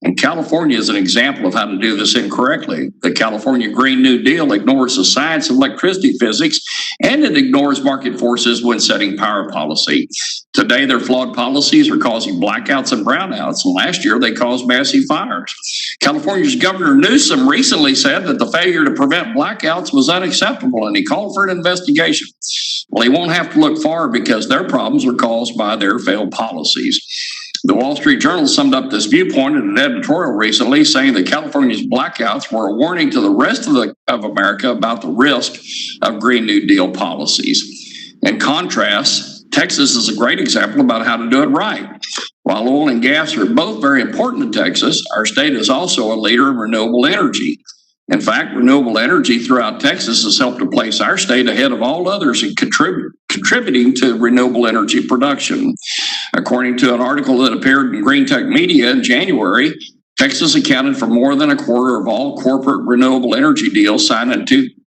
And California is an example of how to do this incorrectly. The California Green New Deal ignores the science of electricity physics, and it ignores market forces when setting power policy. Today, their flawed policies are causing blackouts and brownouts. And last year, they caused massive fires. California's Governor Newsom recently said that the failure to prevent blackouts was unacceptable, and he called for an investigation. Well, he won't have to look far because their problems are caused by their failed policies. The Wall Street Journal summed up this viewpoint in an editorial recently, saying that California's blackouts were a warning to the rest of America about the risk of Green New Deal policies. In contrast, Texas is a great example about how to do it right. While oil and gas are both very important to Texas, our state is also a leader in renewable energy. In fact, renewable energy throughout Texas has helped to place our state ahead of all others in contributing to renewable energy production. According to an article that appeared in Green Tech Media in January, Texas accounted for more than a quarter of all corporate renewable energy deals signed in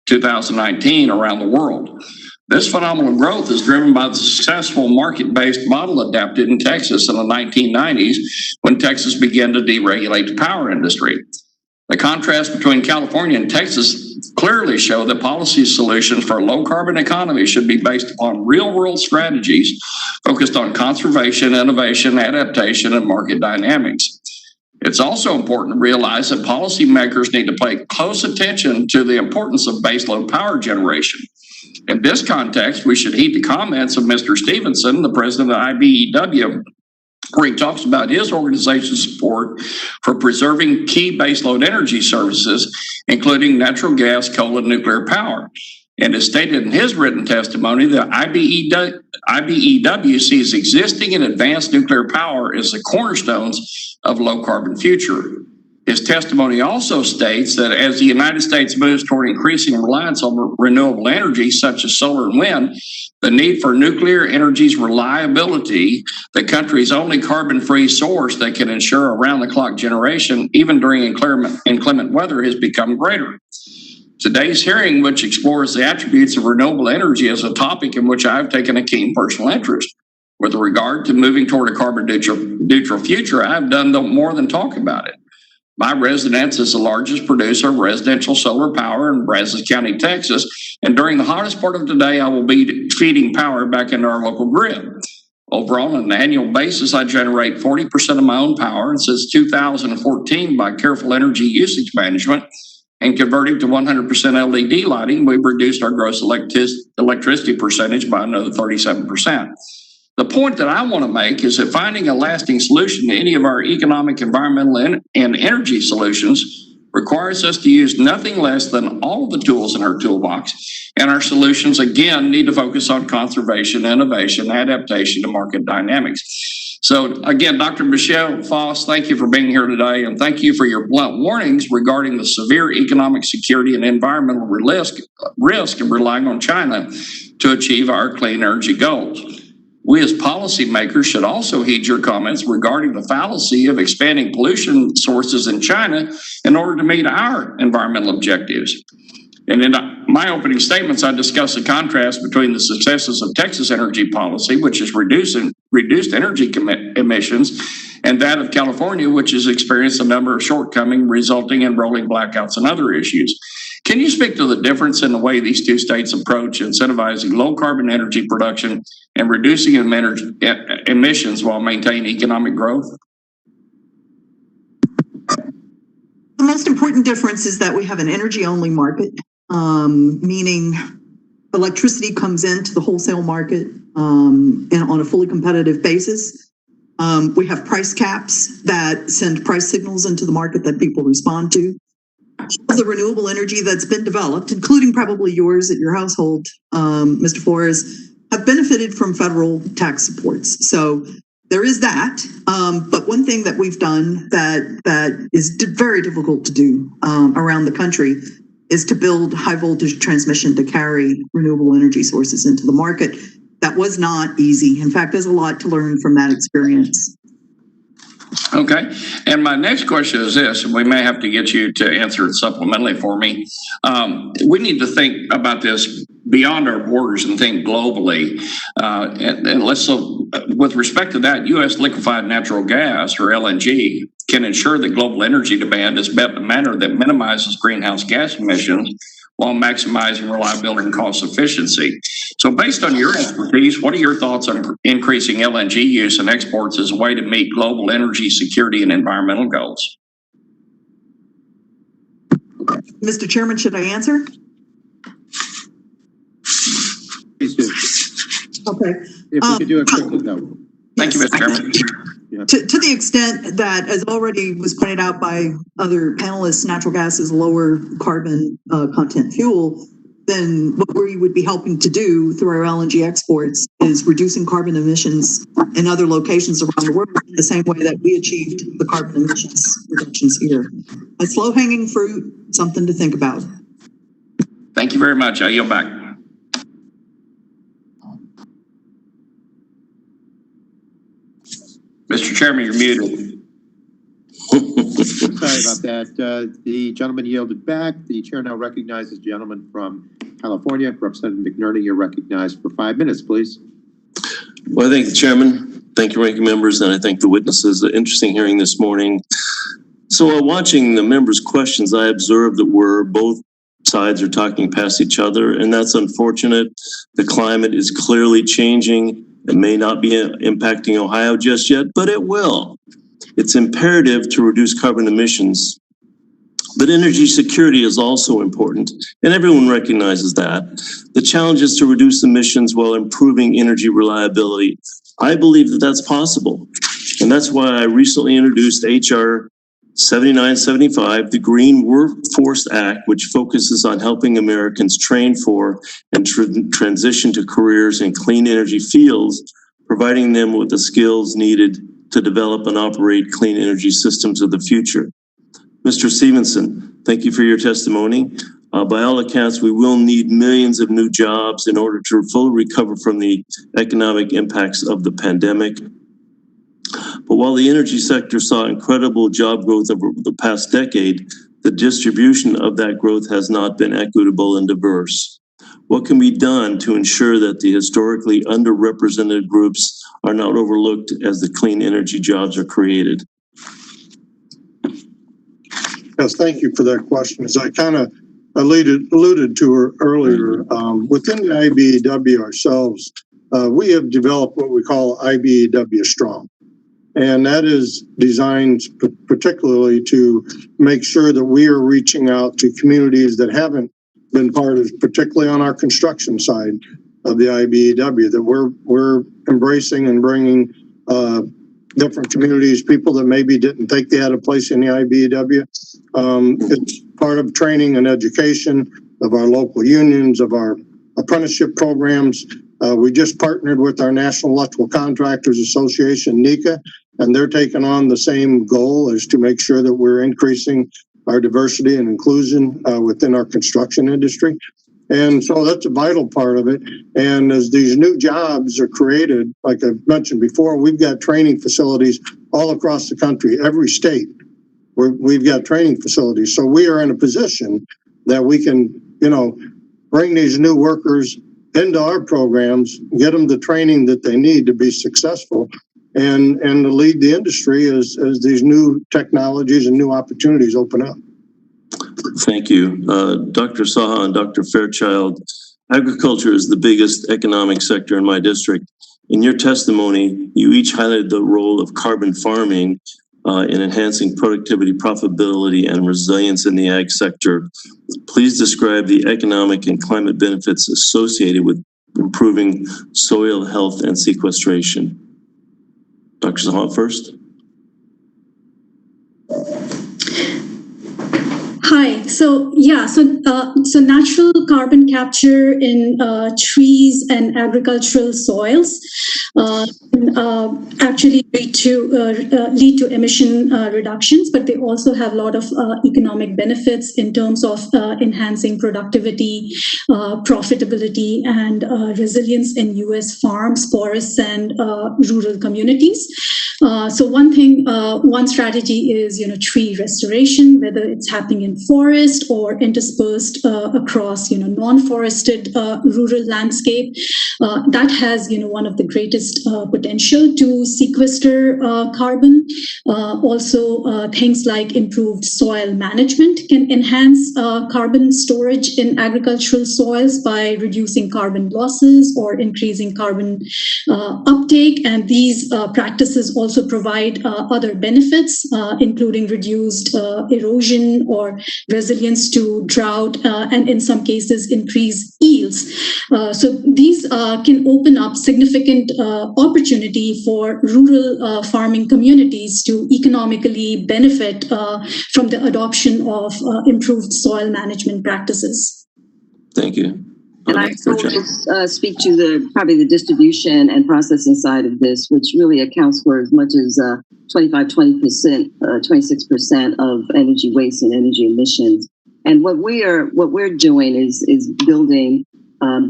2019 around the world. This phenomenal growth is driven by the successful market-based model adapted in Texas in the 1990s when Texas began to deregulate the power industry. The contrast between California and Texas clearly show that policy solutions for a low-carbon economy should be based upon real-world strategies focused on conservation, innovation, adaptation, and market dynamics. It's also important to realize that policymakers need to pay close attention to the importance of baseload power generation. In this context, we should heed the comments of Mr. Stevenson, the president of IBEW, where he talks about his organization's support for preserving key baseload energy services, including natural gas, coal, and nuclear power. And as stated in his written testimony, the IBEW sees existing and advanced nuclear power as the cornerstones of a low-carbon future. His testimony also states that as the United States moves toward increasing reliance on renewable energy, such as solar and wind, the need for nuclear energy's reliability, the country's only carbon-free source that can ensure around-the-clock generation, even during inclement weather, has become greater. Today's hearing, which explores the attributes of renewable energy, is a topic in which I've taken a keen personal interest. With regard to moving toward a carbon-neutral future, I've done more than talk about it. My residence is the largest producer of residential solar power in Brazos County, Texas, and during the hottest part of the day, I will be feeding power back into our local grid. Overall, on an annual basis, I generate 40% of my own power, and since 2014, by careful energy usage management and converting to 100% LED lighting, we've reduced our gross electricity percentage by another 37%. The point that I want to make is that finding a lasting solution to any of our economic, environmental, and energy solutions requires us to use nothing less than all of the tools in our toolbox. And our solutions, again, need to focus on conservation, innovation, adaptation to market dynamics. So again, Dr. Michelle Foss, thank you for being here today, and thank you for your blunt warnings regarding the severe economic, security, and environmental risk of relying on China to achieve our clean energy goals. We as policymakers should also heed your comments regarding the fallacy of expanding pollution sources in China in order to meet our environmental objectives. And in my opening statements, I discussed the contrast between the successes of Texas energy policy, which has reduced energy emissions, and that of California, which has experienced a number of shortcomings resulting in rolling blackouts and other issues. Can you speak to the difference in the way these two states approach incentivizing low carbon energy production and reducing emissions while maintaining economic growth? important difference is that we have an energy-only market, meaning electricity comes into the wholesale market and on a fully competitive basis. We have price caps that send price signals into the market that people respond to. The renewable energy that's been developed, including probably yours at your household, Mr. Flores, have benefited from federal tax supports. So there is that. But one thing that we've done that is very difficult to do around the country is to build high voltage transmission to carry renewable energy sources into the market. That was not easy. In fact, there's a lot to learn from that experience. Okay. And my next question is this, and we may have to get you to answer it supplementally for me. We need to think about this beyond our borders and think globally. And let's, so with respect to that, U.S. liquefied natural gas, or LNG, can ensure that global energy demand is met in a manner that minimizes greenhouse gas emissions while maximizing reliability and cost efficiency. So based on your expertise, what are your thoughts on increasing LNG use and exports as a way to meet global energy security and environmental goals? Mr. Chairman, should I answer? Please do. Okay. If we could do a quick note. Thank you, Mr. Chairman. To the extent that, as already was pointed out by other panelists, natural gas is lower carbon content fuel, then what we would be helping to do through our LNG exports is reducing carbon emissions in other locations around the world in the same way that we achieved the carbon emissions reductions here. It's low-hanging fruit, something to think about. Thank you very much. I yield back. Mr. Chairman, you're muted. Sorry about that. The gentleman yielded back. The chair now recognizes the gentleman from California, Representative McNerney. You're recognized for 5 minutes, please. Well, I thank the chairman. Thank you, ranking members, and I thank the witnesses. An interesting hearing this morning. So while watching the members' questions, I observed that both sides are talking past each other, and that's unfortunate. The climate is clearly changing. It may not be impacting Ohio just yet, but it will. It's imperative to reduce carbon emissions, but energy security is also important, and everyone recognizes that. The challenge is to reduce emissions while improving energy reliability. I believe that that's possible, and that's why I recently introduced H.R. 7975, the Green Workforce Act, which focuses on helping Americans train for and transition to careers in clean energy fields, providing them with the skills needed to develop and operate clean energy systems of the future. Mr. Stevenson, thank you for your testimony. By all accounts, we will need millions of new jobs in order to fully recover from the economic impacts of the pandemic. But while the energy sector saw incredible job growth over the past decade, the distribution of that growth has not been equitable and diverse. What can be done to ensure that the historically underrepresented groups are not overlooked as the clean energy jobs are created? Yes, thank you for that question. As I kind of alluded to her earlier, within the IBEW ourselves, we have developed what we call IBEW Strong. And that is designed particularly to make sure that we are reaching out to communities that haven't been part of, particularly on our construction side of the IBEW, that we're embracing and bringing different communities, people that maybe didn't think they had a place in the IBEW. It's part of training and education of our local unions, of our apprenticeship programs. We just partnered with our National Electrical Contractors Association, NECA, and they're taking on the same goal, is to make sure that we're increasing our diversity and inclusion within our construction industry. And so that's a vital part of it. And as these new jobs are created, like I mentioned before, we've got training facilities all across the country, every state, where we've got training facilities. So we are in a position that we can, bring these new workers into our programs, get them the training that they need to be successful, and to lead the industry as these new technologies and new opportunities open up. Thank you. Dr. Saha and Dr. Fairchild, agriculture is the biggest economic sector in my district. In your testimony, you each highlighted the role of carbon farming in enhancing productivity, profitability, and resilience in the ag sector. Please describe the economic and climate benefits associated with improving soil health and sequestration. Dr. Zaha first. Hi. So natural carbon capture in trees and agricultural soils actually lead to emission reductions, but they also have a lot of economic benefits in terms of enhancing productivity, profitability, and resilience in U.S. farms, forests, and rural communities. So one strategy is tree restoration, whether it's happening in forest or interspersed across non-forested rural landscape. That has one of the greatest potential to sequester carbon. Also, things like improved soil management can enhance carbon storage in agricultural soils by reducing carbon losses or increasing carbon uptake. And these practices also provide other benefits, including reduced erosion or resilience to drought, and in some cases increase yields. So these can open up significant opportunity for rural farming communities to economically benefit from the adoption of improved soil management practices. Thank you. And I will just speak to probably the distribution and processing side of this, which really accounts for as much as 26% of energy waste and energy emissions. And what we're doing is building,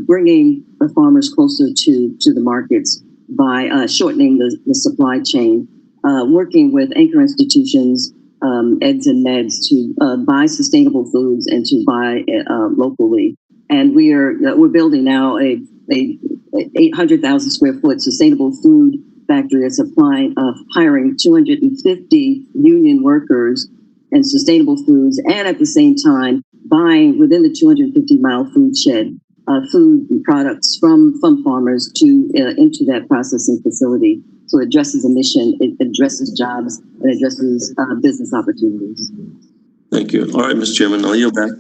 bringing the farmers closer to the markets by shortening the supply chain, working with anchor institutions, EDS and MEDS, to buy sustainable foods and to buy locally. And we're building now a 800,000 square foot sustainable food factory that's hiring 250 union workers in sustainable foods, and at the same time buying within the 250-mile food shed food and products from farmers into that processing facility. So it addresses emission, it addresses jobs, and addresses business opportunities. Thank you. All right, Mr. Chairman, I'll yield back.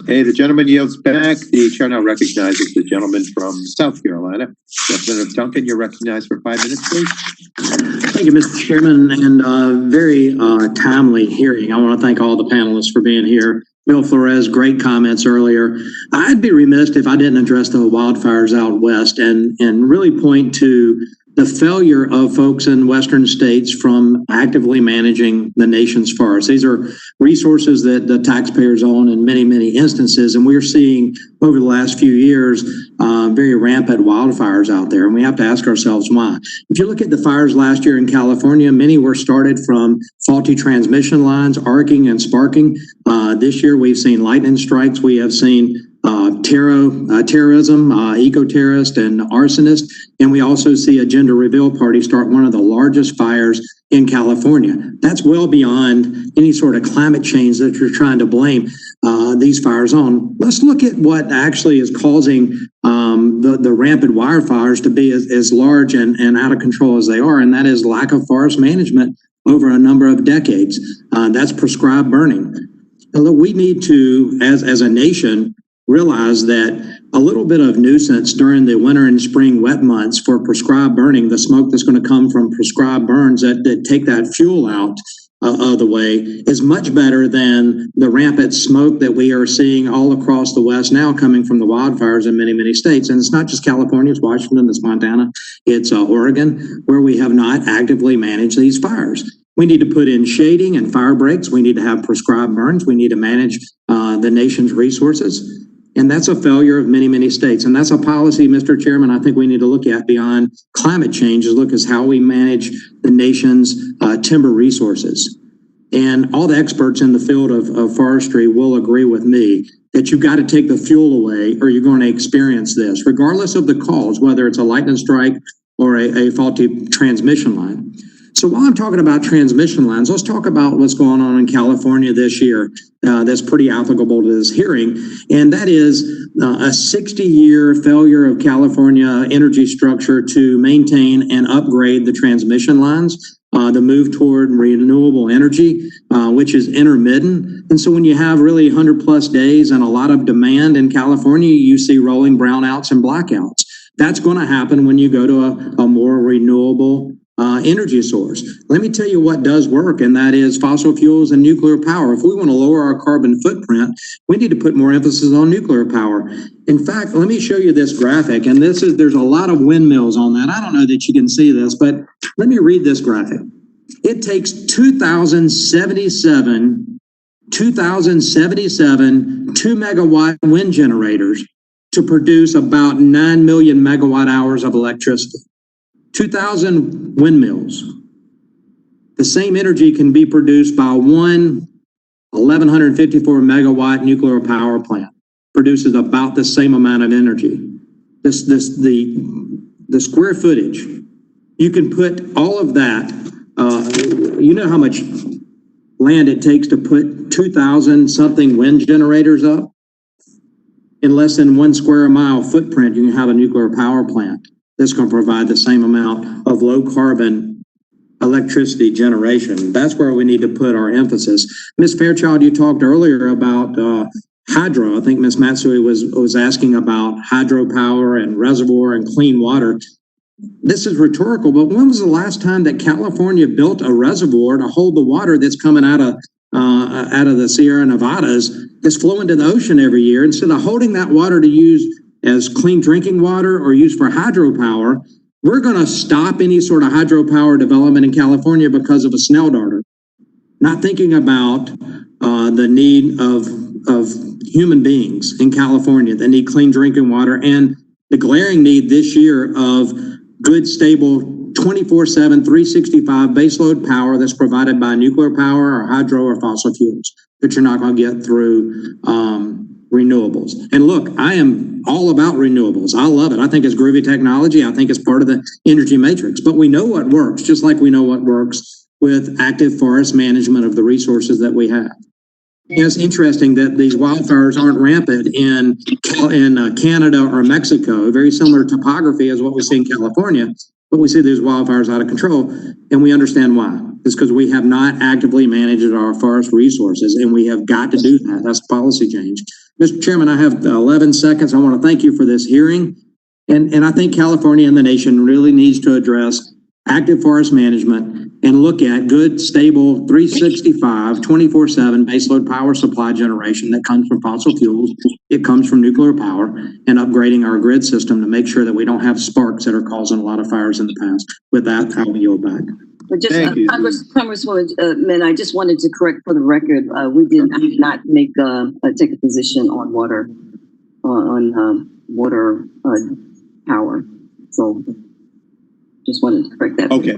Hey, the gentleman yields back. The chair now recognizes the gentleman from South Carolina. Representative Duncan, you're recognized for 5 minutes, please. Thank you, Mr. Chairman, and very timely hearing. I want to thank all the panelists for being here. Bill Flores, great comments earlier. I'd be remiss if I didn't address the wildfires out west and really point to the failure of folks in Western states from actively managing the nation's forests. These are resources that the taxpayers own in many, many instances, and we're seeing over the last few years very rampant wildfires out there, and we have to ask ourselves why. If you look at the fires last year in California, many were started from faulty transmission lines, arcing and sparking. This year we've seen lightning strikes. We have seen terrorism, eco-terrorist and arsonist, and we also see a gender reveal party start one of the largest fires in California. That's well beyond any sort of climate change that you're trying to blame these fires on. Let's look at what actually is causing the rampant wildfires to be as large and out of control as they are, and that is lack of forest management over a number of decades. That's prescribed burning. Look, we need to, as a nation, realize that a little bit of nuisance during the winter and spring wet months for prescribed burning, the smoke that's going to come from prescribed burns that take that fuel out of the way, is much better than the rampant smoke that we are seeing all across the West now coming from the wildfires in many, many states. And it's not just California, it's Washington, it's Montana, it's Oregon, where we have not actively managed these fires. We need to put in shading and fire breaks. We need to have prescribed burns. We need to manage the nation's resources. And that's a failure of many, many states. And that's a policy, Mr. Chairman, I think we need to look at beyond climate change, is look at how we manage the nation's timber resources. And all the experts in the field of forestry will agree with me that you've got to take the fuel away or you're going to experience this, regardless of the cause, whether it's a lightning strike or a faulty transmission line. So while I'm talking about transmission lines, let's talk about what's going on in California this year that's pretty applicable to this hearing, and that is a 60-year failure of California energy structure to maintain and upgrade the transmission lines. the move toward renewable energy, which is intermittent. And so when you have really 100+ days and a lot of demand in California, you see rolling brownouts and blackouts. That's going to happen when you go to a more renewable energy source. Let me tell you what does work, and that is fossil fuels and nuclear power. If we want to lower our carbon footprint, we need to put more emphasis on nuclear power. In fact, let me show you this graphic, and there's a lot of windmills on that. I don't know that you can see this, but let me read this graphic. It takes 2,077 2-megawatt wind generators to produce about 9 million megawatt hours of electricity. 2,000 windmills. The same energy can be produced by one 1,154 megawatt nuclear power plant. Produces about the same amount of energy. The square footage, you can put all of that. You know how much land it takes to put 2,000 something wind generators up? In less than 1 square mile footprint, you can have a nuclear power plant that's going to provide the same amount of low carbon electricity generation. That's where we need to put our emphasis. Ms. Fairchild, you talked earlier about hydro. I think Ms. Matsui was asking about hydropower and reservoir and clean water. This is rhetorical, but when was the last time that California built a reservoir to hold the water that's coming out of the Sierra Nevadas that's flowing to the ocean every year? Instead of holding that water to use as clean drinking water or used for hydropower, we're going to stop any sort of hydropower development in California because of a Snell darter. Not thinking about the need of human beings in California that need clean drinking water, and the glaring need this year of good, stable, 24/7, 365 baseload power that's provided by nuclear power or hydro or fossil fuels that you're not going to get through renewables. And look, I am all about renewables. I love it. I think it's groovy technology. I think it's part of the energy matrix. But we know what works, just like we know what works with active forest management of the resources that we have. It's interesting that these wildfires aren't rampant in Canada or Mexico. Very similar topography as what we see in California, but we see these wildfires out of control, and we understand why. It's because we have not actively managed our forest resources, and we have got to do that. That's policy change. Mr. Chairman, I have 11 seconds. I want to thank you for this hearing, and I think California and the nation really needs to address active forest management and look at good, stable, 365, 24/7 baseload power supply generation that comes from fossil fuels. It comes from nuclear power, and upgrading our grid system to make sure that we don't have sparks that are causing a lot of fires in the past. With that, I will yield back. But just Congresswoman, I just wanted to correct for the record, we did not make take a position on water power. So just wanted to correct that. Okay,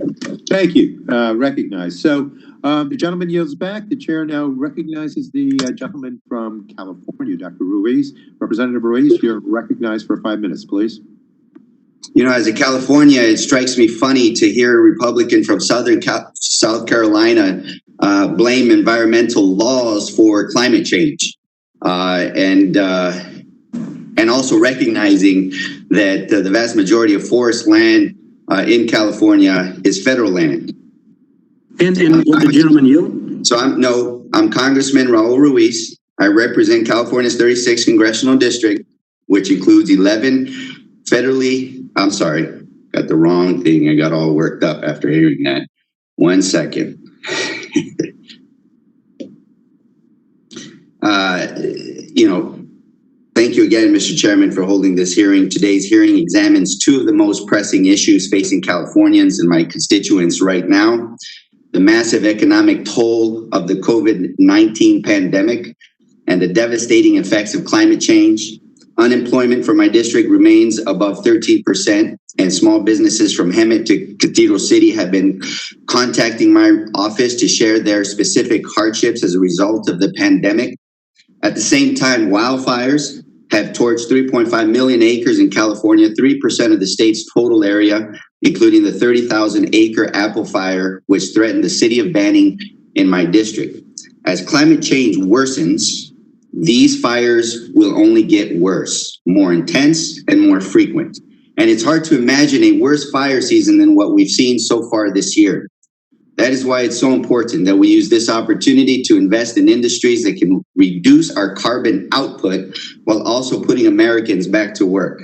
thank you. Recognized. So the gentleman yields back. The chair now recognizes the gentleman from California, Dr. Ruiz. Representative Ruiz, you're recognized for 5 minutes, please. You know, as a California, it strikes me funny to hear a Republican from South Carolina blame environmental laws for climate change, and also recognizing that the vast majority of forest land in California is federal land. And will the gentleman yield? So I'm Congressman Raul Ruiz. I represent California's 36th congressional district, which includes 11 federally. I'm sorry, got the wrong thing. I got all worked up after hearing that. 1 second. Thank you again, Mr. Chairman, for holding this hearing. Today's hearing examines two of the most pressing issues facing Californians and my constituents right now: the massive economic toll of the COVID-19 pandemic and the devastating effects of climate change. Unemployment for my district remains above 13%, and small businesses from Hemet to Cathedral City have been contacting my office to share their specific hardships as a result of the pandemic. At the same time, wildfires have torched 3.5 million acres in California, 3% of the state's total area, including the 30,000-acre Apple Fire, which threatened the city of Banning in my district. As climate change worsens, these fires will only get worse, more intense, and more frequent. And it's hard to imagine a worse fire season than what we've seen so far this year. That is why it's so important that we use this opportunity to invest in industries that can reduce our carbon output while also putting Americans back to work.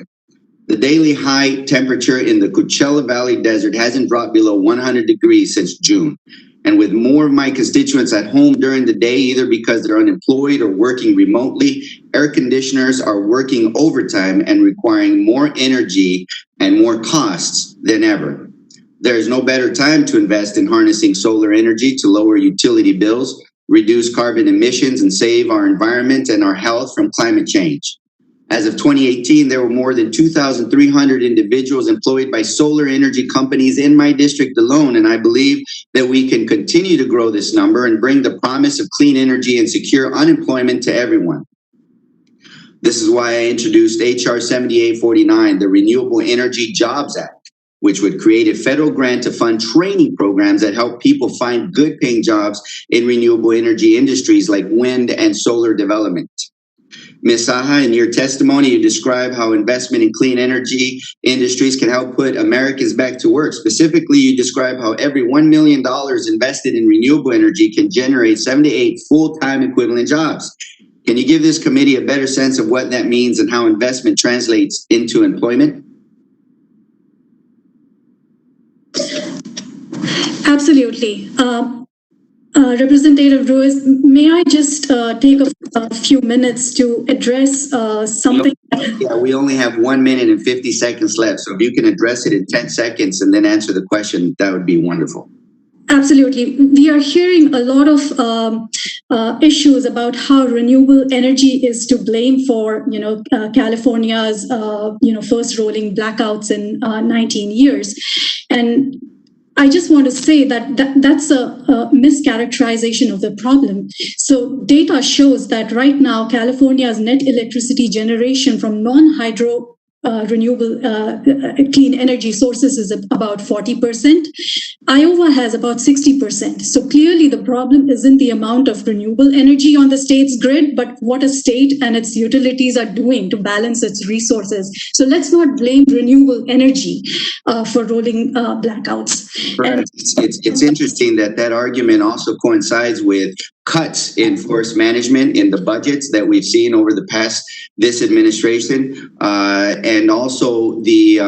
The daily high temperature in the Coachella Valley Desert hasn't dropped below 100 degrees since June. And with more of my constituents at home during the day, either because they're unemployed or working remotely, air conditioners are working overtime and requiring more energy and more costs than ever. There is no better time to invest in harnessing solar energy to lower utility bills, reduce carbon emissions, and save our environment and our health from climate change. As of 2018, there were more than 2,300 individuals employed by solar energy companies in my district alone, and I believe that we can continue to grow this number and bring the promise of clean energy and secure unemployment to everyone. This is why I introduced HR 7849, the Renewable Energy Jobs Act, which would create a federal grant to fund training programs that help people find good paying jobs in renewable energy industries like wind and solar development. Ms. Saha, in your testimony, you describe how investment in clean energy industries can help put Americans back to work. Specifically, you describe how every $1 million invested in renewable energy can generate 78 full-time equivalent jobs. Can you give this committee a better sense of what that means and how investment translates into employment? Absolutely. Representative Ruiz, may I just take a few minutes to address something? Yeah, we only have 1 minute and 50 seconds left. So if you can address it in 10 seconds and then answer the question, that would be wonderful. Absolutely. We are hearing a lot of issues about how renewable energy is to blame for, California's, first rolling blackouts in 19 years. And I just want to say that's a mischaracterization of the problem. So data shows that right now, California's net electricity generation from non-hydro renewable clean energy sources is about 40%. Iowa has about 60%. So clearly the problem isn't the amount of renewable energy on the state's grid, but what a state and its utilities are doing to balance its resources. So let's not blame renewable energy for rolling blackouts. And it's interesting that argument also coincides with cuts in forest management in the budgets that we've seen over this administration, and also the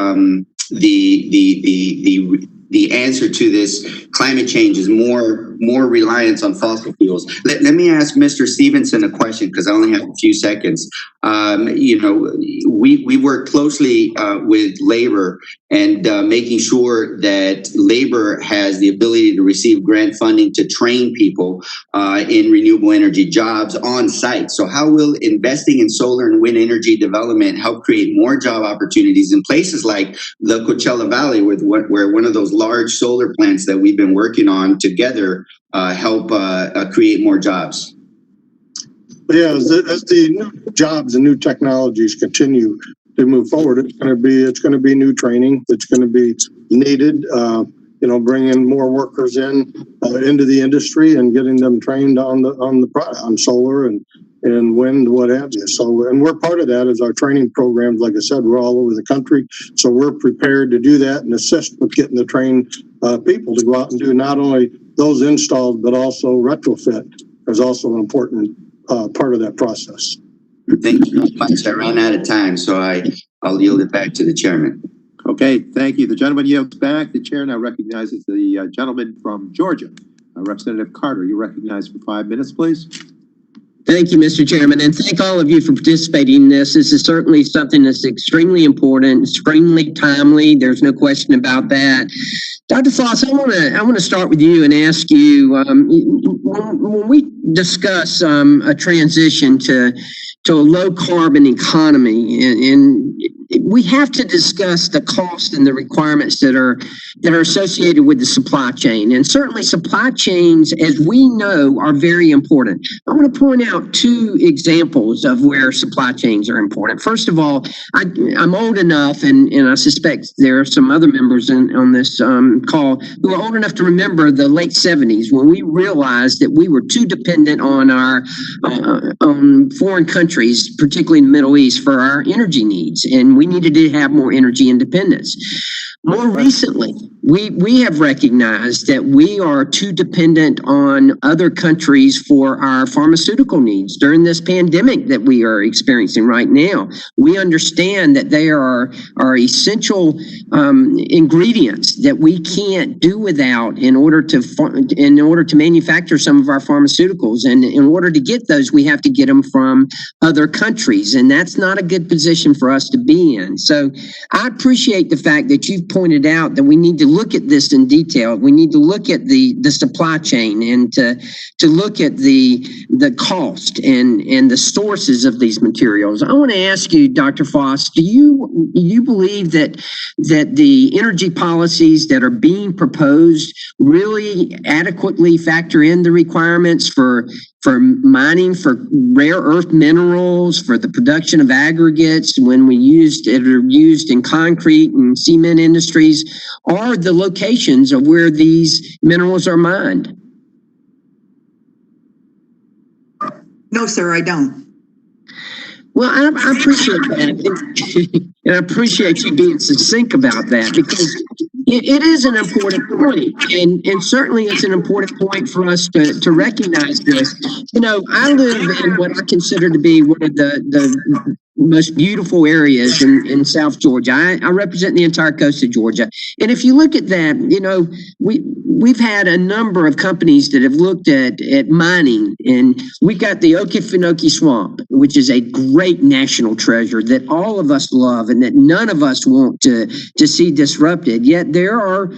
answer to this climate change is more reliance on fossil fuels. Let me ask Mr. Stevenson a question because I only have a few seconds. We work closely with labor and making sure that labor has the ability to receive grant funding to train people in renewable energy jobs on site. So how will investing in solar and wind energy development help create more job opportunities in places like the Coachella Valley, where one of those large solar plants that we've been working on together help create more jobs? Yeah, as the new jobs and new technologies continue to move forward, it's going to be new training that's going to be needed. Bringing more workers into the industry and getting them trained on solar and wind, what have you. So, and we're part of that as our training programs. Like I said, we're all over the country, so we're prepared to do that and assist with getting the trained people to go out and do not only those installs but also retrofit. There's also an important part of that process. Thank you. I ran out of time, so I'll yield it back to the chairman. Okay, thank you. The gentleman yields back. The chair now recognizes the gentleman from Georgia, Representative Carter. You're recognized for 5 minutes, please. Thank you, Mr. Chairman, and thank all of you for participating in this. This is certainly something that's extremely important, extremely timely. There's no question about that. Dr. Foss, I want to start with you and ask you, when we discuss a transition to a low carbon economy, and we have to discuss the cost and the requirements that are associated with the supply chain. And certainly supply chains, as we know, are very important. I want to point out two examples of where supply chains are important. First of all, I'm old enough, and I suspect there are some other members on this call who are old enough to remember the late 70s when we realized that we were too dependent on our foreign countries, particularly in the Middle East, for our energy needs. And we needed to have more energy independence. More recently, we have recognized that we are too dependent on other countries for our pharmaceutical needs during this pandemic that we are experiencing right now. We understand that they are essential ingredients that we can't do without in order to manufacture some of our pharmaceuticals. And in order to get those, we have to get them from other countries, and that's not a good position for us to be in. So I appreciate the fact that you've pointed out that we need to look at this in detail. We need to look at the supply chain and to look at the cost and the sources of these materials. I want to ask you, Dr. Foss, do you believe that the energy policies that are being proposed really adequately factor in the requirements for mining for rare earth minerals, for the production of aggregates when we are used in concrete and cement industries, or the locations of where these minerals are mined? No, sir, I don't. Well, I appreciate that. And I appreciate you being succinct about that, because it is an important point. And certainly it's an important point for us to recognize this. You know, I live in what I consider to be one of the most beautiful areas in South Georgia. I represent the entire coast of Georgia. And if you look at that, you know, we've had a number of companies that have looked at mining, and we've got the Okefenokee Swamp, which is a great national treasure that all of us love and that none of us want to see disrupted. Yet there are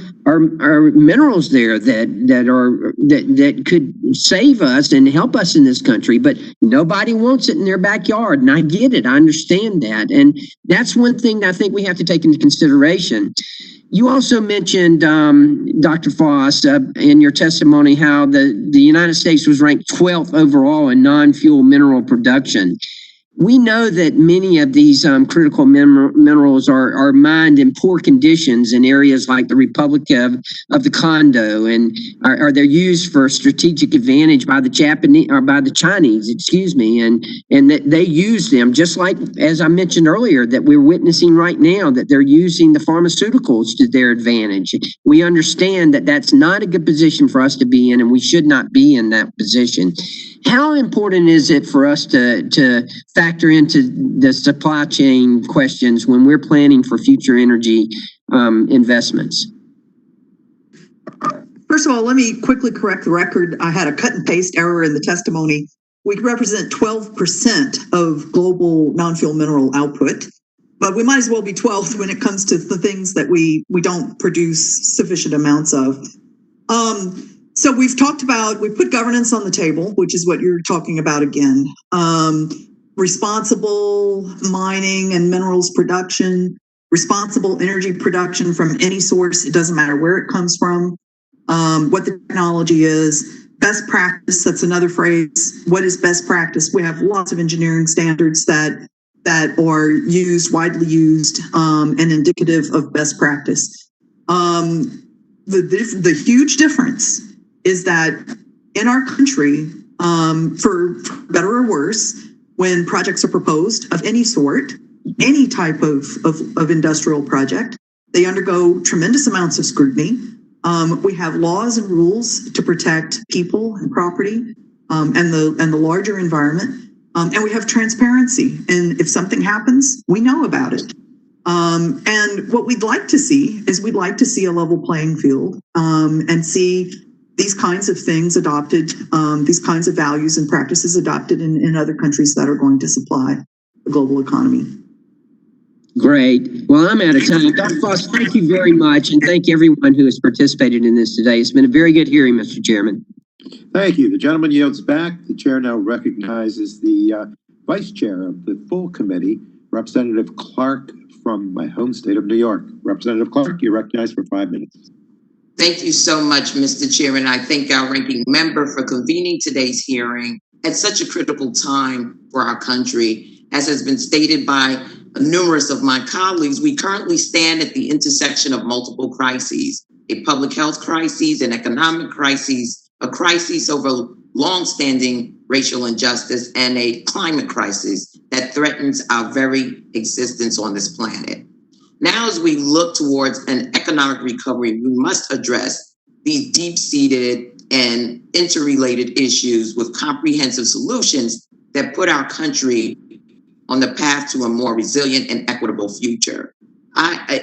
minerals there that could save us and help us in this country, but nobody wants it in their backyard. And I get it. I understand that. And that's one thing that I think we have to take into consideration. You also mentioned, Dr. Foss, in your testimony, how the United States was ranked 12th overall in non-fuel mineral production. We know that many of these critical minerals are mined in poor conditions in areas like the Republic of the Congo, and are they're used for strategic advantage by the Japanese or by the Chinese, and that they use them just like, as I mentioned earlier, that we're witnessing right now, that they're using the pharmaceuticals to their advantage. We understand that that's not a good position for us to be in, and we should not be in that position. How important is it for us to factor into the supply chain questions when we're planning for future energy investments? First of all, let me quickly correct the record. I had a cut and paste error in the testimony. We represent 12% of global non-fuel mineral output, but we might as well be 12th when it comes to the things that we don't produce sufficient amounts of. So we've put governance on the table, which is what you're talking about again. Responsible mining and minerals production, responsible energy production from any source. It doesn't matter where it comes from, what the technology is. Best practice, that's another phrase. What is best practice? We have lots of engineering standards that are widely used, and indicative of best practice. The huge difference is that in our country, for better or worse, when projects are proposed of any sort, any type of industrial project, they undergo tremendous amounts of scrutiny. We have laws and rules to protect people and property, and the larger environment, and we have transparency. And if something happens, we know about it. And what we'd like to see is a level playing field, and see these kinds of things adopted, these kinds of values and practices adopted in other countries that are going to supply the global economy. Great. Well, I'm out of time. Dr. Foss, thank you very much, and thank everyone who has participated in this today. It's been a very good hearing, Mr. Chairman. Thank you. The gentleman yields back. The chair now recognizes the vice chair of the full committee, Representative Clark from my home state of New York. Representative Clark, you're recognized for 5 minutes. Thank you so much, Mr. Chairman. I thank our ranking member for convening today's hearing at such a critical time for our country. As has been stated by numerous of my colleagues, we currently stand at the intersection of multiple crises: a public health crisis, an economic crisis, a crisis over longstanding racial injustice, and a climate crisis that threatens our very existence on this planet. Now, as we look towards an economic recovery, we must address these deep-seated and interrelated issues with comprehensive solutions that put our country on the path to a more resilient and equitable future.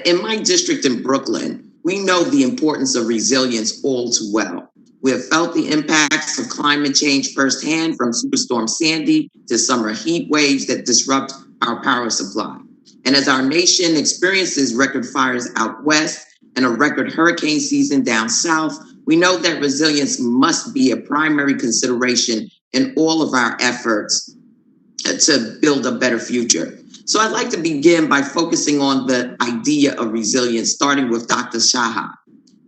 In my district in Brooklyn, we know the importance of resilience all too well. We have felt the impacts of climate change firsthand, from Superstorm Sandy to summer heat waves that disrupt our power supply. And as our nation experiences record fires out west and a record hurricane season down south, we know that resilience must be a primary consideration in all of our efforts to build a better future. So I'd like to begin by focusing on the idea of resilience, starting with Dr. Shaha.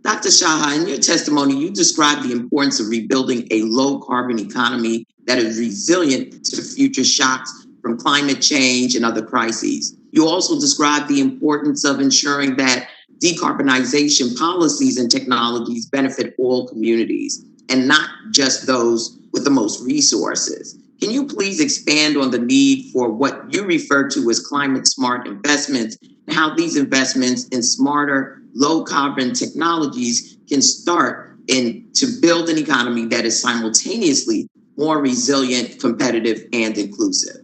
Dr. Shaha, in your testimony, you described the importance of rebuilding a low carbon economy that is resilient to future shocks from climate change and other crises. You also described the importance of ensuring that decarbonization policies and technologies benefit all communities and not just those with the most resources. Can you please expand on the need for what you refer to as climate smart investments and how these investments in smarter, low carbon technologies can start to build an economy that is simultaneously more resilient, competitive, and inclusive?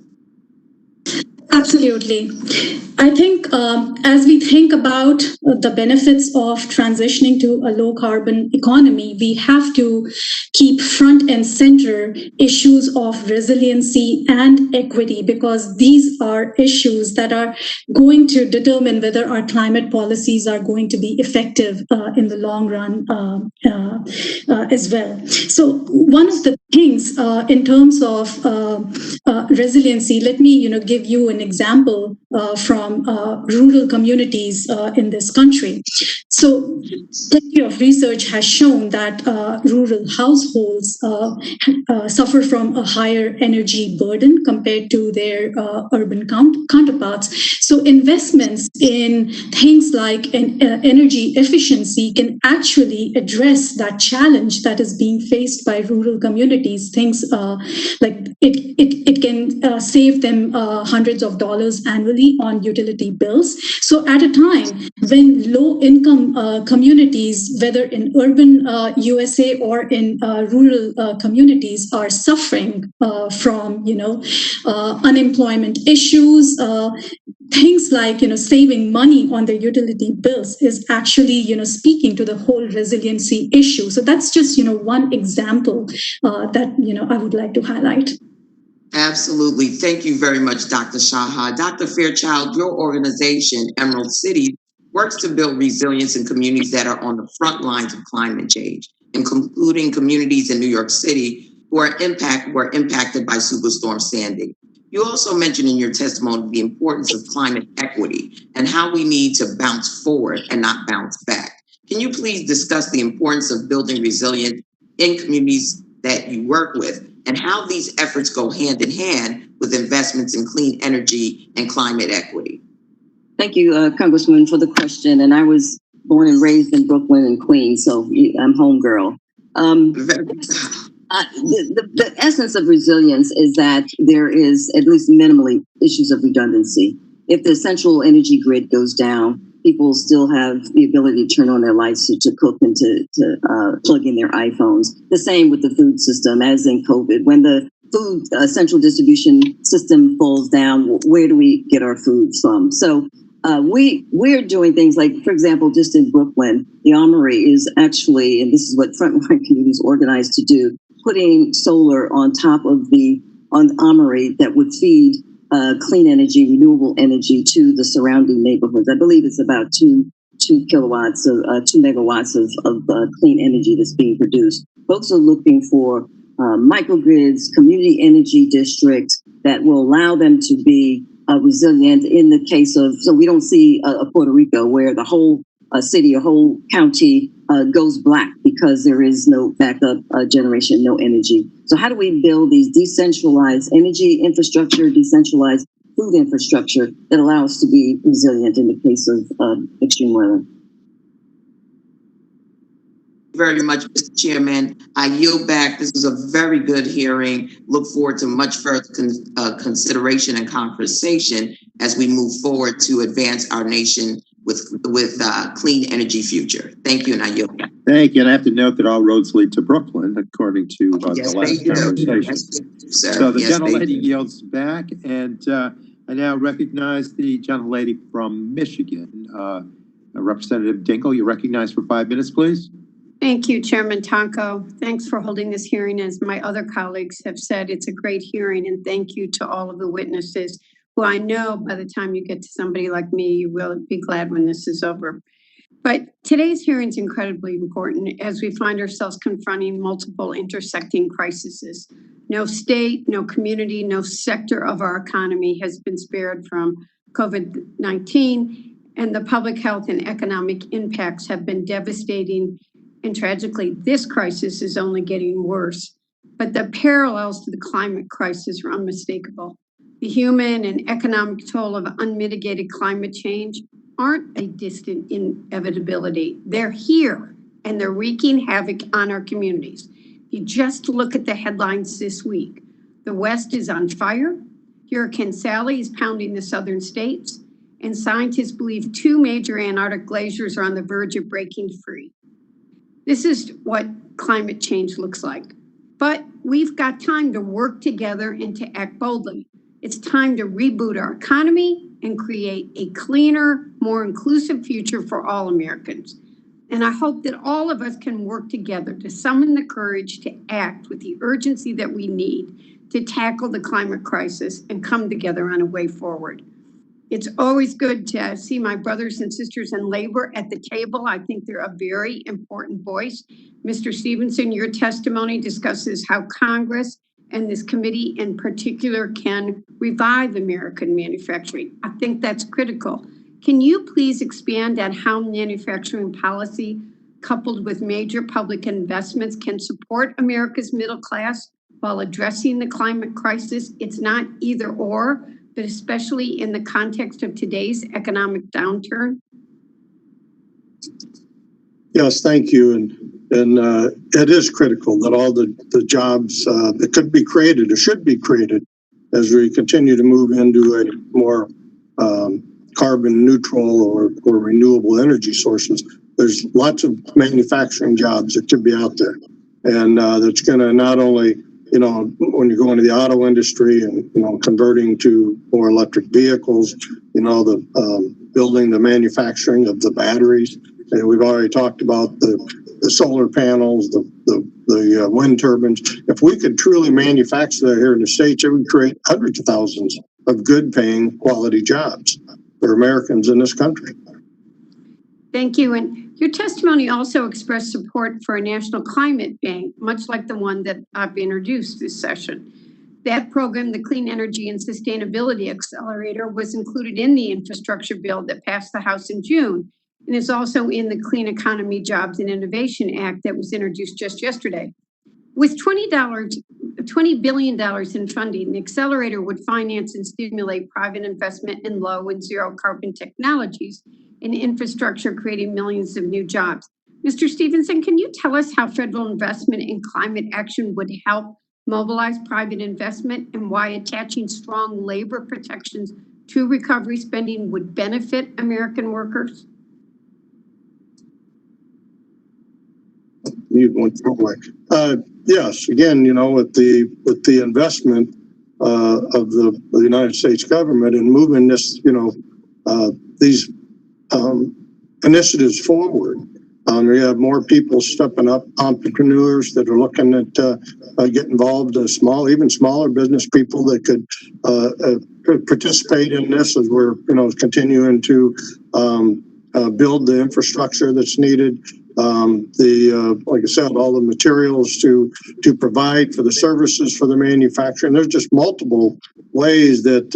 Absolutely. I think as we think about the benefits of transitioning to a low carbon economy, we have to keep front and center issues of resiliency and equity, because these are issues that are going to determine whether our climate policies are going to be effective in the long run as well. So one of the things in terms of resiliency, let me give you an example from rural communities in this country. So plenty of research has shown that rural households suffer from a higher energy burden compared to their urban counterparts. So investments in things like energy efficiency can actually address that challenge that is being faced by rural communities. Things like it can save them hundreds of dollars annually on utility bills. So at a time when low-income communities, whether in urban USA or in rural communities, are suffering from unemployment issues, things like saving money on their utility bills is actually speaking to the whole resiliency issue. So that's just one example that I would like to highlight. Absolutely. Thank you very much, Dr. Shaha. Dr. Fairchild, your organization, Emerald City, works to build resilience in communities that are on the front lines of climate change, including communities in New York City who were impacted by Superstorm Sandy. You also mentioned in your testimony the importance of climate equity and how we need to bounce forward and not bounce back. Can you please discuss the importance of building resilience in communities that you work with, and how these efforts go hand in hand with investments in clean energy and climate equity? Thank you, Congresswoman, for the question. And I was born and raised in Brooklyn and Queens, so I'm homegirl. The essence of resilience is that there is, at least minimally, issues of redundancy. If the central energy grid goes down, people still have the ability to turn on their lights to cook and to plug in their iPhones. The same with the food system, as in COVID. When the food central distribution system falls down, where do we get our food from? So we're doing things like, for example, just in Brooklyn, the Armory is actually, and this is what frontline communities organized to do, putting solar on top of the Armory that would feed clean energy, renewable energy to the surrounding neighborhoods. I believe it's about 2 kilowatts of 2 megawatts of clean energy that's being produced. Folks are looking for microgrids, community energy districts that will allow them to be resilient in the case of, so we don't see a Puerto Rico where the whole city or whole county goes black because there is no backup generation, no energy. So how do we build these decentralized energy infrastructure, decentralized food infrastructure that allow us to be resilient in the case of extreme weather? Very much, Mr. Chairman. I yield back. This was a very good hearing. Look forward to much further consideration and conversation as we move forward to advance our nation with clean energy future. Thank you, and I yield. Thank you. And I have to note that all roads lead to Brooklyn, according to Yes, the last they do. conversation. Yes, they do, sir. So the Yes, they gentlelady do. yields back, and I now recognize the gentlelady from Michigan. Representative Dinkle, you're recognized for 5 minutes, please. Thank you, Chairman Tonko. Thanks for holding this hearing. As my other colleagues have said, it's a great hearing, and thank you to all of the witnesses who I know by the time you get to somebody like me, you will be glad when this is over. But today's hearing is incredibly important as we find ourselves confronting multiple intersecting crises. No state, no community, no sector of our economy has been spared from COVID-19, and the public health and economic impacts have been devastating. And tragically, this crisis is only getting worse. But the parallels to the climate crisis are unmistakable. The human and economic toll of unmitigated climate change aren't a distant inevitability. They're here, and they're wreaking havoc on our communities. You just look at the headlines this week. The West is on fire. Hurricane Sally is pounding the southern states. And scientists believe 2 major Antarctic glaciers are on the verge of breaking free. This is what climate change looks like. But we've got time to work together and to act boldly. It's time to reboot our economy and create a cleaner, more inclusive future for all Americans. And I hope that all of us can work together to summon the courage to act with the urgency that we need to tackle the climate crisis and come together on a way forward. It's always good to see my brothers and sisters in labor at the table. I think they're a very important voice. Mr. Stevenson, your testimony discusses how Congress and this committee in particular can revive American manufacturing. I think that's critical. Can you please expand on how manufacturing policy coupled with major public investments can support America's middle class while addressing the climate crisis? It's not either or, but especially in the context of today's economic downturn. Yes, thank you. And it is critical that all the jobs that could be created or should be created as we continue to move into a more carbon neutral or renewable energy sources. There's lots of manufacturing jobs that could be out there. And that's going to not only, you know, when you go into the auto industry and, you know, converting to more electric vehicles, you know, the building the manufacturing of the batteries. And we've already talked about the solar panels, the wind turbines. If we could truly manufacture that here in the States, it would create hundreds of thousands of good paying quality jobs for Americans in this country. Thank you. And your testimony also expressed support for a national climate bank, much like the one that I've introduced this session. That program, the Clean Energy and Sustainability Accelerator, was included in the infrastructure bill that passed the House in June, and is also in the Clean Economy, Jobs and Innovation Act that was introduced just yesterday. With $20 billion in funding, the accelerator would finance and stimulate private investment in low and zero carbon technologies in infrastructure, creating millions of new jobs. Mr. Stevenson, can you tell us how federal investment in climate action would help mobilize private investment and why attaching strong labor protections to recovery spending would benefit American workers? Yes, again, you know, with the investment of the United States government and moving this, you know, these initiatives forward. We have more people stepping up, entrepreneurs that are looking at get involved in even smaller business people that could participate in this as we're, you know, continuing to build the infrastructure that's needed. Like I said, all the materials to provide for the services for the manufacturing. There's just multiple ways that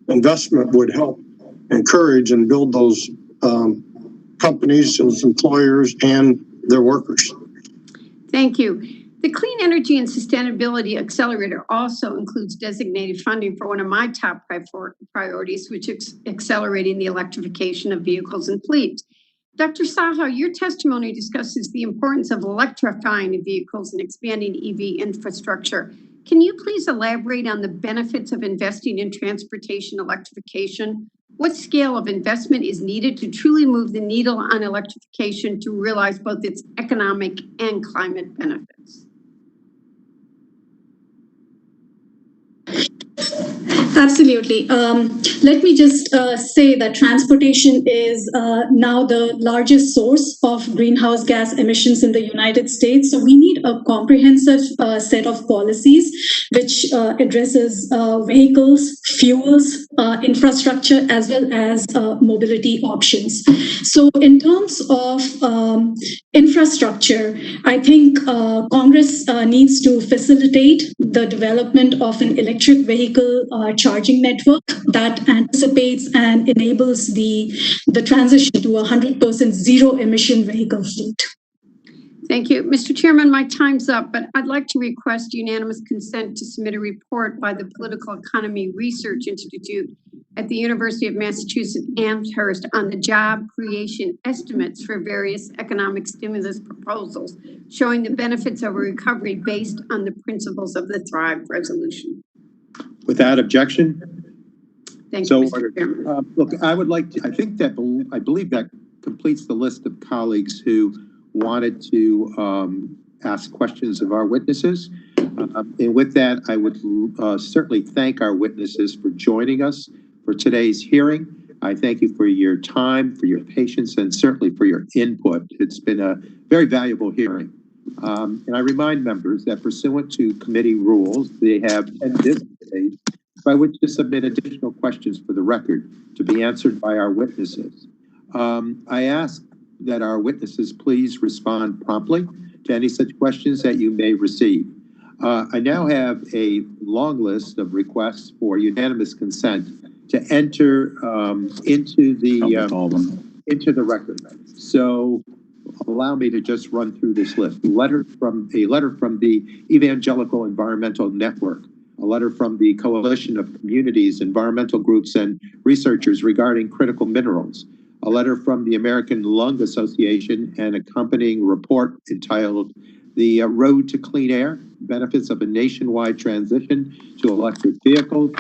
investment would help encourage and build those companies, those employers, and their workers. Thank you. The Clean Energy and Sustainability Accelerator also includes designated funding for one of my top priorities, which is accelerating the electrification of vehicles and fleets. Dr. Saha, your testimony discusses the importance of electrifying vehicles and expanding EV infrastructure. Can you please elaborate on the benefits of investing in transportation electrification What scale of investment is needed to truly move the needle on electrification to realize both its economic and climate benefits? Absolutely. Let me just say that transportation is now the largest source of greenhouse gas emissions in the United States. So we need a comprehensive set of policies which addresses vehicles, fuels, infrastructure, as well as mobility options. So in terms of infrastructure, I think Congress needs to facilitate the development of an electric vehicle charging network that anticipates and enables the transition to a 100% zero emission vehicle fleet. Thank you. Mr. Chairman, my time's up, but I'd like to request unanimous consent to submit a report by the Political Economy Research Institute at the University of Massachusetts Amherst on the job creation estimates for various economic stimulus proposals, showing the benefits of a recovery based on the principles of the Thrive Resolution. Without objection? Thank you, Mr. Chairman. Look, I believe that completes the list of colleagues who wanted to ask questions of our witnesses. And with that, I would certainly thank our witnesses for joining us for today's hearing. I thank you for your time, for your patience, and certainly for your input. It's been a very valuable hearing. And I remind members that pursuant to committee rules, they have 10 business days by which to submit additional questions for the record to be answered by our witnesses. I ask that our witnesses please respond promptly to any such questions that you may receive. I now have a long list of requests for unanimous consent to enter into the record. So allow me to just run through this list. A letter from the Evangelical Environmental Network, a letter from the Coalition of Communities, Environmental Groups, and Researchers regarding critical minerals, a letter from the American Lung Association, and accompanying report entitled The Road to Clean Air, Benefits of a Nationwide Transition to Electric Vehicles,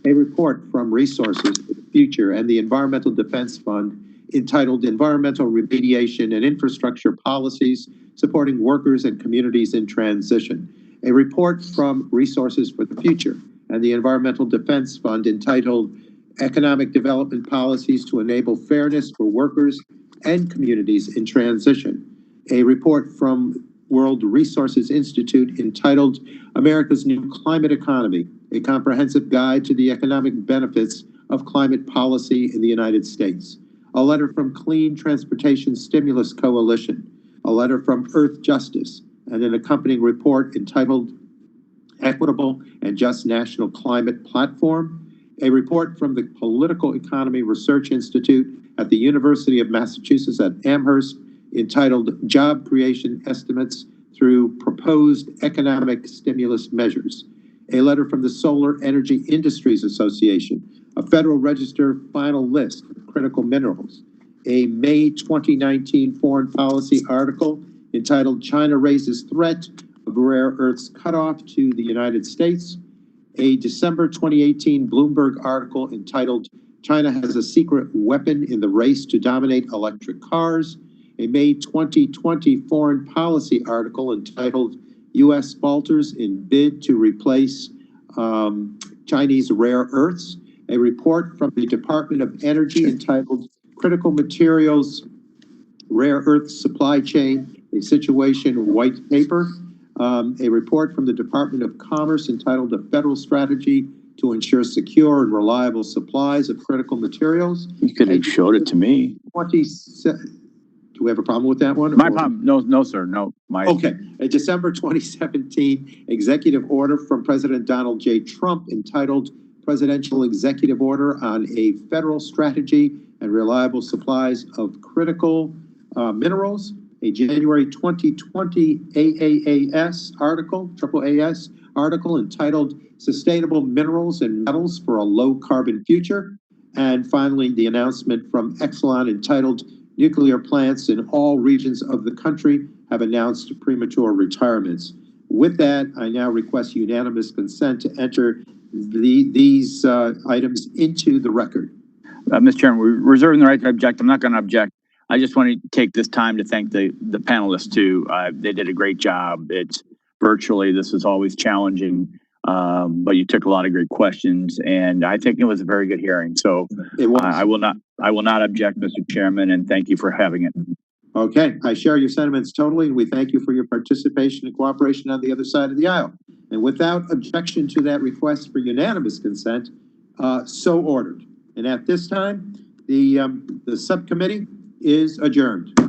a report from Resources for the Future and the Environmental Defense Fund entitled Environmental Remediation and Infrastructure Policies Supporting Workers and Communities in Transition, a report from Resources for the Future and the Environmental Defense Fund entitled Economic Development Policies to Enable Fairness for Workers and Communities in Transition, a report from World Resources Institute entitled America's New Climate Economy, a comprehensive guide to the economic benefits of climate policy in the United States, a letter from Clean Transportation Stimulus Coalition, a letter from Earth Justice, and an accompanying report entitled Equitable and Just National Climate Platform, a report from the Political Economy Research Institute at the University of Massachusetts at Amherst entitled Job Creation Estimates Through Proposed Economic Stimulus Measures, a letter from the Solar Energy Industries Association, a Federal Register final list of critical minerals, a May 2019 foreign policy article entitled China Raises Threat of Rare Earths Cutoff to the United States, a December 2018 Bloomberg article entitled China Has a Secret Weapon in the Race to Dominate Electric Cars, a May 2020 foreign policy article entitled U.S. falters in bid to replace Chinese rare earths, a report from the Department of Energy entitled Critical Materials Rare Earth Supply Chain, a Situation White Paper, a report from the Department of Commerce entitled A Federal Strategy to Ensure Secure and Reliable Supplies of Critical Materials. You could have showed it to me. Do we have a problem with that one? My problem? No, sir. No. Okay. A December 2017 executive order from President Donald J. Trump entitled Presidential Executive Order on a Federal Strategy and Reliable Supplies of Critical Minerals. A January 2020 AAAS article, AAAS article entitled Sustainable Minerals and Metals for a Low Carbon Future. And finally, the announcement from Exelon entitled Nuclear Plants in All Regions of the Country Have Announced Premature Retirements. With that, I now request unanimous consent to enter these items into the record. Mr. Chairman, we're reserving the right to object. I'm not going to object. I just want to take this time to thank the panelists too. They did a great job. It's virtually, this is always challenging, but you took a lot of great questions, and I think it was a very good hearing. So I will not object, Mr. Chairman, and thank you for having it. Okay, I share your sentiments totally, and we thank you for your participation and cooperation on the other side of the aisle. And without objection to that request for unanimous consent, so ordered. And at this time, the subcommittee is adjourned.